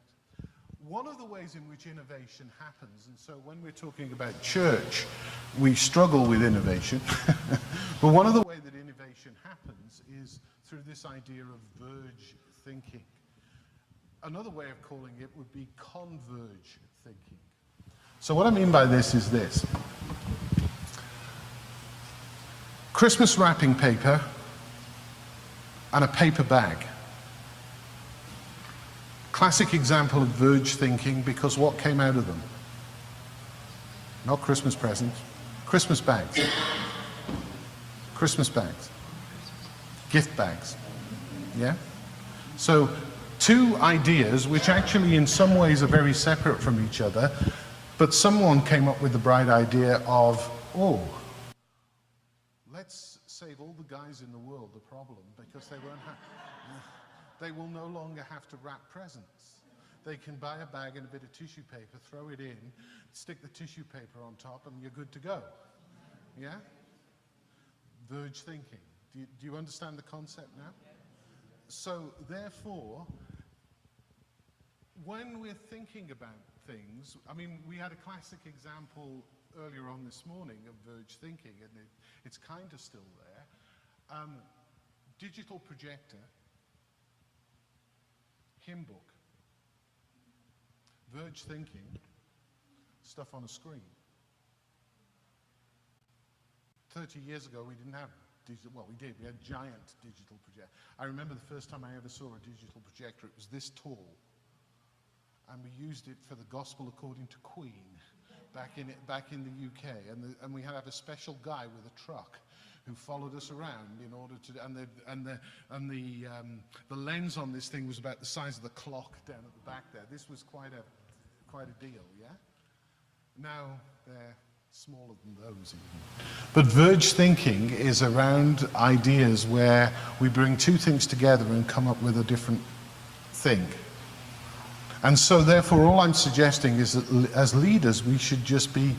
One of the ways in which innovation happens, and so when we're talking about church, we struggle with innovation, but one of the ways that innovation happens is through this idea of verge thinking. Another way of calling it would be converge thinking. So what I mean by this is this. Christmas wrapping paper and a paper bag. Classic example of verge thinking, because what came out of them? Not Christmas presents, Christmas bags. Christmas bags. Gift bags. Yeah? So, two ideas which actually in some ways are very separate from each other, but someone came up with the bright idea of, oh, let's save all the guys in the world the problem, because they will no longer have to wrap presents. They can buy a bag and a bit of tissue paper, throw it in, stick the tissue paper on top, and you're good to go. Yeah? Verge thinking. Do you understand the concept now? So, therefore, when we're thinking about things, I mean, we had a classic example earlier on this morning of verge thinking, and it's kind of still there. Digital projector, hymn book, verge thinking, stuff on a screen. 30 years ago, we didn't have digital, well, we did, we had giant digital projector. I remember the first time I ever saw a digital projector, it was this tall. And we used it for the Gospel According to Queen back in the UK. And we had to have a special guy with a truck who followed us around in order to, the lens on this thing was about the size of the clock down at the back there. This was quite a deal, yeah? Now they're smaller than those even. But verge thinking is around ideas where we bring two things together and come up with a different thing. And so therefore all I'm suggesting is that as leaders we should just be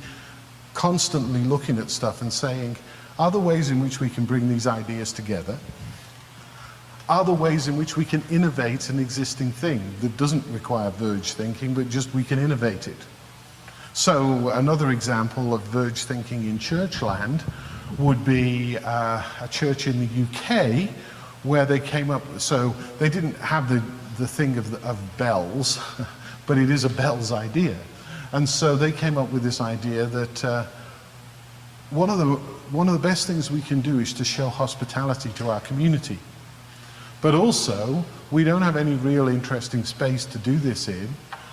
constantly looking at stuff and saying, are there ways in which we can bring these ideas together? Are there ways in which we can innovate an existing thing that doesn't require verge thinking, but just we can innovate it? So another example of verge thinking in churchland would be a church in the UK where they came up, so they didn't have the thing of bells, but it is a bells idea. And so they came up with this idea that one of the best things we can do is to show hospitality to our community. But also, we don't have any real interesting space to do this in.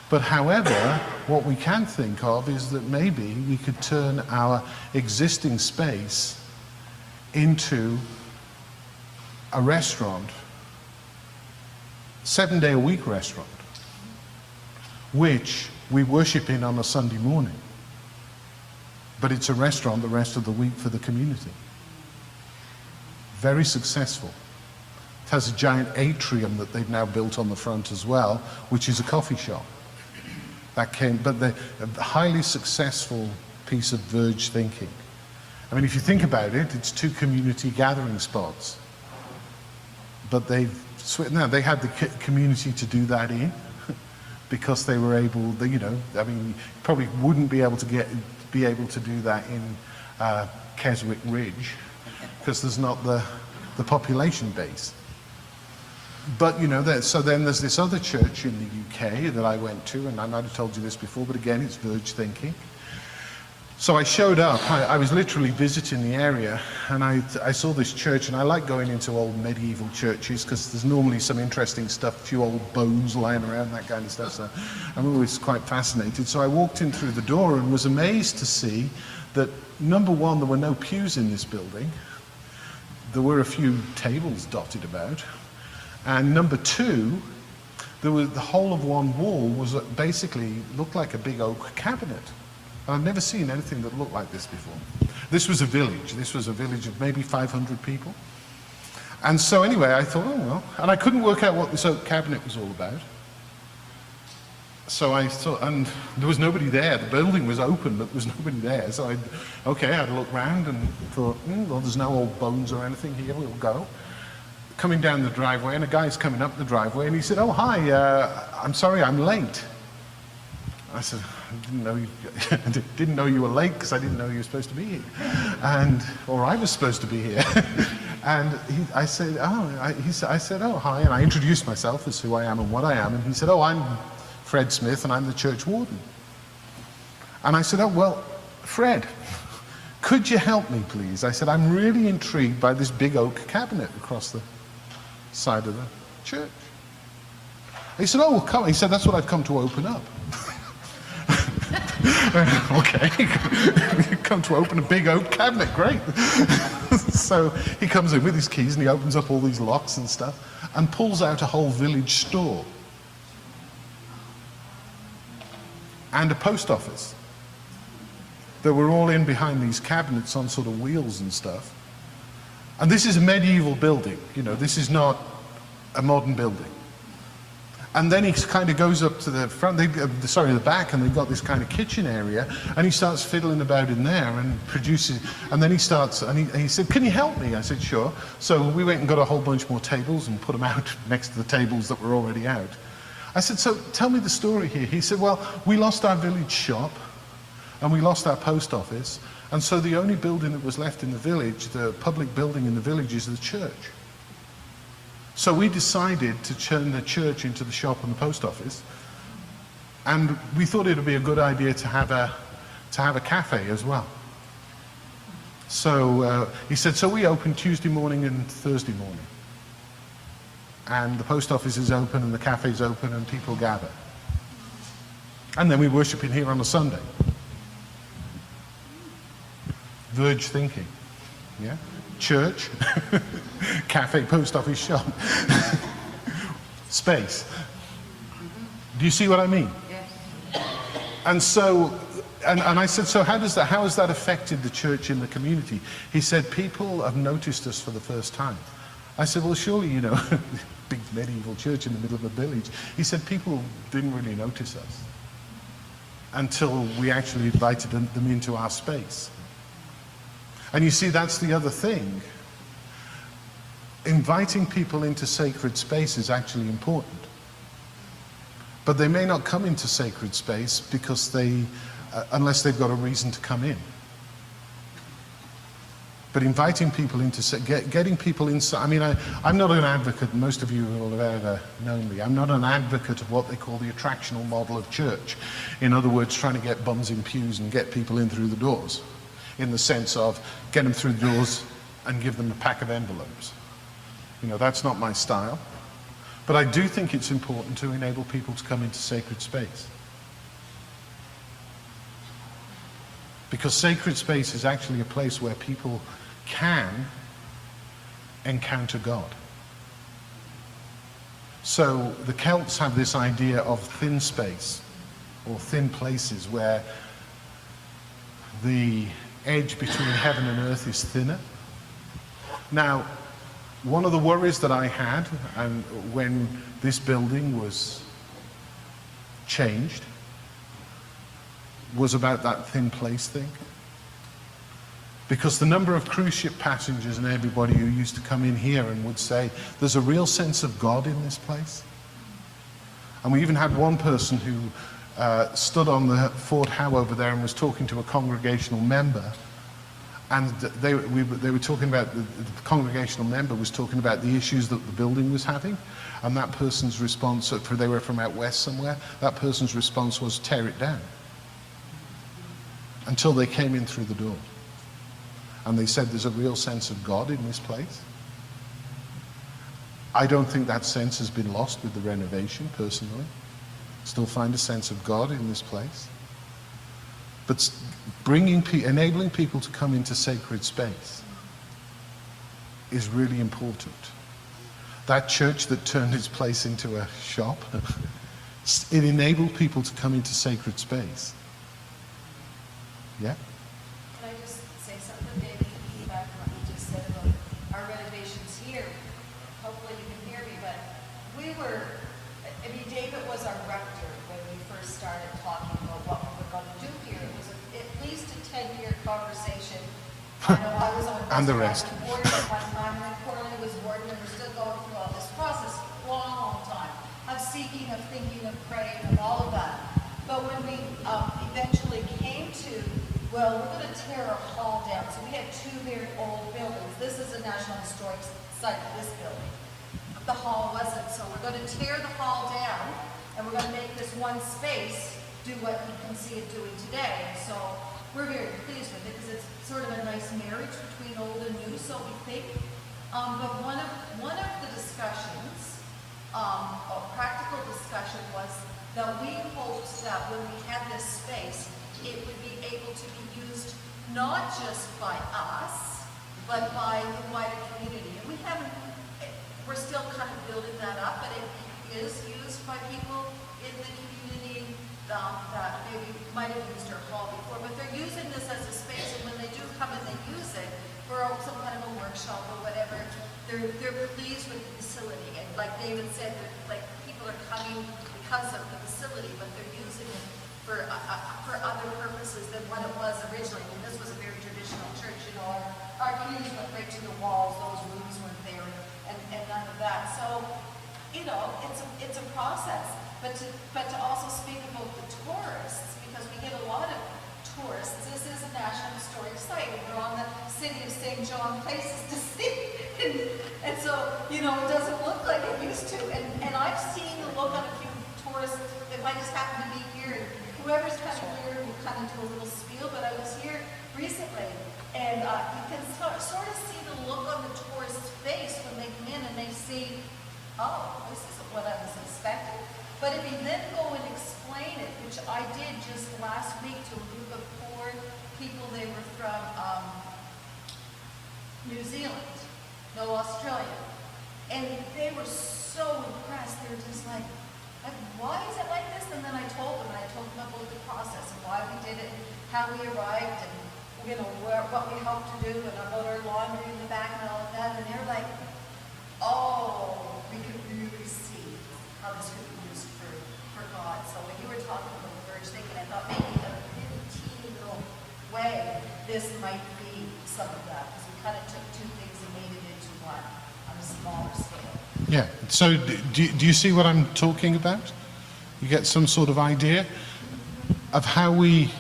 But however, what we can think of is that maybe we could turn our existing space into a restaurant, 7-day-a-week restaurant, which we worship in on a Sunday morning. But it's a restaurant the rest of the week for the community. Very successful. It has a giant atrium that they've now built on the front as well, which is a coffee shop. But a highly successful piece of verge thinking. I mean, if you think about it, it's two community gathering spots. But they had the community to do that in, because they were able, you probably wouldn't be able to do that in Keswick Ridge, because there's not the population base. But so then there's this other church in the UK that I went to, and I might have told you this before, but again, it's verge thinking. So I showed up, I was literally visiting the area, and I saw this church, and I like going into old medieval churches because there's normally some interesting stuff, a few old bones lying around, that kind of stuff, so I'm always quite fascinated. So I walked in through the door and was amazed to see that, number one, there were no pews in this building. There were a few tables dotted about. And number two, the whole of one wall was basically looked like a big oak cabinet. And I've never seen anything that looked like this before. This was a village. This was a village of maybe 500 people. And so anyway, I thought, oh well, and I couldn't work out what this oak cabinet was all about. So I thought, and there was nobody there. The building was open, but there was nobody there. So I had a look round and thought, well, there's no old bones or anything here. We'll go. Coming down the driveway, and a guy's coming up the driveway, and he said, "Oh, hi. I'm sorry, I'm late." I said, I didn't know you were late because I didn't know you were supposed to be here, or I was supposed to be here. And I said, "Oh, hi," and I introduced myself as who I am and what I am, and he said, "Oh, I'm Fred Smith, and I'm the church warden." And I said, "Oh, well, Fred, could you help me, please?" I said, "I'm really intrigued by this big oak cabinet across the side of the church." He said, "Oh, well, come." He said, "That's what I've come to open up." Okay, come to open a big oak cabinet, great. So he comes in with his keys and he opens up all these locks and stuff and pulls out a whole village store and a post office that were all in behind these cabinets on sort of wheels and stuff. And this is a medieval building, you know, this is not a modern building. And then he kind of goes up to the front, the back, and they've got this kind of kitchen area, and he starts fiddling about in there and produces, and then he starts, and he said, "Can you help me?" I said, "Sure." So we went and got a whole bunch more tables and put them out next to the tables that were already out. I said, "So tell me the story here." He said, "Well, we lost our village shop, and we lost our post office, and so the only building that was left in the village, the public building in the village, is the church. So we decided to turn the church into the shop and the post office, and we thought it would be a good idea to have a cafe as well." So he said, "So we open Tuesday morning and Thursday morning, and the post office is open and the cafe is open and people gather, and then we worship in here on a Sunday." Verge thinking, yeah? Church, cafe, post office, shop, space. Do you see what I mean? Yes. And so, and I said, "So how has that affected the church in the community?" He said, "People have noticed us for the first time." I said, "Well, surely, you know, big medieval church in the middle of a village." He said, "People didn't really notice us until we actually invited them into our space." And you see, that's the other thing. Inviting people into sacred space is actually important. But they may not come into sacred space because unless they've got a reason to come in. But inviting people into, getting people inside, I mean, I'm not an advocate, most of you will have ever known me, I'm not an advocate of what they call the attractional model of church. In other words, trying to get bums in pews and get people in through the doors, in the sense of get them through the doors and give them a pack of envelopes. You know, that's not my style. But I do think it's important to enable people to come into sacred space. Because sacred space is actually a place where people can encounter God. So the Celts have this idea of thin space, or thin places, where the edge between heaven and earth is thinner. Now, one of the worries that I had, and when this building was changed, was about that thin place thing. Because the number of cruise ship passengers and everybody who used to come in here and would say, "There's a real sense of God in this place." And we even had one person who stood on the Fort Howe over there and was talking to a congregational member, and they were talking about, the congregational member was talking about the issues that the building was having, and that person's response, they were from out west somewhere, that person's response was, "Tear it down," until they came in through the door. And they said, "There's a real sense of God in this place." I don't think that sense has been lost with the renovation, personally. Still find a sense of God in this place. But enabling people to come into sacred space is really important. That church that turned its place into a shop, it enabled people to come into sacred space. Yeah? Can I just say something, David, back on what you just said about our renovations here? were, I mean, David was our rector when we first started talking about what we were going to do here. It was at least a 10-year conversation. I know I was on And the rest. board at one time, and then Corley was warden, and we're still going through all this process, long, long time, of seeking, of thinking, of praying, of all of that. But when we eventually came to, well, we're going to tear our hall down. So we had two very old buildings. This is a National Historic Site, this building. The hall wasn't, so we're going to tear the hall down, and we're going to make this one space do what you can see it doing today. And so we're very pleased with it because it's sort of a nice marriage between old and new, so we think. But one of the discussions, a practical discussion, was that we hoped that when we had this space, it would be able to be used not just by us, but by the wider community. And we haven't, we're still kind of building that up, but it is used by people in the community that maybe might have used our hall before, but they're using this as a space, and when they do come and they use it for some kind of a workshop or whatever, they're pleased with the facility. And like David said, like people are coming because of the facility, but they're using it for other purposes than what it was originally. I mean, this was a very traditional church, you know, our pews went right to the walls, those rooms weren't there, and none of that. So, you know, it's a process. But to also speak about the tourists, because we get a lot of tourists. This is a National Historic Site, and we're on the City of St. John places to see. And so, you know, it doesn't look like it used to. And I've seen the look on a few tourists that might just happen to be here, and whoever's kind of here will kind of do a little spiel, but I was here recently, and you can sort of see the look on the tourist's face when they come in and they see, oh, this isn't what I was expecting. But if you then go and explain it, which I did just last week to a group of 4 people, they were from New Zealand, no, Australia, and they were so impressed. They were just like, why is it like this? And then I told them about the process and why we did it, how we arrived, and you know what we hoped to do, and about our laundry in the back and all of that. And they're like, oh, we could really see how this could be used for God. So when you were talking about the Verge thinking, I thought maybe in a really teeny little way, this might be some of that, because we kind of took 2 things and made it into one on a smaller scale. Yeah, so do you see what I'm talking about? You get some sort of idea of how we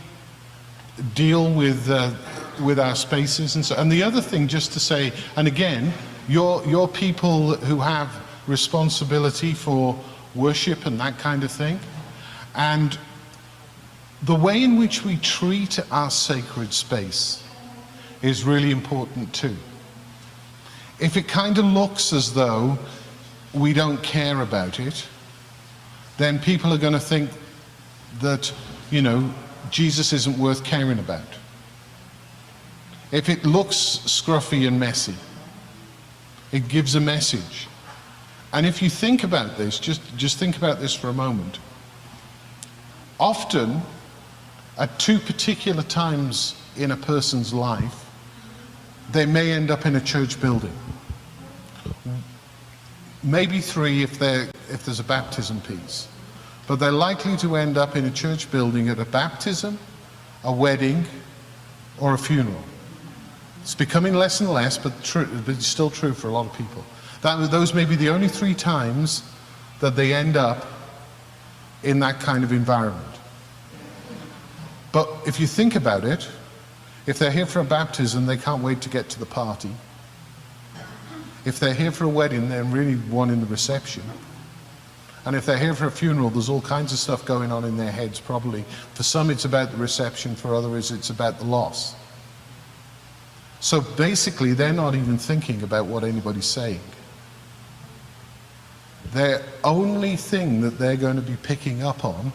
deal with our spaces and so. And the other thing, just to say, and again, you're people who have responsibility for worship and that kind of thing, and the way in which we treat our sacred space is really important too. If it kind of looks as though we don't care about it, then people are going to think that, you know, Jesus isn't worth caring about. If it looks scruffy and messy, it gives a message. And if you think about this, just think about this for a moment. Often, at 2 particular times in a person's life, they may end up in a church building. Maybe 3 if there's a baptism piece. But they're likely to end up in a church building at a baptism, a wedding, or a funeral. It's becoming less and less, but it's still true for a lot of people. Those may be the only 3 times that they end up in that kind of environment. But if you think about it, if they're here for a baptism, they can't wait to get to the party. If they're here for a wedding, they're really wanting the reception. And if they're here for a funeral, there's all kinds of stuff going on in their heads probably. For some it's about the reception, for others it's about the loss. So basically they're not even thinking about what anybody's saying. The only thing that they're going to be picking up on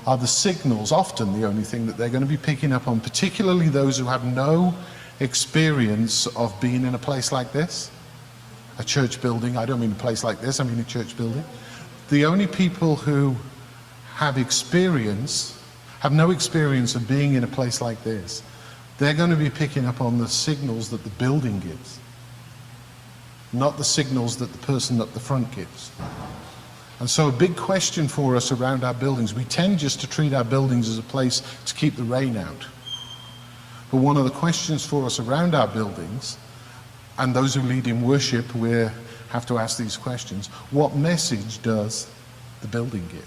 are the signals, often the only thing that they're going to be picking up on, particularly those who have no experience of being in a place like this, a church building. I don't mean a place like this, I mean a church building. The only people who have no experience of being in a place like this, they're going to be picking up on the signals that the building gives, not the signals that the person at the front gives. And so a big question for us around our buildings, we tend just to treat our buildings as a place to keep the rain out. But one of the questions for us around our buildings, and those who lead in worship, we have to ask these questions. What message does the building give?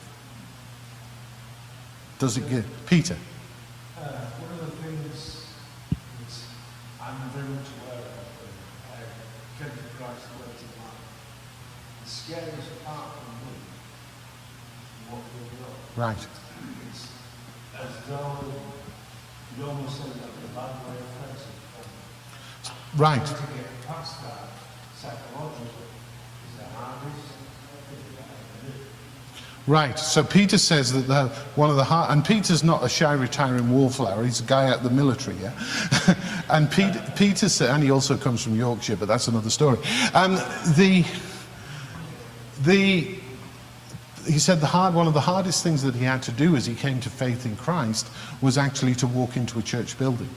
Does it give? Peter? One of the things that I'm very much aware of when I came to Christ late in life, the scariest part for me is what we know. Right. It's as though you almost say that the bad way of phrasing. Right. To get past that psychologically is the hardest thing that I can do. Right. So Peter says that one of the hard, and Peter's not a shy retiring wallflower, he's a guy out of the military, yeah? And Peter said, and he also comes from Yorkshire, but that's another story. He said one of the hardest things that he had to do as he came to faith in Christ was actually to walk into a church building.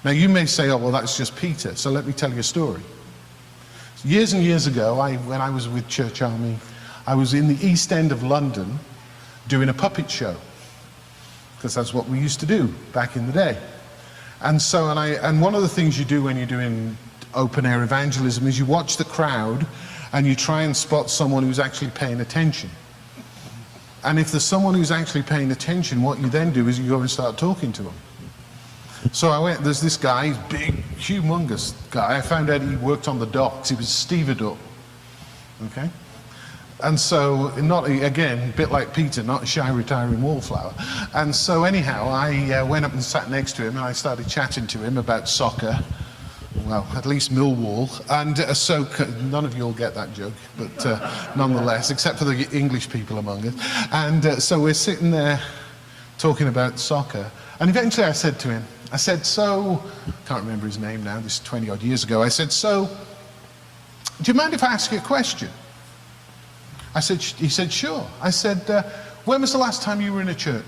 Now you may say, oh, well, that's just Peter. So let me tell you a story. Years and years ago, when I was with Church Army, I was in the East End of London doing a puppet show, because that's what we used to do back in the day. And so, and one of the things you do when you're doing open air evangelism is you watch the crowd and you try and spot someone who's actually paying attention. And if there's someone who's actually paying attention, what you then do is you go and start talking to them. So there's this guy, he's big, humongous guy. I found out he worked on the docks. He was a stevedore, okay? And so, again, a bit like Peter, not a shy retiring wallflower. And so anyhow, I went up and sat next to him and I started chatting to him about soccer. Well, at least Millwall. And so, none of you will get that joke, but nonetheless, except for the English people among us. And so we're sitting there talking about soccer. And eventually I said to him, so, can't remember his name now, this is 20 odd years ago. I said, so, do you mind if I ask you a question? He said, sure. I said, when was the last time you were in a church?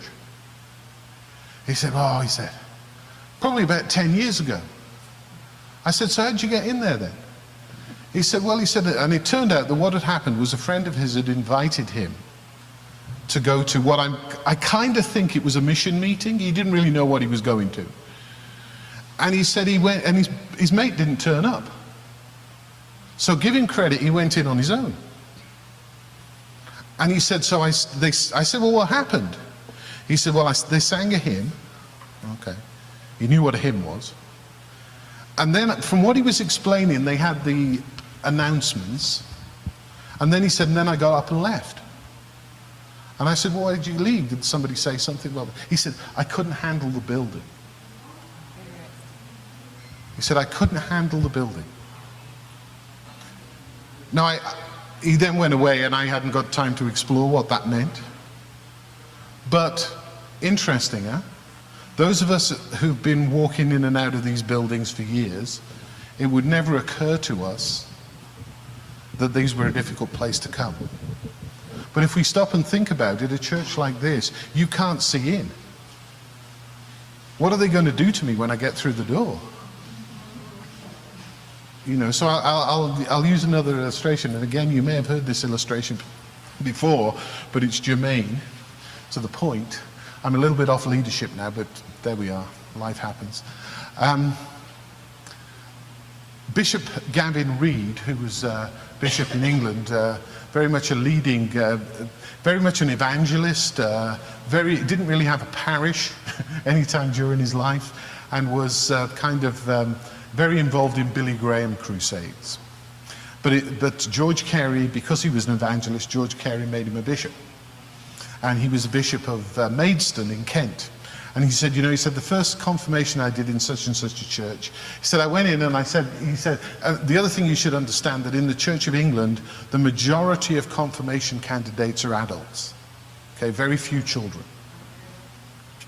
He said, probably about 10 years ago. I said, so how'd you get in there then? He said, and it turned out that what had happened was a friend of his had invited him to go to what I kind of think it was a mission meeting. He didn't really know what he was going to. And he said he went, and his mate didn't turn up. So give him credit, he went in on his own. And he said, I said, well, what happened? He said, well, they sang a hymn. Okay. He knew what a hymn was. And then from what he was explaining, they had the announcements. And then he said, and then I got up and left. And I said, well, why did you leave? Did somebody say something about it? He said, I couldn't handle the building. He said, I couldn't handle the building. Now, he then went away and I hadn't got time to explore what that meant. But interesting, huh? Those of us who've been walking in and out of these buildings for years, it would never occur to us that these were a difficult place to come. But if we stop and think about it, a church like this, you can't see in. What are they going to do to me when I get through the door? You know, so I'll use another illustration. And again, you may have heard this illustration before, but it's germane to the point. I'm a little bit off leadership now, but there we are. Life happens. Bishop Gavin Reid, who was bishop in England, very much a leading, very much an evangelist, didn't really have a parish anytime during his life, and was very involved in Billy Graham crusades. But George Carey, because he was an evangelist, George Carey made him a bishop. And he was the bishop of Maidstone in Kent. And he said, the first confirmation I did in such and such a church, he said, I went in and he said, the other thing you should understand that in the Church of England, the majority of confirmation candidates are adults. Okay, very few children.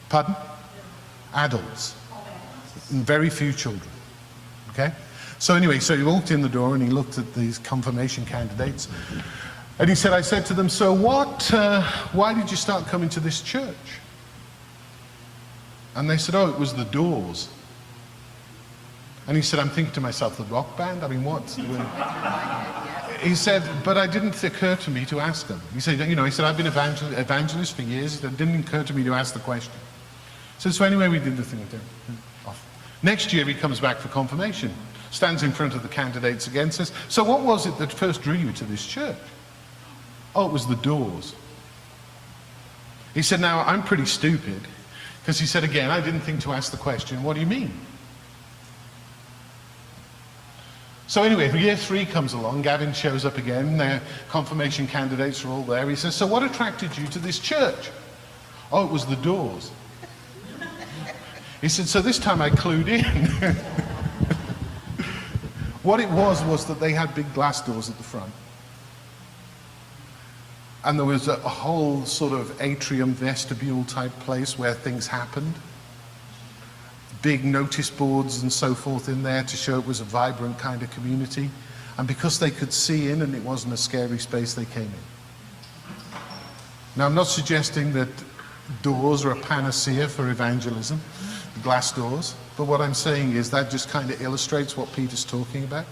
Pardon? Adults. And very few children. Okay? So anyway, so he walked in the door and he looked at these confirmation candidates. And he said, I said to them, so why did you start coming to this church? And they said, oh, it was the Doors. And he said, I'm thinking to myself, the rock band? I mean, what? he said, but it didn't occur to me to ask them. He said, he said, I've been evangelist for years. It didn't occur to me to ask the question. So anyway, we did the thing. Off. Next year, he comes back for confirmation, stands in front of the candidates again, says, so what was it that first drew you to this church? Oh, it was the doors. He said, now, I'm pretty stupid, because he said, again, I didn't think to ask the question, what do you mean? So anyway, year 3 comes along, Gavin shows up again, their confirmation candidates are all there. He says, so what attracted you to this church? Oh, it was the doors. He said, so this time I clued in. What it was that they had big glass doors at the front. And there was a whole sort of atrium vestibule type place where things happened. Big notice boards and so forth in there to show it was a vibrant kind of community. And because they could see in and it wasn't a scary space, they came in. Now, I'm not suggesting that doors are a panacea for evangelism, glass doors, but what I'm saying is that just kind of illustrates what Peter's talking about.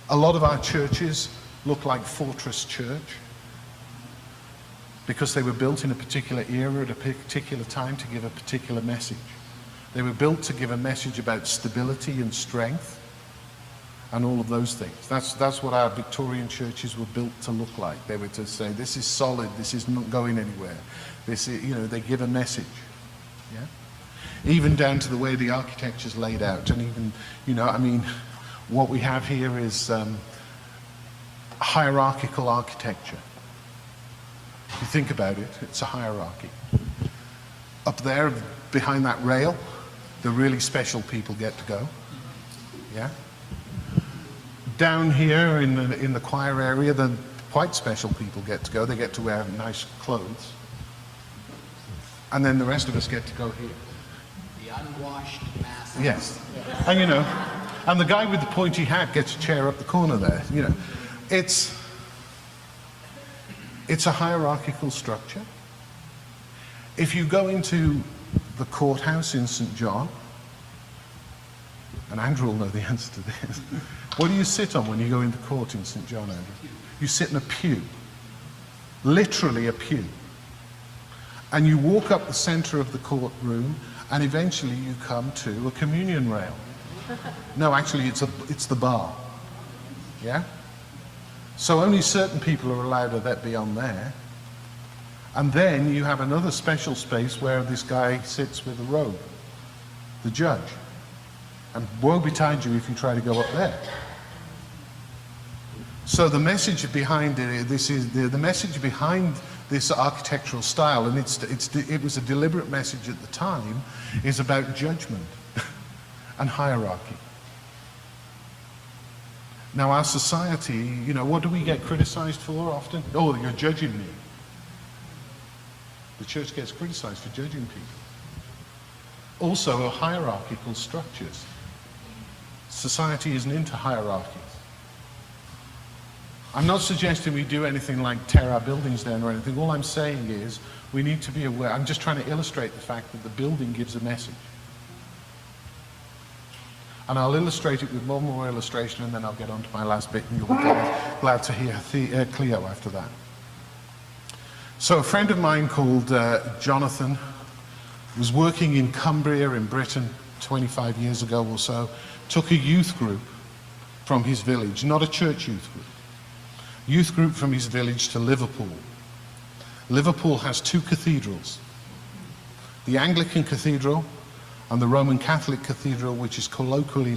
A lot of our churches look like Fortress Church because they were built in a particular era at a particular time to give a particular message. They were built to give a message about stability and strength and all of those things. That's what our Victorian churches were built to look like. They were to say, this is solid, this is not going anywhere. This is, they give a message. Yeah? Even down to the way the architecture's laid out. And even, what we have here is hierarchical architecture. If you think about it, it's a hierarchy. Up there, behind that rail, the really special people get to go. Yeah? Down here in the choir area, the quite special people get to go. They get to wear nice clothes. And then the rest of us get to go here. The unwashed masses. Yes. And and the guy with the pointy hat gets a chair up the corner there. It's a hierarchical structure. If you go into the courthouse in St. John, and Andrew will know the answer to this. What do you sit on when you go into court in St. John, Andrew? You sit in a pew. Literally a pew. And you walk up the center of the courtroom, and eventually you come to a communion rail. No, actually, it's the bar. Yeah? So only certain people are allowed to be on there. And then you have another special space where this guy sits with a robe, the judge. And woe betide you if you try to go up there. So the message behind it, the message behind this architectural style, and it was a deliberate message at the time, is about judgment and hierarchy. Now our society, what do we get criticized for often? Oh, you're judging me. The church gets criticized for judging people. Also, hierarchical structures. Society isn't into hierarchies. I'm not suggesting we do anything like tear our buildings down or anything. All I'm saying is we need to be aware. I'm just trying to illustrate the fact that the building gives a message. And I'll illustrate it with one more illustration, and then I'll get on to my last bit, and you'll be glad to hear Cleo after that. So a friend of mine called Jonathan was working in Cumbria in Britain 25 years ago or so, took a youth group from his village, not a church youth group from his village to Liverpool. Liverpool has 2 cathedrals, the Anglican Cathedral and the Roman Catholic Cathedral, which is colloquially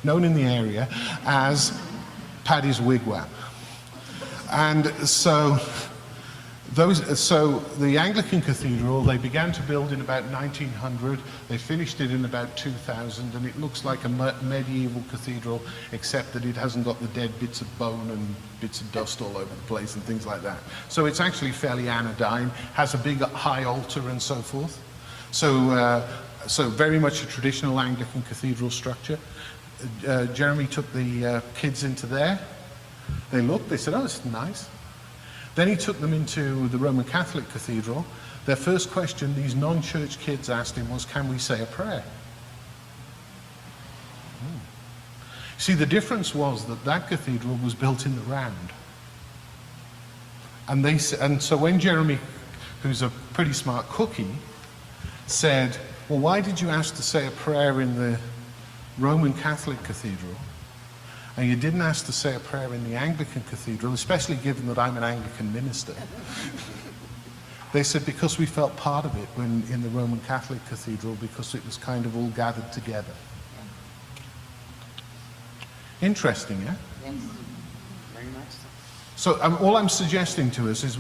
known in the area as Paddy's Wigwam. And so the Anglican Cathedral, they began to build in about 1900, they finished it in about 2000, and it looks like a medieval cathedral, except that it hasn't got the dead bits of bone and bits of dust all over the place and things like that. So it's actually fairly anodyne, has a big high altar and so forth. So very much a traditional Anglican cathedral structure. Jeremy took the kids into there. They looked, they said, oh, it's nice. Then he took them into the Roman Catholic Cathedral. Their first question these non-church kids asked him was, can we say a prayer? See, the difference was that that cathedral was built in the round. And so when Jeremy, who's a pretty smart cookie, said, well, why did you ask to say a prayer in the Roman Catholic cathedral, and you didn't ask to say a prayer in the Anglican cathedral, especially given that I'm an Anglican minister? They said, because we felt part of it when in the Roman Catholic cathedral, because it was kind of all gathered together. Interesting, yeah? Yes, very much so. So all I'm suggesting to us is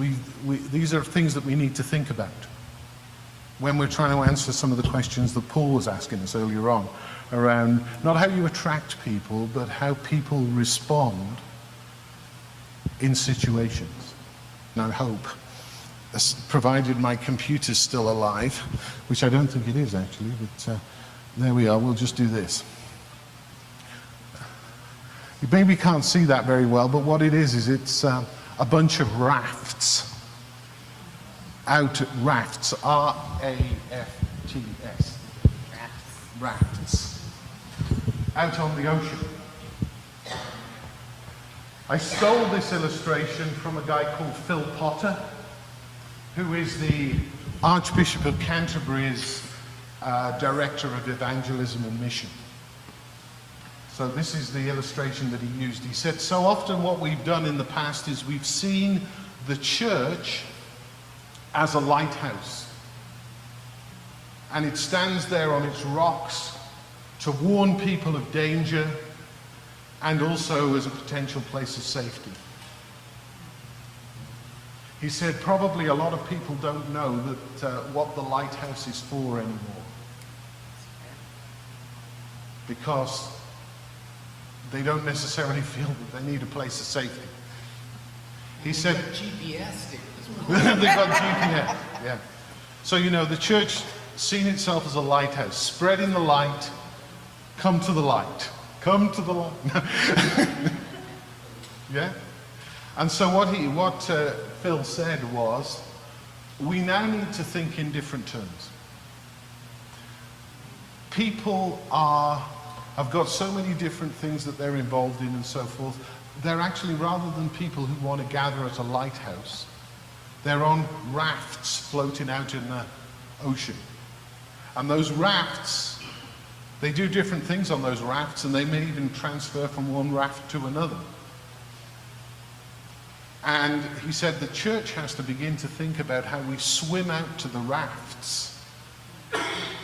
these are things that we need to think about when we're trying to answer some of the questions that Paul was asking us earlier on, around not how you attract people, but how people respond in situations. And I hope, provided my computer's still alive, which I don't think it is actually, but there we are, we'll just do this. You maybe can't see that very well, but what it is it's a bunch of rafts. Rafts, R-A-F-T-S. Rafts. Out on the ocean. I stole this illustration from a guy called Phil Potter, who is the Archbishop of Canterbury's Director of Evangelism and Mission. So this is the illustration that he used. He said, so often what we've done in the past is we've seen the church as a lighthouse. And it stands there on its rocks to warn people of danger and also as a potential place of safety. He said probably a lot of people don't know that what the lighthouse is for anymore. Because they don't necessarily feel that they need a place of safety. He said, GPS stickers. they've got GPS, yeah. So, you know, the church seen itself as a lighthouse, spreading the light, come to the light, come to the light. Yeah? And so what Phil said was, we now need to think in different terms. People have got so many different things that they're involved in and so forth. They're actually, rather than people who want to gather at a lighthouse, they're on rafts floating out in the ocean. And those rafts, they do different things on those rafts, and they may even transfer from one raft to another. And he said the church has to begin to think about how we swim out to the rafts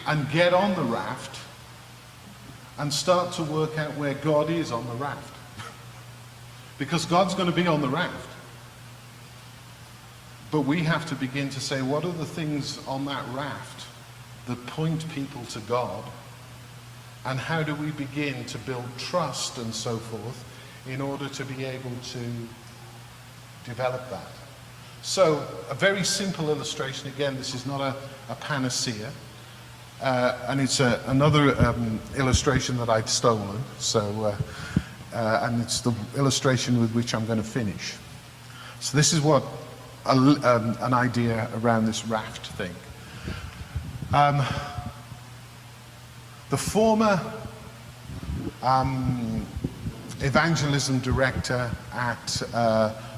and get on the raft and start to work out where God is on the raft. Because God's going to be on the raft. But we have to begin to say, what are the things on that raft that point people to God? And how do we begin to build trust and so forth in order to be able to develop that? So a very simple illustration. Again, this is not a panacea. And it's another illustration that I'd stolen. So, and it's the illustration with which I'm going to finish. So this is what an idea around this raft thing. The former evangelism director at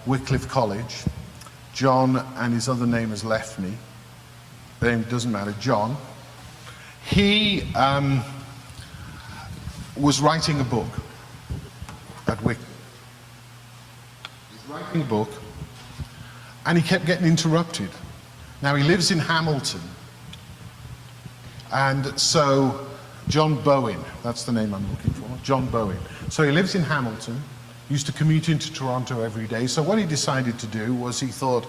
Wycliffe College, John, and his other name has left me. The name doesn't matter, John. He was writing a book at Wycliffe. He's writing a book, and he kept getting interrupted. Now, he lives in Hamilton, and so John Bowen, that's the name I'm looking for, John Bowen. So he lives in Hamilton, used to commute into Toronto every day. So what he decided to do was he thought,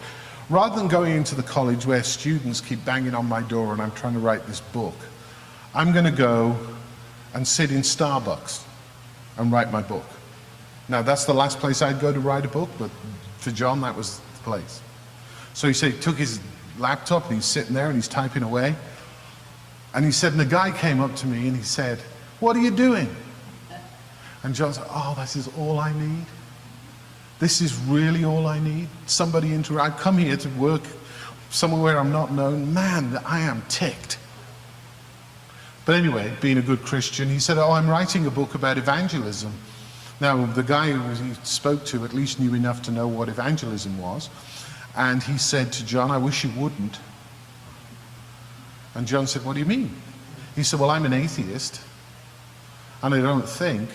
rather than going into the college where students keep banging on my door and I'm trying to write this book, I'm going to go and sit in Starbucks and write my book. Now, that's the last place I'd go to write a book, but for John, that was the place. So he said he took his laptop and he's sitting there and he's typing away. And he said, and the guy came up to me and he said, "What are you doing?" And John said, "Oh, this is all I need. This is really all I need. Somebody I've come here to work somewhere where I'm not known. Man, I am ticked." But anyway, being a good Christian, he said, oh, I'm writing a book about evangelism. Now, the guy who he spoke to at least knew enough to know what evangelism was. And he said to John, I wish you wouldn't. And John said, what do you mean? He said, well, I'm an atheist, and I don't think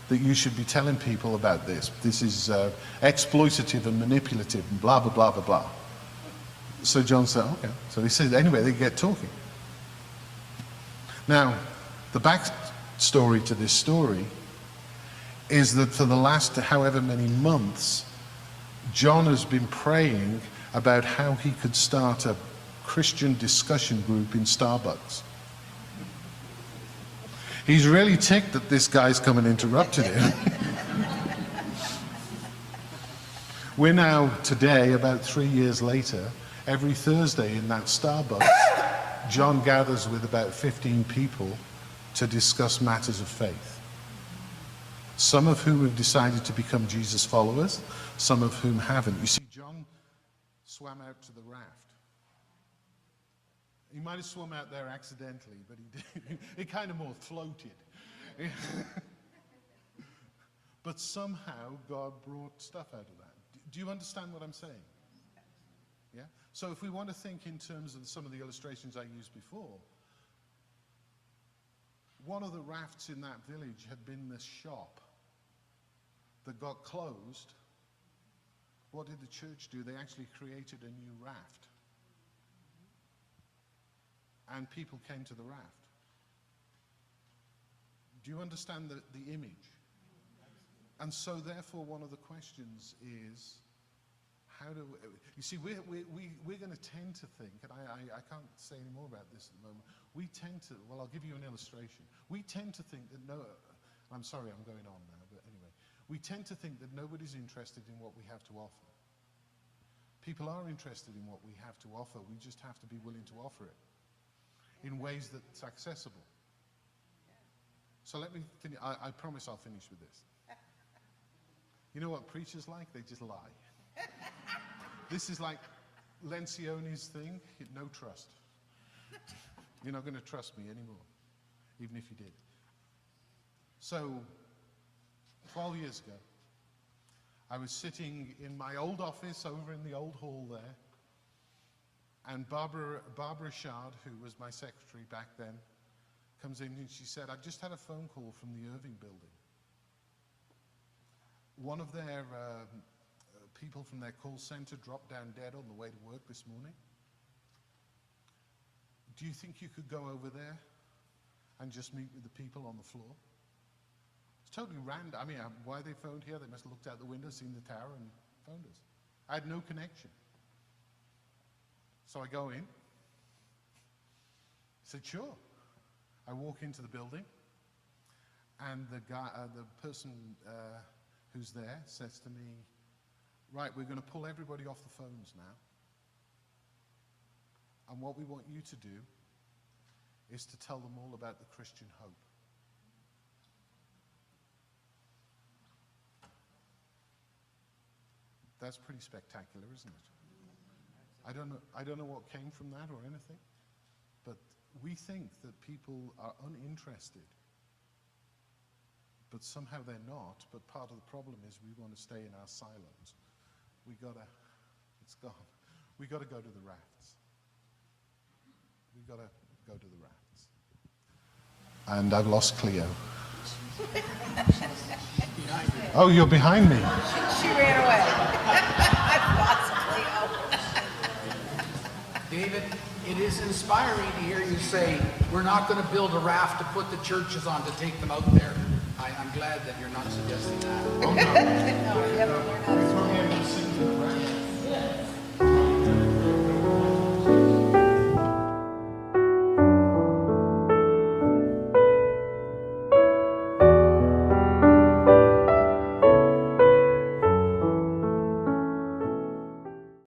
that you should be telling people about this. This is exploitative and manipulative and blah, blah, blah, blah, blah. So John said, okay. So he said, anyway, they get talking. Now, the backstory to this story is that for the last however many months, John has been praying about how he could start a Christian discussion group in Starbucks. He's really ticked that this guy's come and interrupted him. We're now, today, about 3 years later, every Thursday in that Starbucks, John gathers with about 15 people to discuss matters of faith. Some of whom have decided to become Jesus followers, some of whom haven't. You see, John swam out to the raft. He might have swum out there accidentally, but he did. It kind of more floated. But somehow God brought stuff out of that. Do you understand what I'm saying? Yeah? So if we want to think in terms of some of the illustrations I used before, one of the rafts in that village had been this shop that got closed. What did the church do? They actually created a new raft. And people came to the raft. Do you understand the image? And so therefore one of the questions is, how do we, you see, we're going to tend to think, and I can't say any more about this at the moment, we tend to, well, I'll give you an illustration. We tend to think that I'm sorry, I'm going on now, but anyway. We tend to think that nobody's interested in what we have to offer. People are interested in what we have to offer, we just have to be willing to offer it in ways that's accessible. So let me finish. I promise I'll finish with this. You know what preachers like? They just lie. This is like Lencioni's thing, no trust. You're not going to trust me anymore, even if you did. So, 12 years ago, I was sitting in my old office over in the old hall there, and Barbara Shard, who was my secretary back then, comes in and she said, I've just had a phone call from the Irving building. One of their people from their call center dropped down dead on the way to work this morning. Do you think you could go over there and just meet with the people on the floor? It's totally random. I mean, why they phoned here? They must have looked out the window, seen the tower, and phoned us. I had no connection. So I go in. I said, sure. I walk into the building, and the person who's there says to me, right, we're going to pull everybody off the phones now. And what we want you to do is to tell them all about the Christian hope. That's pretty spectacular, isn't it? I don't know what came from that or anything, but we think that people are uninterested, but somehow they're not. But part of the problem is we want to stay in our silos. It's gone. We got to go to the rafts. We got to go to the rafts. And I've lost Cleo. Oh, you're behind me. She ran away. I've lost Cleo. David, it is inspiring to hear you say, we're not going to build a raft to put the churches on to take them out there. I'm glad that you're not suggesting that. Oh, no. No, you have to learn how to swim.